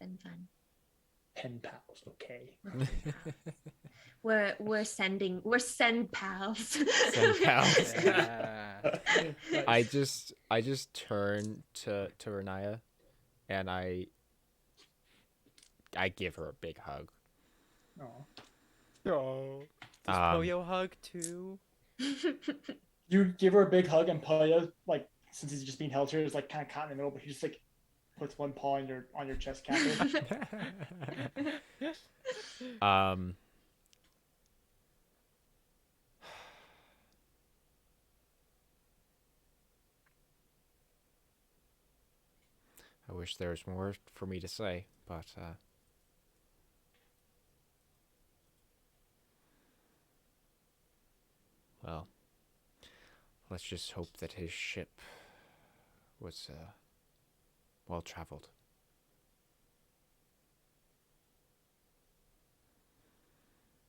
Been fun. Pen pals, okay. We're send pals. Send pals. Yeah. I just turn to Riniya, and I give her a big hug. Oh. Does Poyo hug too? You give her a big hug, and Poyo, like, since he's just being held here, is like kind of caught in the middle, but he just like puts one paw on your chest, Kathyr. I wish there was more for me to say, but well, let's just hope that his ship was well traveled.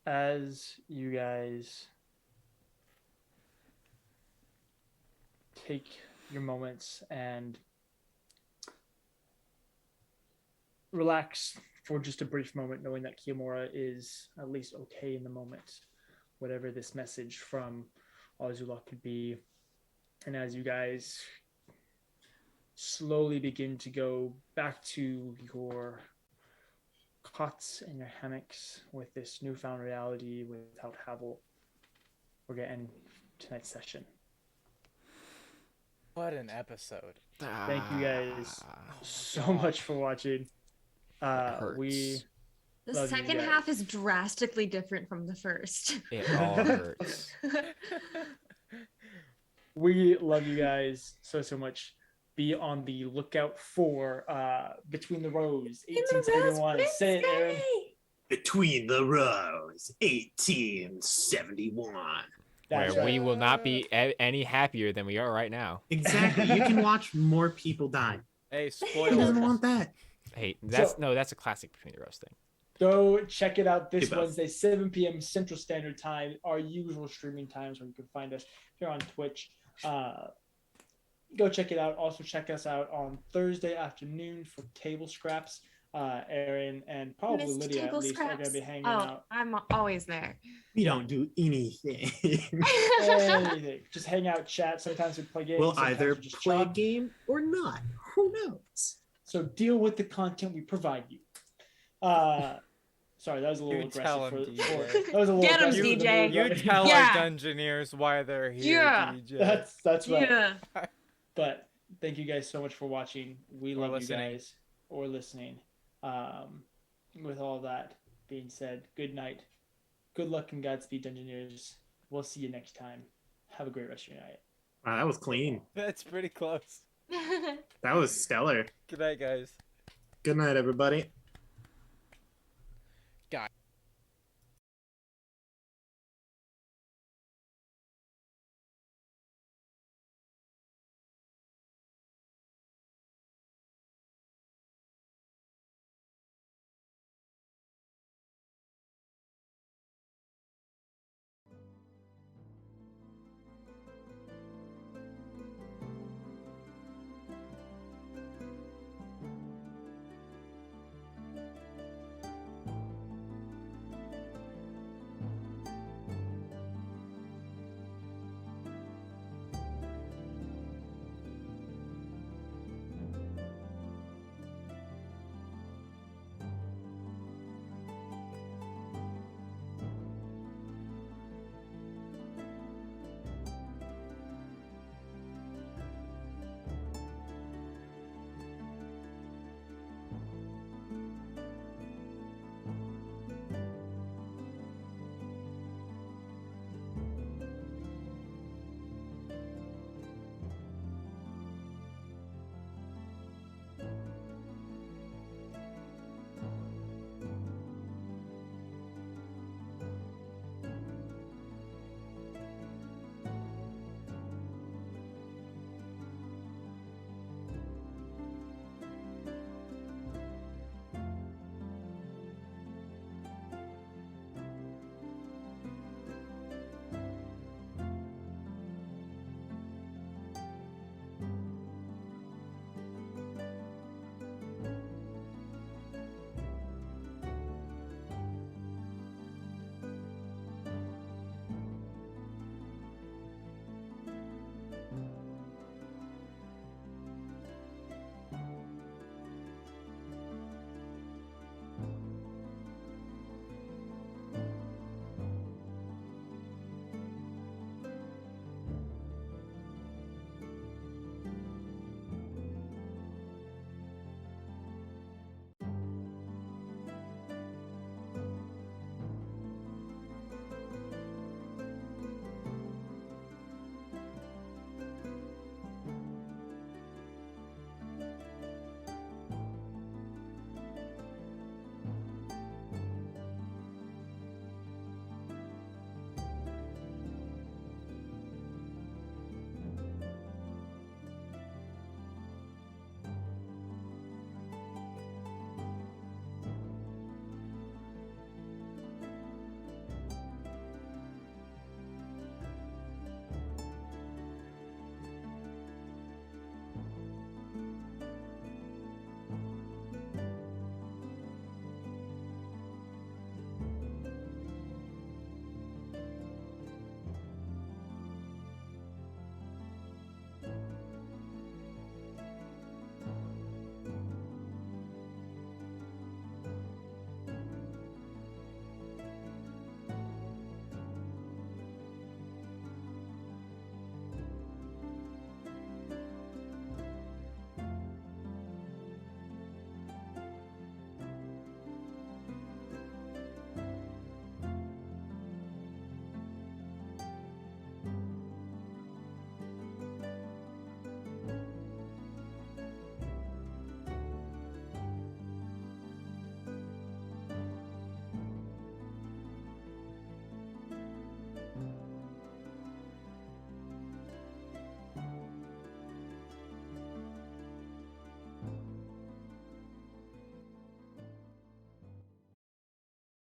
As you guys take your moments and relax for just a brief moment, knowing that Kiyomura is at least okay in the moment, whatever this message from Azula could be. And as you guys slowly begin to go back to your cots and your hammocks with this newfound reality without Havel, we're getting tonight's session. What an episode. Thank you guys so much for watching. The second half is drastically different from the first. It all hurts. We love you guys so much. Be on the lookout for Between the Rows 1871. Say it, Aaron. Between the Rows 1871. Where we will not be any happier than we are right now. Exactly. You can watch more people die. Hey, Who doesn't spoilers. want that? Hey, that's a classic Between the Rows thing. Go check it out this Hey, Beth. Wednesday, 7 p.m. Central Standard Time, our usual streaming times where you can find us here on Twitch. Go check it out. Also check us out on Thursday afternoon for Table Scraps. Aaron and probably Missed Lydia at Table least are going to Scraps. be hanging out. I'm always there. We don't do anything. Anything. Just hang out, chat. Sometimes we play games. We'll sometimes either we just play a chat. game or not. Who knows? So deal with the content we provide you. Sorry, that was a little You aggressive. tell 'em, for DJ. that was a little Get 'em, aggressive for the DJ. mood, You right? tell Yeah. our Dungeoneers why they're here, Yeah. DJ. That's right. Yeah. But thank you guys so much for watching. We Or love listening. you guys. Or listening. With all that being said, good night. Good luck and Godspeed, Dungeoneers. We'll see you next time. Have a great rest of your night. Wow, that was clean. That's pretty close. That was stellar. Good night, guys. Good night, everybody.